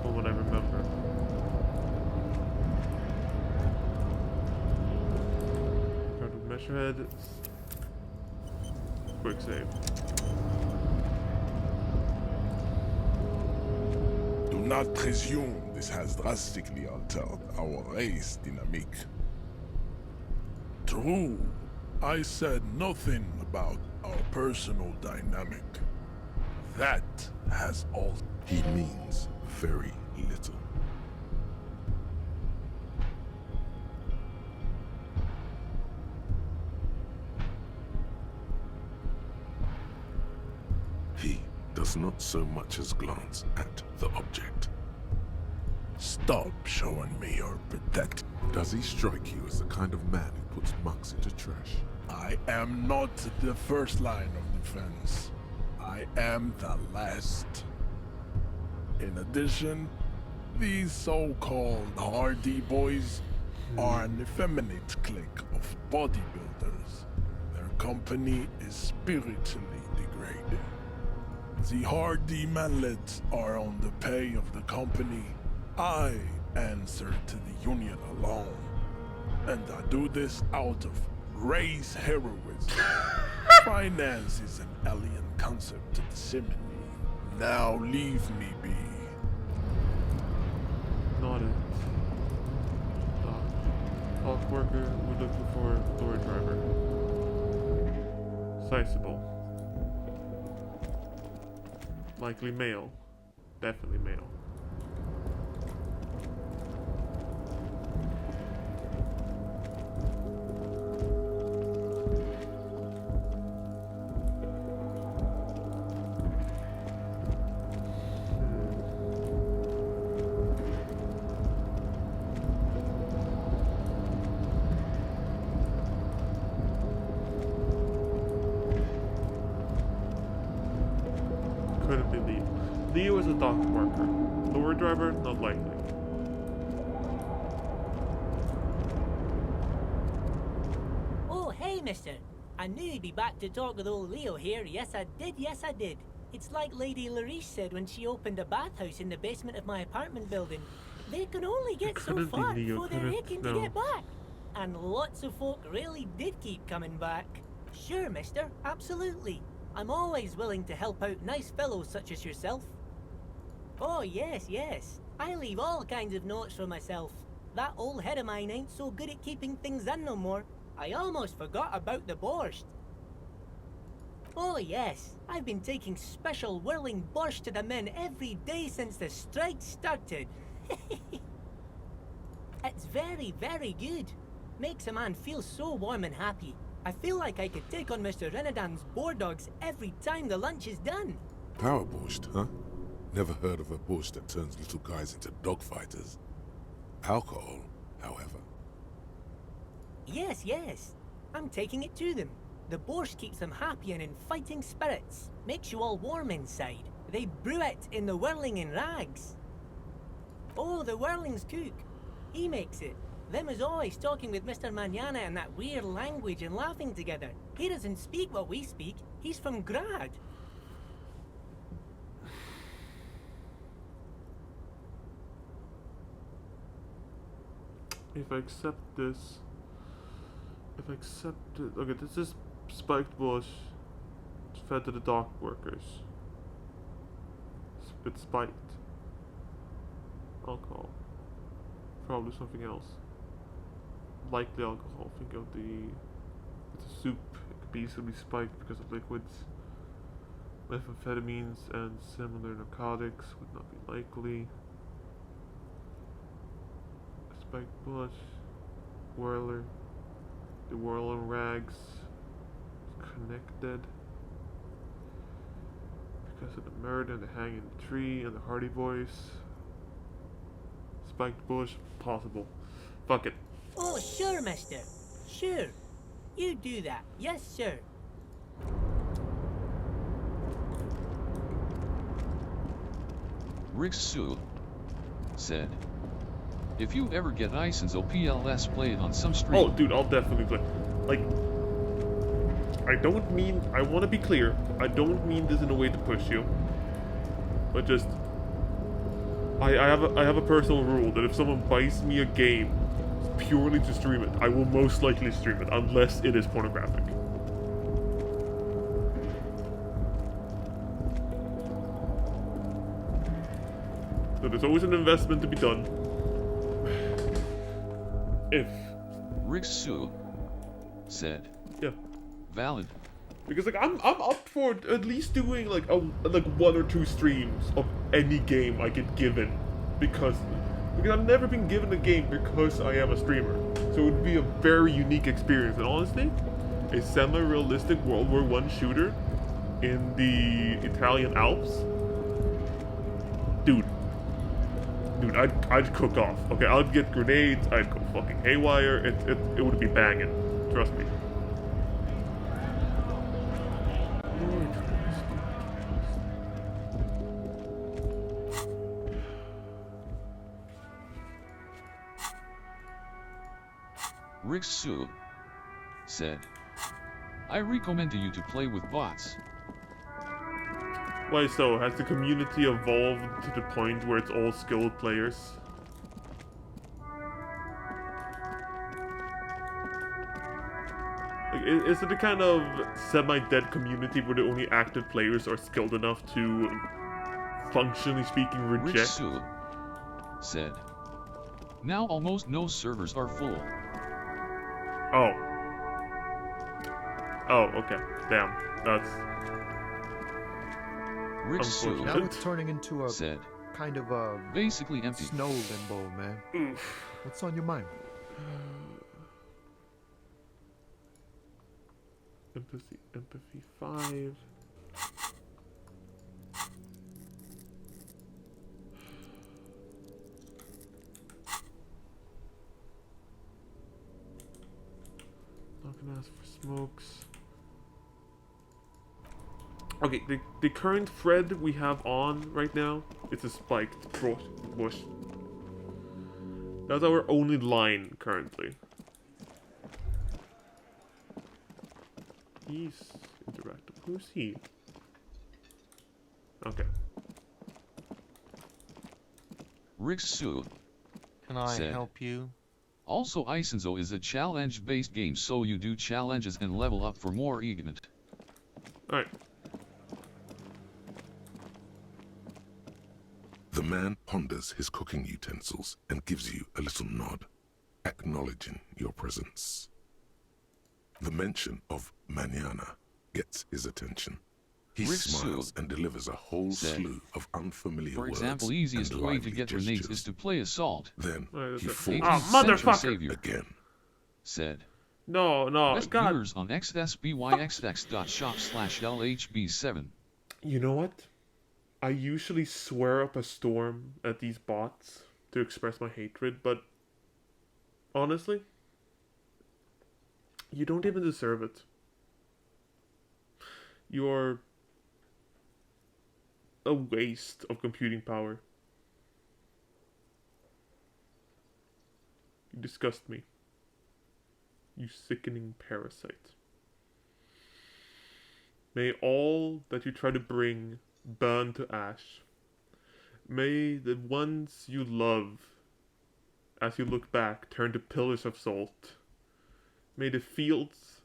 From what I remember. Start with Measurehead. Quick save. Do not presume this has drastically altered our race dynamic. True, I said nothing about our personal dynamic. That has altered. He means very little. He does not so much as glance at the object. Stop showing me your pathetic. Does he strike you as the kind of man who puts mugs into trash? I am not the first line of defense. I am the last. In addition, these so-called Hardy Boys are an effeminate clique of bodybuilders. Their company is spiritually degrading. The Hardy manlets are on the pay of the company. I answer to the Union alone. And I do this out of race heroism. Finance is an alien concept to the simony. Now leave me be. Not it. Dock worker, we're looking for lorry driver. Sizable. Likely male. Definitely male. Couldn't be Leo. Leo is a dock worker. Lorry driver, not likely. Oh, hey, mister. I knew you'd be back to talk with old Leo here. Yes, I did. Yes, I did. It's like Lady Larice said when she opened a bathhouse in the basement of my apartment building. They can only get so far before they're aching to get back. And lots of folk really did keep coming back. Sure, mister. Absolutely. I'm always willing to help out nice fellows such as yourself. Oh, yes, yes. I leave all kinds of notes for myself. That old head of mine ain't so good at keeping things in no more. I almost forgot about the borscht. Oh, yes. I've been taking special whirling borscht to the men every day since the strike started. It's very, very good. Makes a man feel so warm and happy. I feel like I could take on Mr. Renadan's boar dogs every time the lunch is done. Power borscht, huh? Never heard of a borscht that turns little guys into dogfighters. Alcohol, however, Yes, yes. I'm taking it to them. The borscht keeps them happy and in fighting spirits. Makes you all warm inside. They brew it in the whirling in rags. Oh, the whirling's cook. He makes it. Them is always talking with Mr. Manana in that weird language and laughing together. He doesn't speak what we speak. He's from Grad. If I accept this... If I accept it... Okay, this is spiked bush. It's fed to the dock workers. It's spiked. Alcohol. Probably something else. Likely alcohol. Think of the... It's a soup. It could be easily spiked because of liquids. Methamphetamines and similar narcotics would not be likely. Spiked bush. Whirler. The whirl and rags is connected because of the murder and the hanging tree and the Hardy Boys. Spiked bush, possible. Fuck it. Oh, sure, mister. Sure. You do that. Yes, sir. Rick Sue said, if you ever get Isenzo PLS, play it on some stream. Oh, dude, I'll definitely play. Like, I want to be clear, I don't mean this in a way to push you, but just, I have a personal rule that if someone buys me a game purely to stream it, I will most likely stream it, unless it is pornographic. So there's always an investment to be done. If Rick Sue said, yeah, valid. Because like I'm up for at least doing like one or two streams of any game I get given, because I've never been given a game because I am a streamer. So it would be a very unique experience. And honestly, a semi-realistic World War I shooter in the Italian Alps, dude, I'd cook off. Okay, I'd get grenades, I'd go fucking haywire, it would be banging. Trust me. Rick Sue said, I recommend you to play with bots. Why so? Has the community evolved to the point where it's all skilled players? Like, is it the kind of semi-dead community where the only active players are skilled enough to, functionally speaking, reject? Rick Sue said, now almost no servers are full. Oh. Oh, okay. Damn. That's... Rick Sue now it's turning into a said, kind of a basically empty snow limbo, man. What's on your mind? Empathy 5. Not gonna ask for smokes. Okay, the current thread we have on right now is a spiked bush. That's our only line currently. He's interactive. Who's he? Okay. Rick Sue Can I said, help you? Also, Isenzo is a challenge-based game, so you do challenges and level up for more engagement. Alright. The man ponders his cooking utensils and gives you a little nod, acknowledging your presence. The mention of mañana gets his attention. He Rick smiles Sue and delivers a whole said, slew of unfamiliar for words example, easiest and way to lively get grenades gestures. is to play Assault. Then he 18th falls century savior again. Said, No, best God. viewers on xsbyxx.shop/LHB7. You know what? I usually swear up a storm at these bots to express my hatred, but honestly, You don't even deserve it. You're a waste of computing power. You disgust me. You sickening parasite. May all that you try to bring burn to ash. May the ones you love, as you look back, turn to pillars of salt. May the fields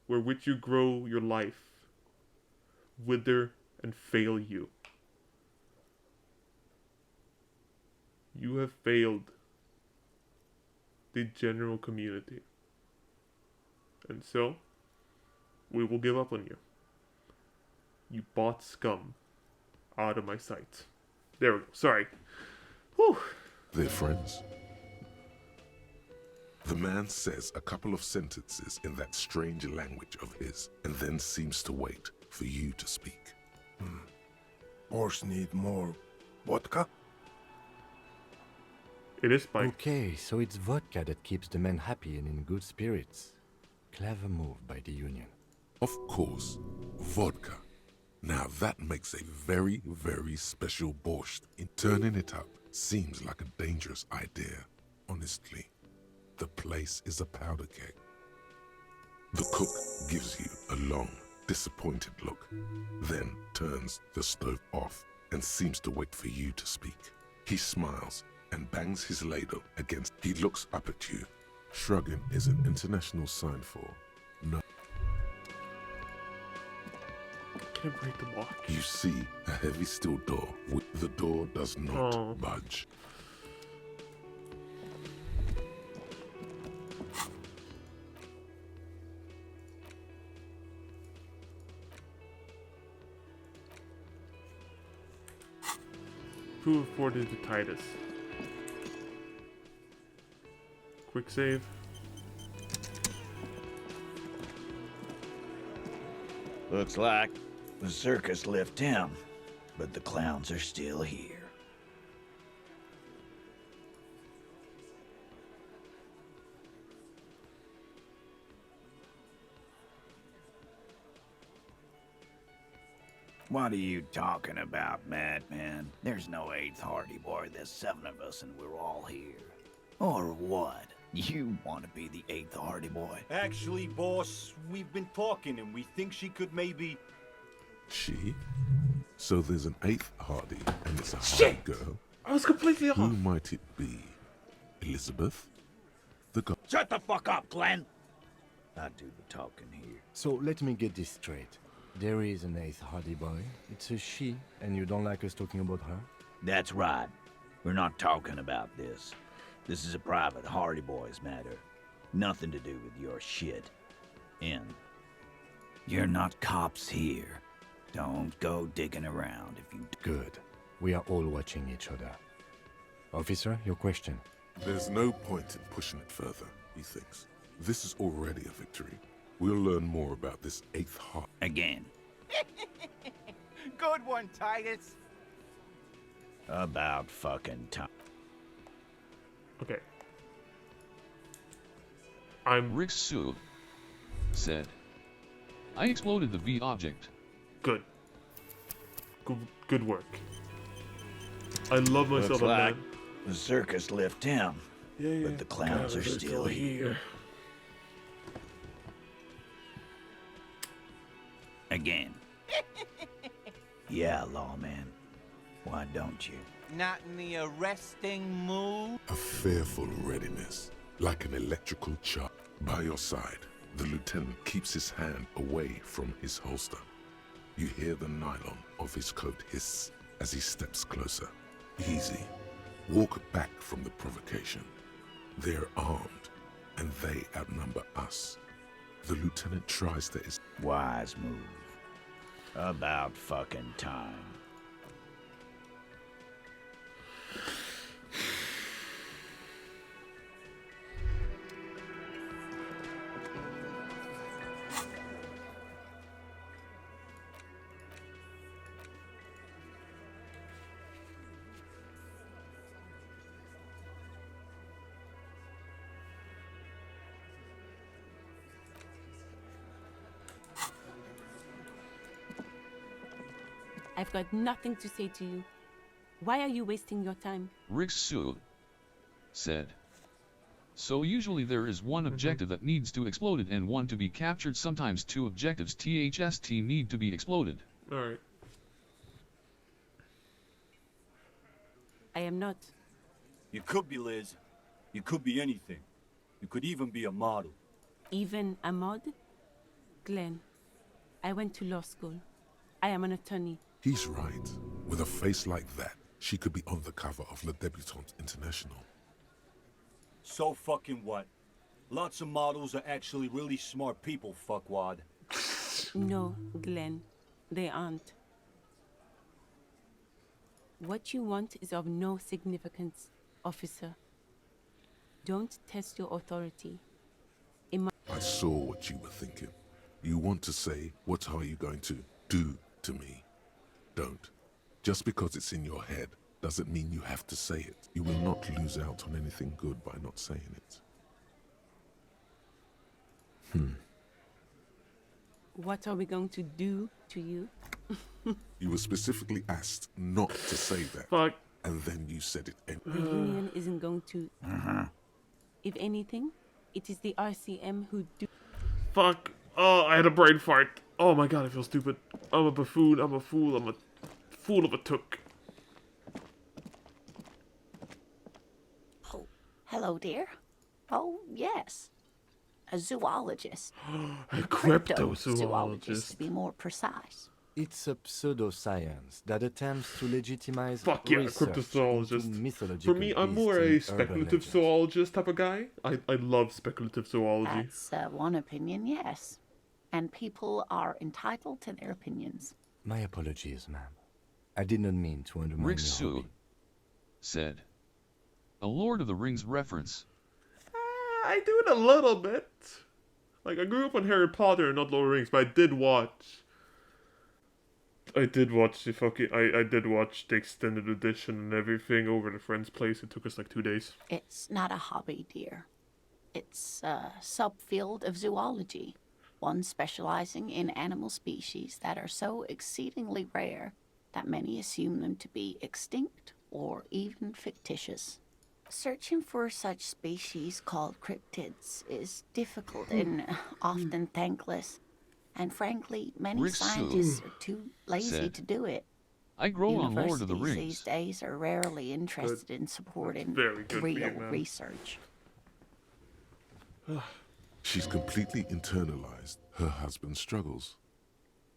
where which you grow your life wither and fail you. You have failed the general community. And so, we will give up on you. You bought scum out of my sight. There we go. Sorry. Whew. They're friends. The man says a couple of sentences in that strange language of his, and then seems to wait for you to speak. Boss need more vodka? It is Spike. Okay, so it's vodka that keeps the men happy and in good spirits. Clever move by the Union. Of course, vodka. Now that makes a very, very special borscht. In turning it up seems like a dangerous idea, honestly. The place is a powder keg. The cook gives you a long, disappointed look, then turns the stove off and seems to wait for you to speak. He smiles and bangs his ladle against. He looks up at you. Shrugging is an international sign for no. Can I break the lock? You see a heavy steel door. The door does not budge. Who afforded to Titus? Quick save. Looks like the circus left town, but the clowns are still here. What are you talking about, madman? There's no 8th Hardy Boy, there's 7 of us and we're all here. Or what? You want to be the 8th Hardy Boy? Actually, boss, we've been talking and we think she could maybe... She? So there's an 8th Hardy, and it's a Shit! hot girl. I was completely off. Who might it be? Elizabeth? The girl. Shut the fuck up, Glenn! I do the talking here. So let me get this straight. There is an 8th Hardy Boy. It's a she, and you don't like us talking about her? That's right. We're not talking about this. This is a private Hardy Boys matter. Nothing to do with your shit. And you're not cops here. Don't go digging around if you... Good. We are all watching each other. Officer, your question. There's no point in pushing it further, he thinks. This is already a victory. We'll learn more about this 8th Hardy. Again. Good one, Titus. About fucking time. Okay. Rick Sue said, I exploded the V object. Good. Good work. I love myself Looks a like man. the circus left town, but the clowns are still here. Again. Yeah, lawman. Why don't you? Not in the arresting mood? A fearful readiness, like an electrical charge. By your side, the lieutenant keeps his hand away from his holster. You hear the nylon of his coat hiss as he steps closer. Easy. Walk back from the provocation. They're armed, and they outnumber us. The lieutenant tries to... Wise move. About fucking time. I've got nothing to say to you. Why are you wasting your time? Rixu said. So usually there is one objective that needs to exploded and one to be captured. Sometimes two objectives THST need to be exploded. Alright. I am not. You could be Liz. You could be anything. You could even be a model. Even a mod? Glenn, I went to law school. I am an attorney. He's right. With a face like that, she could be on the cover of Le Debutante International. So fucking what? Lots of models are actually really smart people, fuckwad. No, Glenn, they aren't. What you want is of no significance, officer. Don't test your authority. I saw what you were thinking. You want to say, what are you going to do to me? Don't. Just because it's in your head doesn't mean you have to say it. You will not lose out on anything good by not saying it. What are we going to do to you? You were specifically asked not to say that. Fuck. And then you said it The union isn't going to... If anything, it is the RCM who do... Fuck. Oh, I had a brain fart. Oh my god, I feel stupid. I'm a buffoon, I'm a fool, I'm a fool of a took. Oh, hello, dear. Oh, yes. A zoologist. A cryptozoologist. To be more precise. It's a pseudoscience that attempts to legitimize Fuck yeah, a research cryptozoologist. into mythological For me, I'm more beasts a and urban speculative legends. zoologist type of guy. I love speculative zoology. That's one opinion, yes. And people are entitled to their opinions. My apologies, ma'am. I did not mean to undermine your Rixu hobby. said. A Lord of the Rings reference. I do it a little bit. Like, I grew up on Harry Potter and not Lord of the Rings, but I did watch the fucking... I did watch the extended edition and everything over at a friend's place. It took us like 2 days. It's not a hobby, dear. It's a subfield of zoology, one specializing in animal species that are so exceedingly rare that many assume them to be extinct or even fictitious. Searching for such species called cryptids is difficult and often thankless. And frankly, many Rixu scientists are too lazy said, to do it. I grow on Lord of the Universities Rings. these days are rarely interested in supporting very good real Vietnam. research. She's completely internalized her husband's struggles.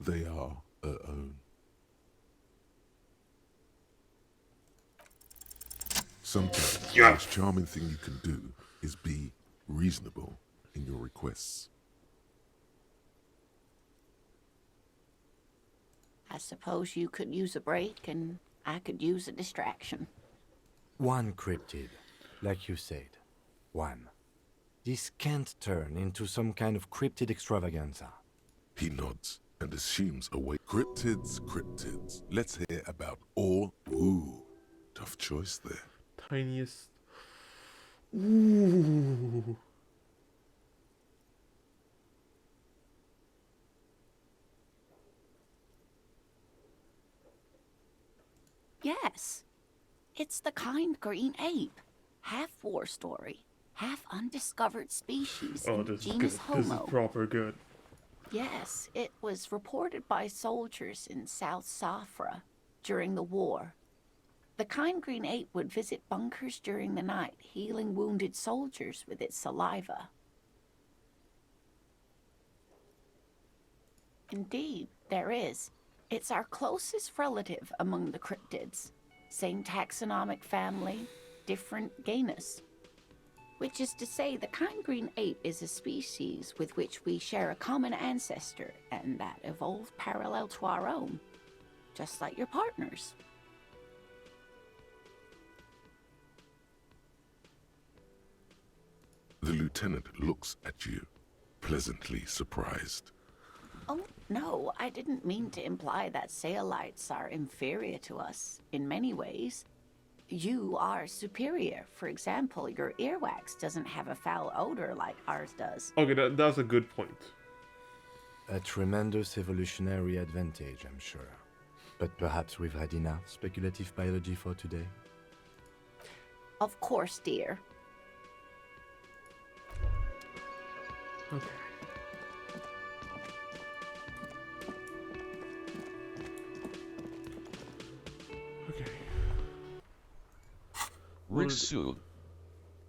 They are her own. Sometimes the most charming thing you can do is be reasonable in your requests. I suppose you could use a break and I could use a distraction. One cryptid, like you said. One. This can't turn into some kind of cryptid extravaganza. He nods and assumes a way. Cryptids, cryptids. Let's hear about all. Ooh, tough choice there. Tiniest... Ooh. Yes. It's the kind green ape. Half war story, half undiscovered species Oh, in this is good. genus This is Homo. proper good. Yes, it was reported by soldiers in South Safra during the war. The kind green ape would visit bunkers during the night, healing wounded soldiers with its saliva. Indeed, there is. It's our closest relative among the cryptids. Same taxonomic family, different genus. Which is to say, the kind green ape is a species with which we share a common ancestor and that evolved parallel to our own. Just like your partners. The lieutenant looks at you, pleasantly surprised. Oh, no, I didn't mean to imply that Saelites are inferior to us in many ways. You are superior. For example, your earwax doesn't have a foul odor like ours does. Okay, that's a good point. A tremendous evolutionary advantage, I'm sure. But perhaps we've had enough speculative biology for today. Of course, dear. Okay. Okay. Rick Sue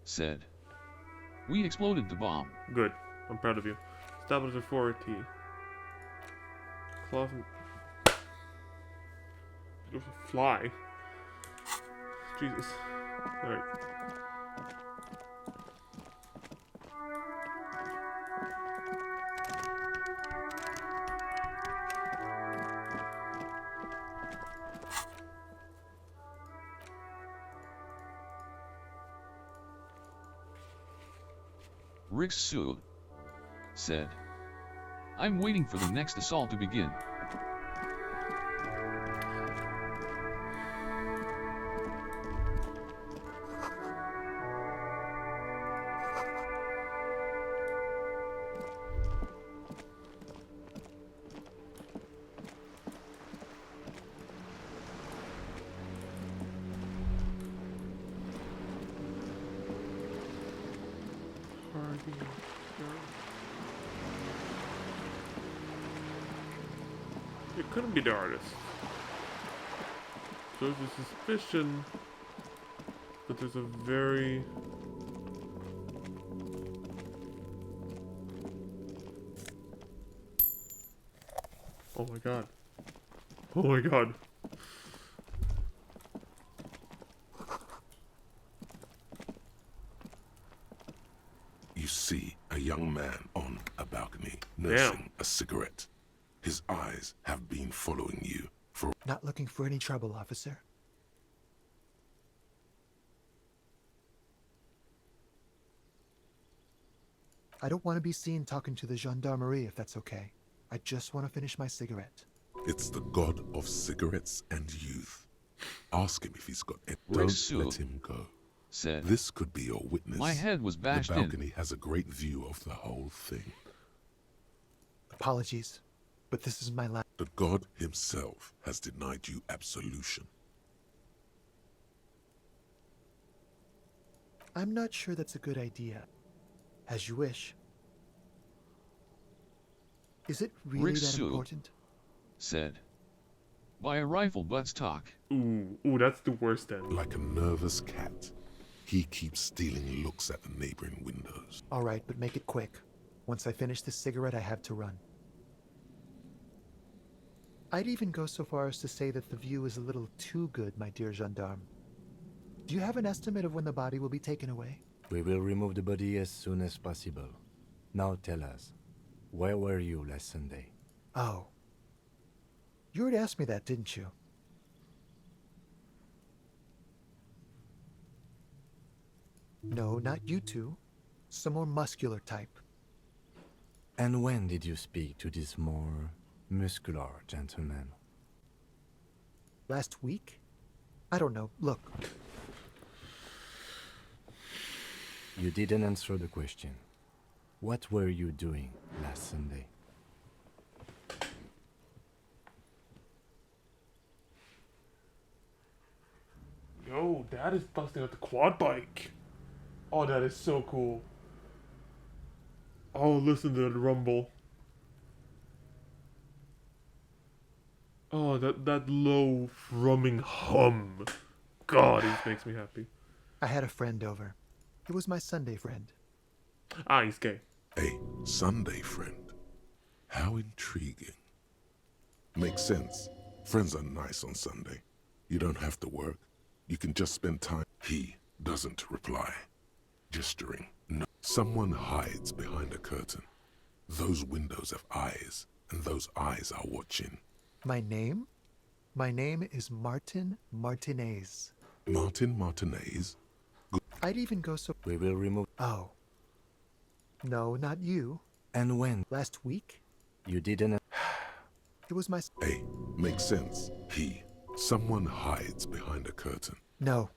said, "We exploded the bomb." Good. I'm proud of you. Establish authority. Cloth. There's a fly. Jesus. Alright. Rick Sue said, "I'm waiting for the next assault to begin." It couldn't be the artist. So there's a suspicion that there's a very... Oh my god. Oh my god. You see a young man on a balcony nursing a cigarette. His eyes have been following you for... Not looking for any trouble, officer. I don't want to be seen talking to the gendarmerie if that's okay. I just want to finish my cigarette. It's the god of cigarettes and youth. Ask him if he's got it. Rick Don't Sue let him go. said, This could be your witness. "My head was bashed The in." balcony has a great view of the whole thing. Apologies, but this is my last... The god himself has denied you absolution. I'm not sure that's a good idea. As you wish. Is it really Rick that Sue important? said, "By a rifle butts talk." Ooh, that's the worst then. Like a nervous cat, he keeps stealing looks at the neighboring windows. All right, but make it quick. Once I finish this cigarette, I have to run. I'd even go so far as to say that the view is a little too good, my dear gendarme. Do you have an estimate of when the body will be taken away? We will remove the body as soon as possible. Now tell us, where were you last Sunday? Oh. You already asked me that, didn't you? No, not you two. Some more muscular type. And when did you speak to this more muscular gentleman? Last week? I don't know. Look. You didn't answer the question. What were you doing last Sunday? Yo, Dad is busting out the quad bike. Oh, that is so cool. Oh, listen to the rumble. Oh, that low thrumming hum. God, it makes me happy. I had a friend over. He was my Sunday friend. Ah, he's gay. A Sunday friend. How intriguing. Makes sense. Friends are nice on Sunday. You don't have to work. You can just spend time. He doesn't reply. Gesturing. No. Someone hides behind a curtain. Those windows have eyes, and those eyes are watching. My name? My name is Martin Martinez. Martin Martinez? I'd even go so... We will remove... Oh. No, not you. And when? Last week? You didn't... It was my... A. Makes sense. He. Someone hides behind a curtain. No.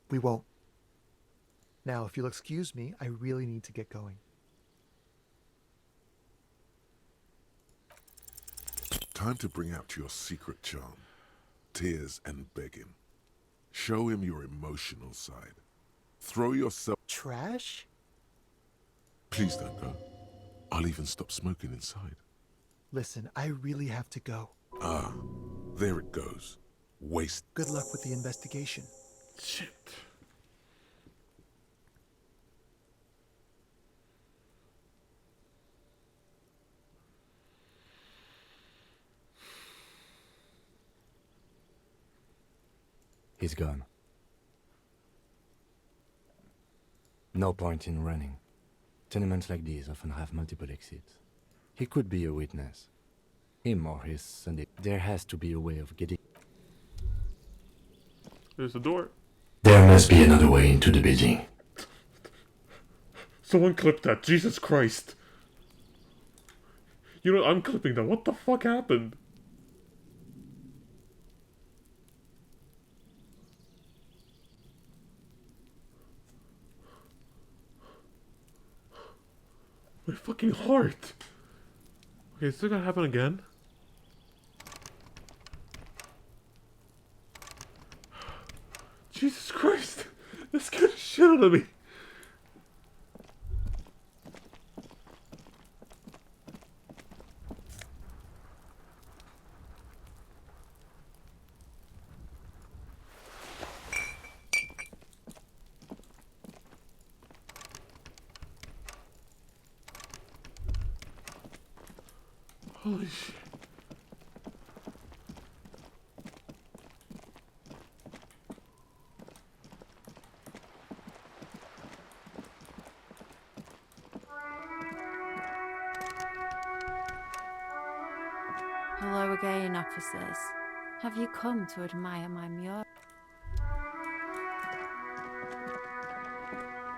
We won't. Now, if you'll excuse me, I really need to get going. Time to bring out your secret charm. Tears and begging. Show him your emotional side. Throw yourself... Trash? Please don't go. I'll even stop smoking inside. Listen, I really have to go. Ah, there it goes. Waste. Good luck with the investigation. Shit. He's gone. No point in running. Tenements like these often have multiple exits. He could be a witness. Him or his Sunday. There has to be a way of getting... There's the door. There must be another way into the building. Someone clip that. Jesus Christ. You know, I'm clipping that. What the fuck happened? My fucking heart. Okay, is this gonna happen again? Jesus Christ. That scared the shit out of me. Holy shit. Hello again, officers. Have you come to admire my mural?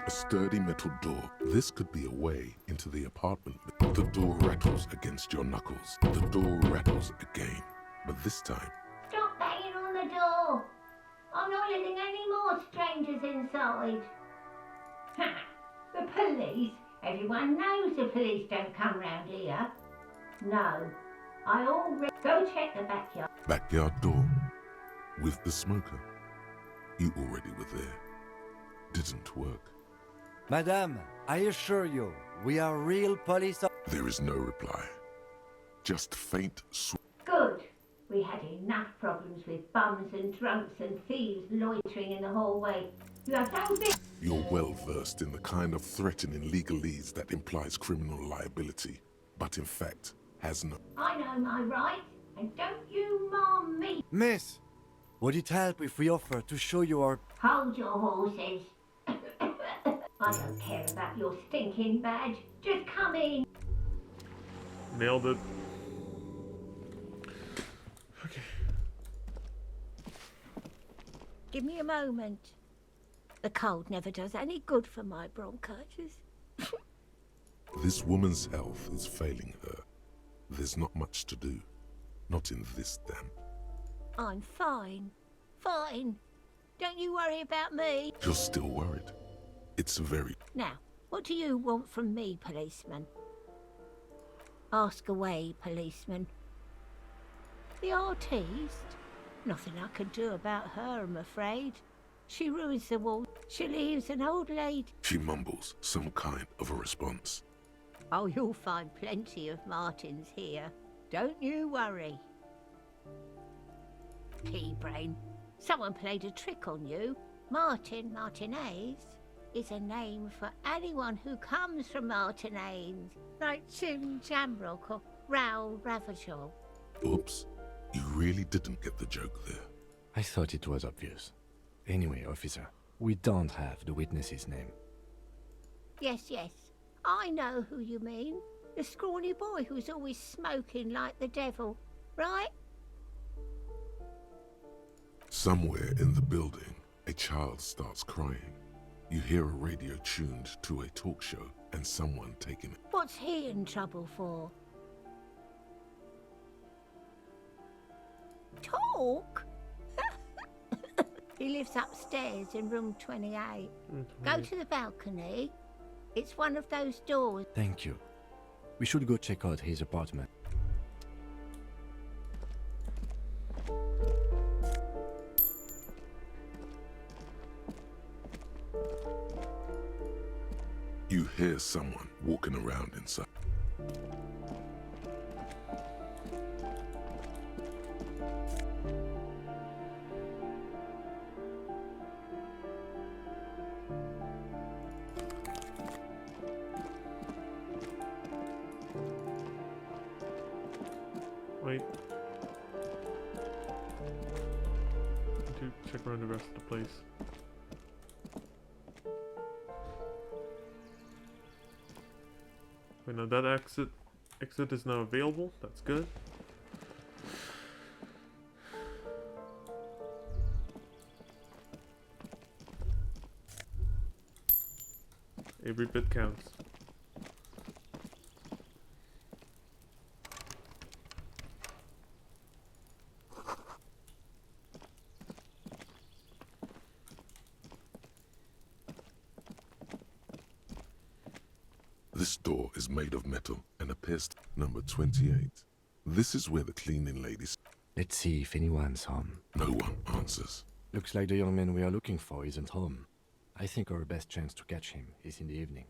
A sturdy metal door. This could be a way into the apartment. The door rattles against your knuckles. The door rattles again. But this time... Stop banging on the door! I'm not letting any more strangers inside. Ha! The police? Everyone knows the police don't come round here. No. I already... Go check the backyard. Backyard door. With the smoker. You already were there. Didn't work. Madame, I assure you, we are real police. There is no reply. Just faint Good. We had enough problems with bums and drunks and thieves loitering in the hallway. You have no business. You're well versed in the kind of threatening legalese that implies criminal liability, but in fact has no... I know my rights, and don't you mom me. Miss, would it help if we offer to show you our... Hold your horses. I don't care about your stinking badge. Just come in. Nailed it. Okay. Give me a moment. The cold never does any good for my bronchitis. This woman's health is failing her. There's not much to do. Not in this damp. I'm fine. Fine. Don't you worry about me. You're still worried. It's very... Now, what do you want from me, policeman? Ask away, policeman. The artiste? Nothing I can do about her, I'm afraid. She ruins the wall. She leaves an old lady. She mumbles some kind of a response. Oh, you'll find plenty of Martins here. Don't you worry. Pea-brain. Someone played a trick on you. Martinez is a name for anyone who comes from Martinez, like Tim Jamrock or Raoul Ravachol. Oops. You really didn't get the joke there. I thought it was obvious. Anyway, officer, we don't have the witness's name. Yes, I know who you mean. The scrawny boy who's always smoking like the devil, right? Somewhere in the building, a child starts crying. You hear a radio tuned to a talk show and someone taking it. What's he in trouble for? Talk? He lives upstairs in room 28. Go to the balcony. It's one of those doors. Thank you. We should go check out his apartment. hear someone walking around inside. Wait. To check around the rest of the place. Wait, now that exit is now available. That's good. Every bit counts. This door is made of metal and appears number 28. This is where the cleaning ladies. Let's see if anyone's home. No one answers. Looks like the young man we are looking for isn't home. I think our best chance to catch him is in the evening.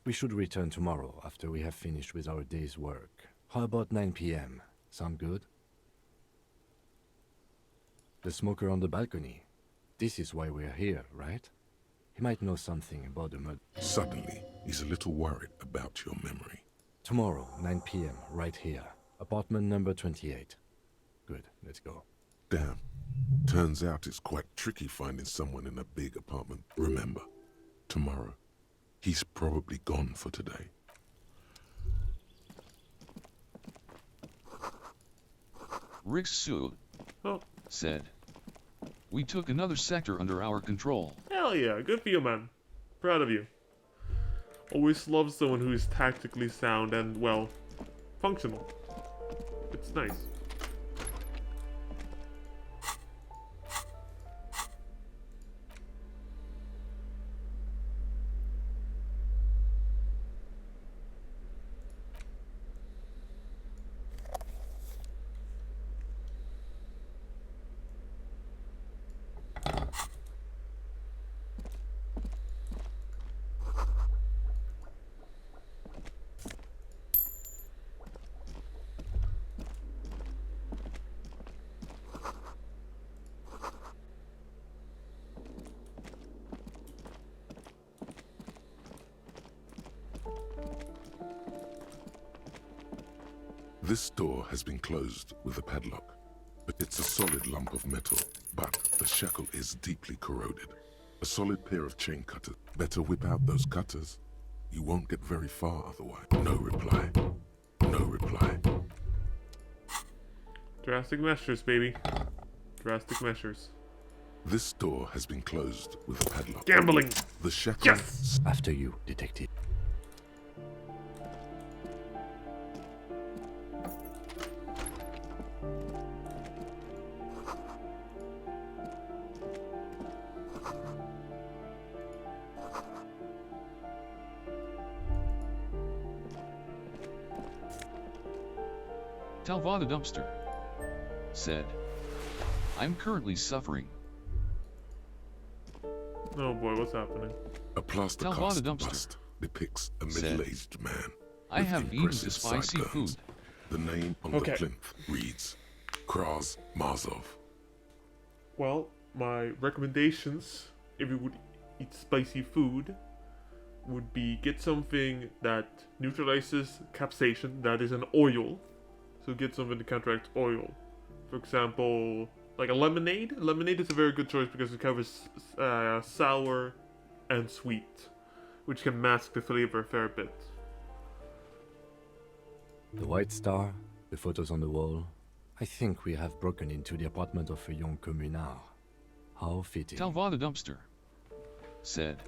We should return tomorrow after we have finished with our day's work. How about 9 p.m.? Sound good? The smoker on the balcony. This is why we're here, right? He might know something about the murder. Suddenly, he's a little worried about your memory. Tomorrow, 9 p.m., right here. Apartment number 28. Good, let's go. Damn. Turns out it's quite tricky finding someone in a big apartment. Remember, tomorrow, he's probably gone for today. Riksu said, "We took another sector under our control." Hell yeah, good for you, man. Proud of you. Always love someone who is tactically sound and, well, functional. It's nice. This door has been closed with a padlock, but it's a solid lump of metal, but the shackle is deeply corroded. A solid pair of chain cutters. Better whip out those cutters. You won't get very far otherwise. No reply. No reply. Drastic measures, baby. Drastic measures. This door has been closed with a padlock. Gambling! The shackle... Yes! After you, detective. Talva the dumpster said, "I'm currently suffering." Oh boy, what's happening? A plaster Talva cast the dumpster bust depicts a said, middle-aged man. "I with have eaten impressive the spicy sideburns. food." The name on the plinth reads Kraz Marzov. Well, my recommendations, if you would eat spicy food, would be get something that neutralizes capsaicin, that is an oil. So get something to counteract oil. For example, like a lemonade. Lemonade is a very good choice because it covers sour and sweet, which can mask the flavor a fair bit. The White Star, the photos on the wall. I think we have broken into the apartment of a young communard. How fitting. Talva the dumpster said,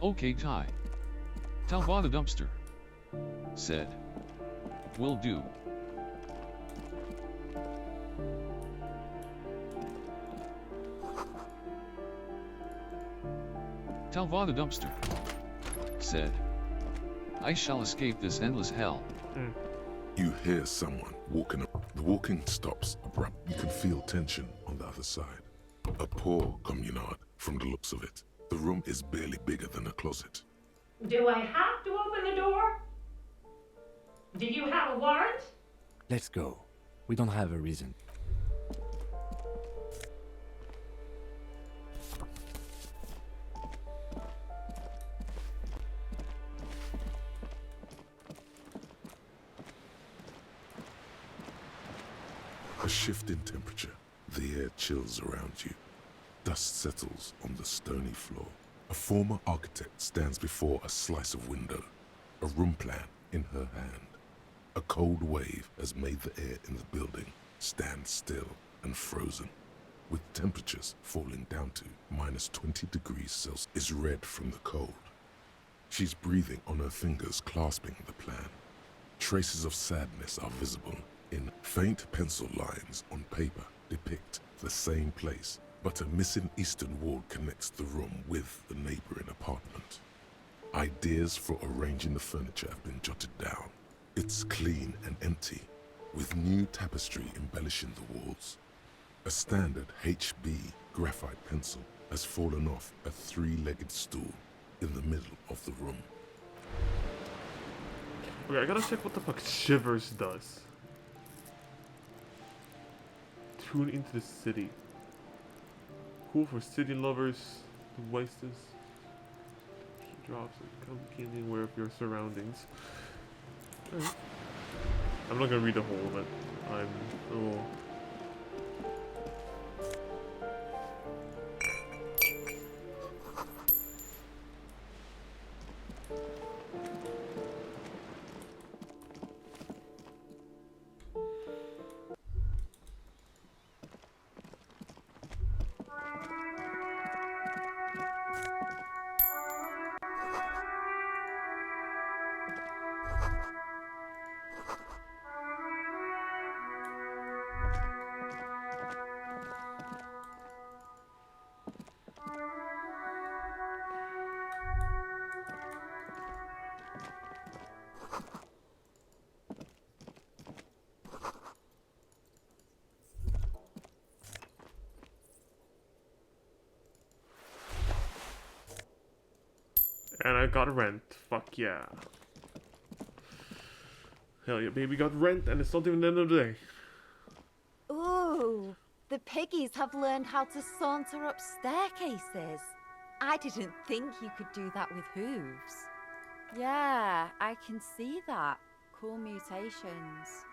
"Okay, Ty." Talva the dumpster said, "Will do." Talva the dumpster said, "I shall escape this endless hell." You hear someone walking up. The walking stops abrupt. You can feel tension on the other side. A poor communard from the looks of it. The room is barely bigger than a closet. Do I have to open the door? Do you have a warrant? Let's go. We don't have a reason. A shift in temperature. The air chills around you. Dust settles on the stony floor. A former architect stands before a slice of window, a room plan in her hand. A cold wave has made the air in the building stand still and frozen, with temperatures falling down to -20 degrees Celsius. Is red from the cold. She's breathing on her fingers, clasping the plan. Traces of sadness are visible in faint pencil lines on paper depict the same place, but a missing eastern wall connects the room with the neighboring apartment. Ideas for arranging the furniture have been jotted down. It's clean and empty, with new tapestry embellishing the walls. A standard HB graphite pencil has fallen off a three-legged stool in the middle of the room. Okay, I gotta check what the fuck Shivers does. Tune into the city. Cool for city lovers who waste this. She drops and come keenly aware of your surroundings. Right. I'm not gonna read the whole of it. I'm a little... And I got rent. Fuck yeah. Hell yeah, baby, got rent, and it's not even the end of the day. Ooh, the piggies have learned how to saunter up staircases. I didn't think you could do that with hooves. Yeah, I can see that. Cool mutations.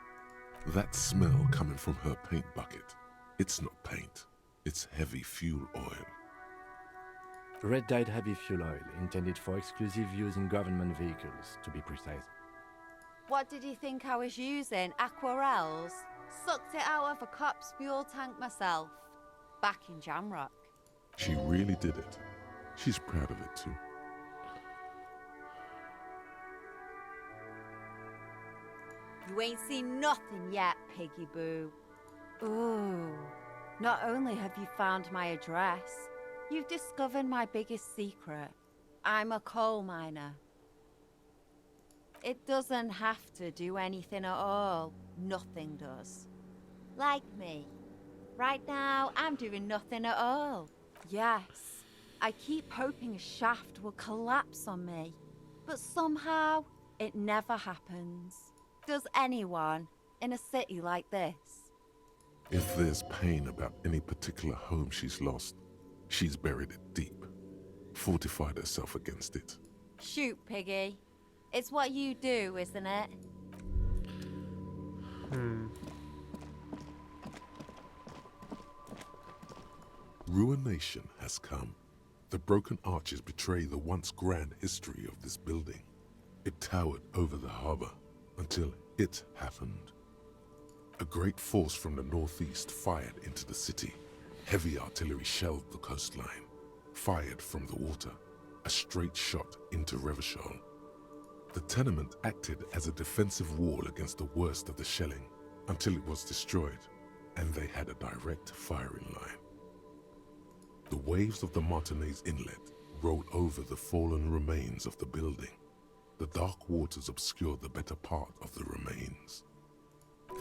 That smell coming from her paint bucket. It's not paint. It's heavy fuel oil. Red dyed heavy fuel oil, intended for exclusive use in government vehicles, to be precise. What did you think I was using? Aquarels? Sucked it out of a cop's fuel tank myself. Back in Jamrock. She really did it. She's proud of it too. You ain't seen nothing yet, Piggy Boo. Ooh, not only have you found my address, you've discovered my biggest secret. I'm a coal miner. It doesn't have to do anything at all. Nothing does. Like me. Right now, I'm doing nothing at all. Yes, I keep hoping a shaft will collapse on me. But somehow, it never happens. Does anyone in a city like this? If there's pain about any particular home she's lost, she's buried it deep, fortified herself against it. Shoot, Piggy. It's what you do, isn't it? Ruination has come. The broken arches betray the once grand history of this building. It towered over the harbor until it happened. A great force from the northeast fired into the city. Heavy artillery shelled the coastline, fired from the water, a straight shot into Revachol. The tenement acted as a defensive wall against the worst of the shelling until it was destroyed, and they had a direct firing line. The waves of the Martinez Inlet rolled over the fallen remains of the building. The dark waters obscured the better part of the remains.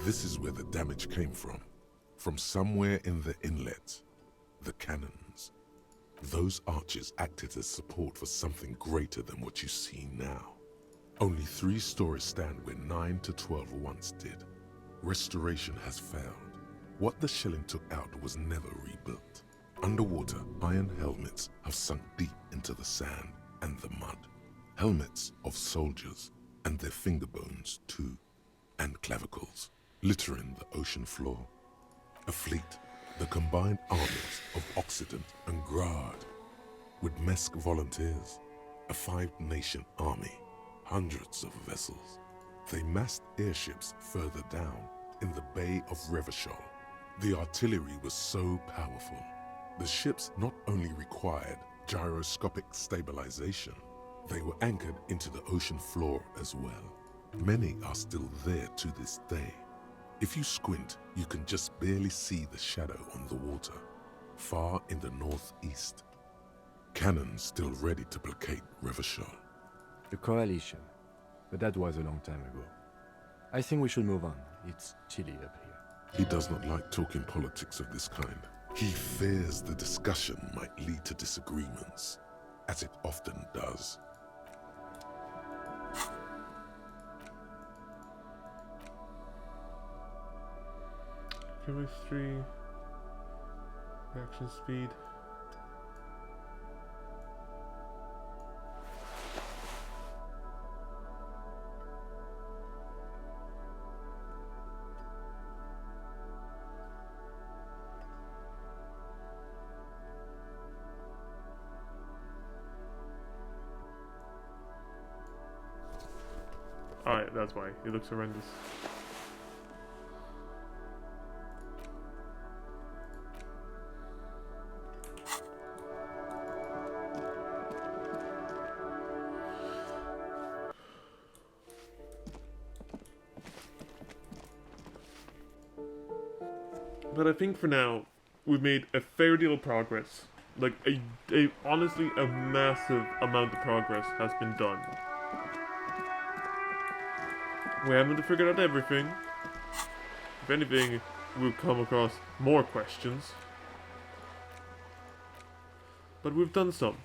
This is where the damage came from somewhere in the inlet, the cannons. Those arches acted as support for something greater than what you see now. Only 3 stories stand where 9 to 12 once did. Restoration has failed. What the shelling took out was never rebuilt. Underwater, iron helmets have sunk deep into the sand and the mud. Helmets of soldiers, and their finger bones too, and clavicles, littering the ocean floor. A fleet, the combined armies of Occident and Grad, with Mesk volunteers, a 5-nation army, hundreds of vessels. They massed airships further down in the Bay of Revachol. The artillery was so powerful. The ships not only required gyroscopic stabilization, they were anchored into the ocean floor as well. Many are still there to this day. If you squint, you can just barely see the shadow on the water, far in the northeast. Cannons still ready to placate Revachol. The Coalition. But that was a long time ago. I think we should move on. It's chilly up here. He does not like talking politics of this kind. He fears the discussion might lead to disagreements, as it often does. Chemistry, reaction speed. Alright, that's why. It looks horrendous. But I think for now, we've made a fair deal of progress. Like, honestly, a massive amount of progress has been done. We haven't figured out everything. If anything, we'll come across more questions. But we've done some.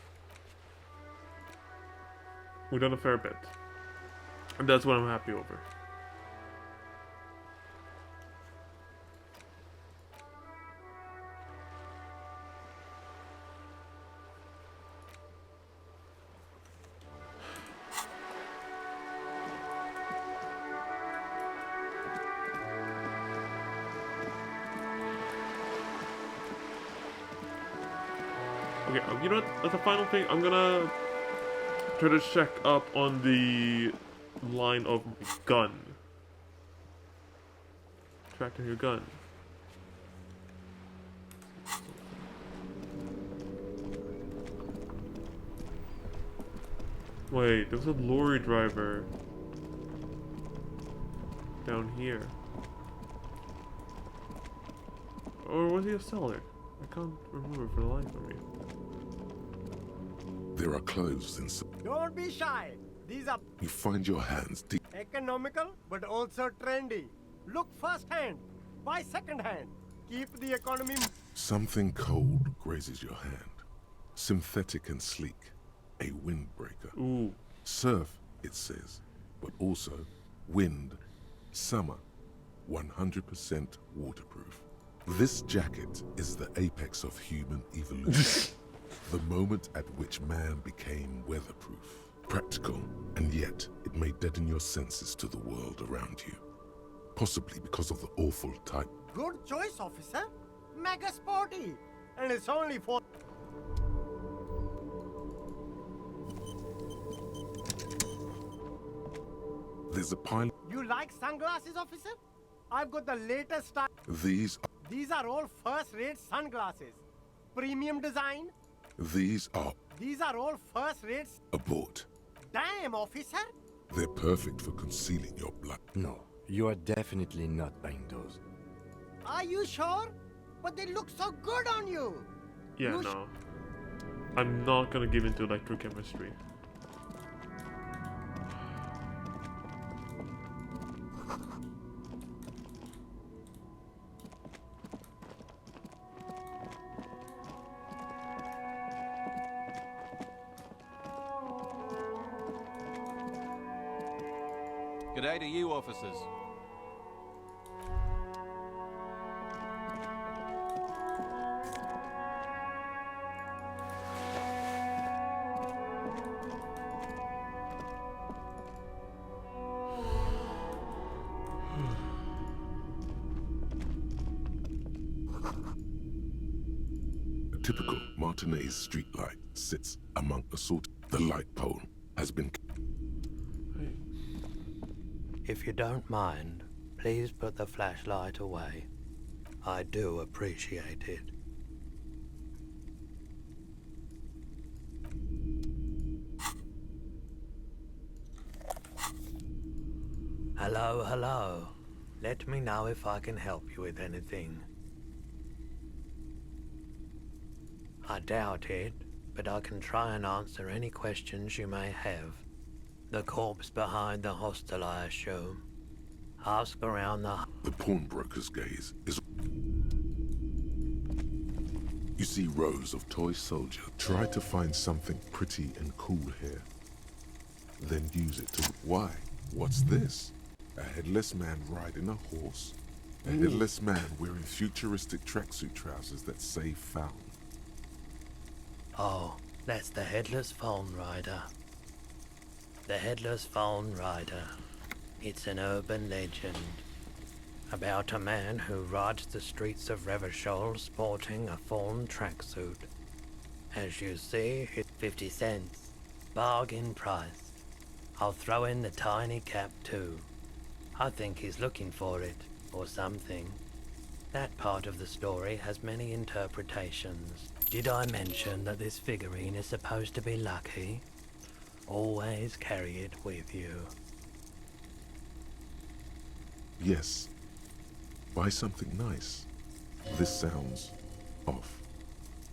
We've done a fair bit. And that's what I'm happy over. Okay, you know what? As a final thing, I'm gonna try to check up on the line of my gun. Tracking your gun. Wait, there's a lorry driver down here. Or was he a seller? I can't remember for the life of me. There are clothes in Don't be shy. These are You find your hands deep. economical but also trendy. Look firsthand, buy secondhand. Keep the economy. Something cold grazes your hand. Synthetic and sleek. A windbreaker. Ooh. Surf, it says, but also wind, summer, 100% waterproof. This jacket is the apex of human evolution. The moment at which man became weatherproof. Practical, and yet it may deaden your senses to the world around you. Possibly because of the awful type. Good choice, officer. Mega sporty. And it's only for... There's a pile. You like sunglasses, officer? I've got the latest style. These These are all first-rate sunglasses. Premium design. These are These are all first-rate... abort. Damn, officer. They're perfect for concealing your blood. No, you are definitely not buying those. Are you sure? But they look so good on you. Yeah, You no. I'm not gonna give into electrochemistry. G'day to you, officers. A typical Martinez streetlight sits among assorted. The light pole has been. If you don't mind, please put the flashlight away. I do appreciate it. Hello, hello. Let me know if I can help you with anything. I doubt it, but I can try and answer any questions you may have. The corpse behind the hostel, I assume. Ask around the... The pawnbroker's gaze is... You see rows of toy soldiers. Try to find something pretty and cool here. Then use it to... Why? What's this? A headless man riding a horse? A headless man wearing futuristic tracksuit trousers that say found. Oh, that's the Headless Phone Rider. The Headless Phone Rider. It's an urban legend about a man who rides the streets of Revachol sporting a fawn tracksuit. As you see, it's 50 cents. Bargain price. I'll throw in the tiny cap too. I think he's looking for it, or something. That part of the story has many interpretations. Did I mention that this figurine is supposed to be lucky? Always carry it with you. Yes. Buy something nice. This sounds off.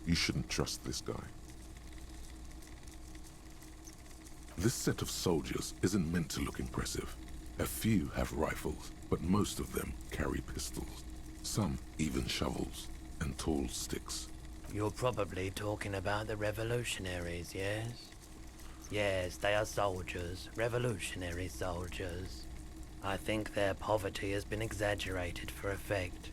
You shouldn't trust this guy. This set of soldiers isn't meant to look impressive. A few have rifles, but most of them carry pistols. Some even shovels and tall sticks. You're probably talking about the revolutionaries, yes? Yes, they are soldiers, revolutionary soldiers. I think their poverty has been exaggerated for effect.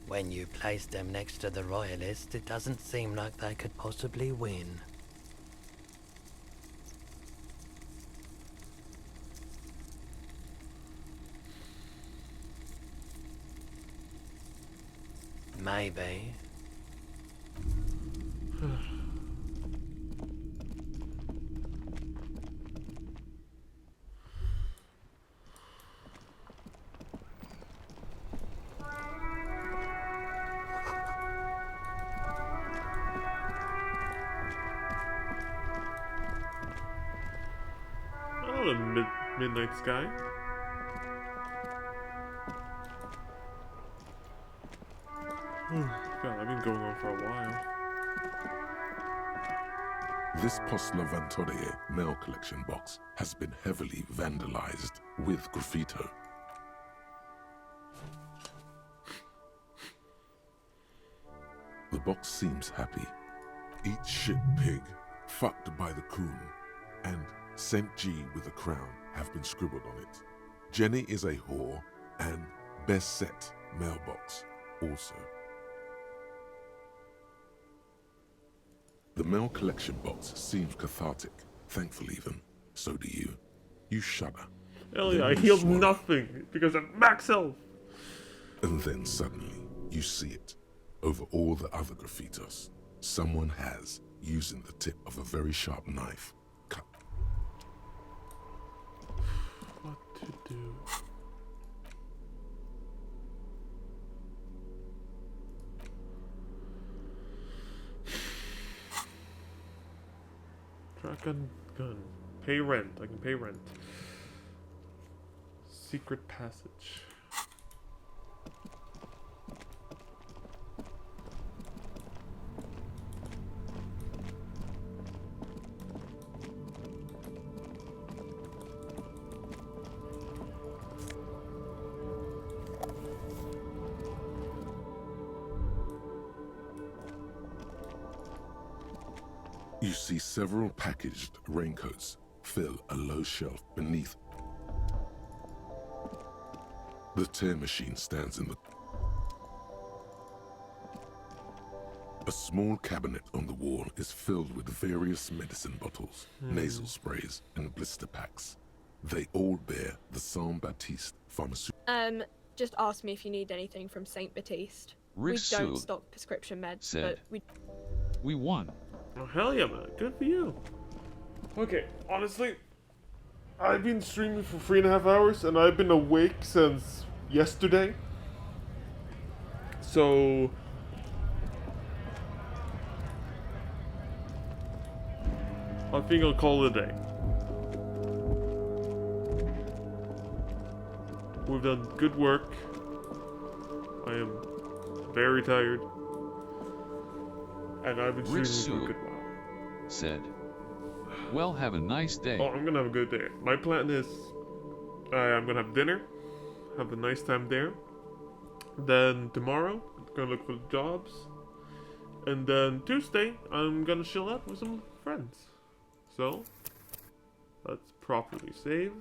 When you place them next to the royalists, it doesn't seem like they could possibly win. Maybe. Oh, the midnight sky. God, I've been going on for a while. This Postler Vantorie mail collection box has been heavily vandalized with graffito. The box seems happy. Eat shit pig, fucked by the coon, and St. G with a crown have been scribbled on it. Jenny is a whore, and best set mailbox also. The mail collection box seems cathartic, thankful even. So do you. You shudder. Hell yeah, I healed nothing because of max health. And then suddenly, you see it. Over all the other graffitos, someone has, using the tip of a very sharp knife, cut. What to do? Shotgun gun. Pay rent. I can pay rent. Secret passage. You see several packaged raincoats fill a low shelf beneath. The tear machine stands in the... A small cabinet on the wall is filled with various medicine bottles, nasal sprays, and blister packs. They all bear the Saint Baptiste pharmaceutical... Just ask me if you need anything from Saint Baptiste. We Rick don't Sue stock prescription meds, said, but we won. Oh, hell yeah, man. Good for you. Okay, honestly, I've been streaming for 3.5 hours, and I've been awake since yesterday. So... I think I'll call it a day. We've done good work. I am very tired. And I've been Rick streaming for a Sue good while. said, well, have a nice day. Oh, I'm gonna have a good day. My plan is I'm gonna have dinner, have a nice time there. Then tomorrow, I'm gonna look for jobs. And then Tuesday, I'm gonna chill out with some friends. So, let's properly save.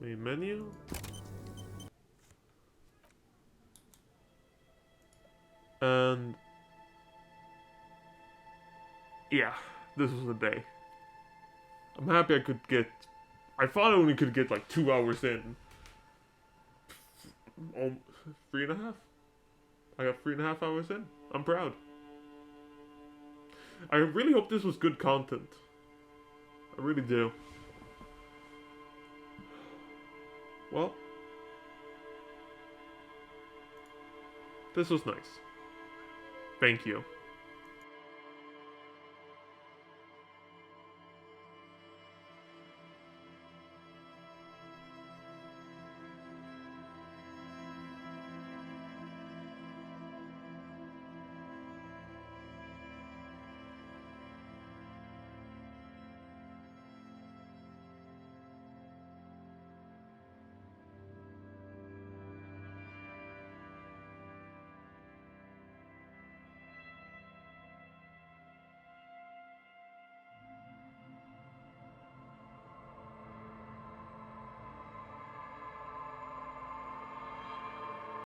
Main menu. And yeah, this was the day. I'm happy I could get... I thought I only could get like 2 hours in. 3.5? I got 3.5 hours in. I'm proud. I really hope this was good content. I really do. Well, this was nice. Thank you.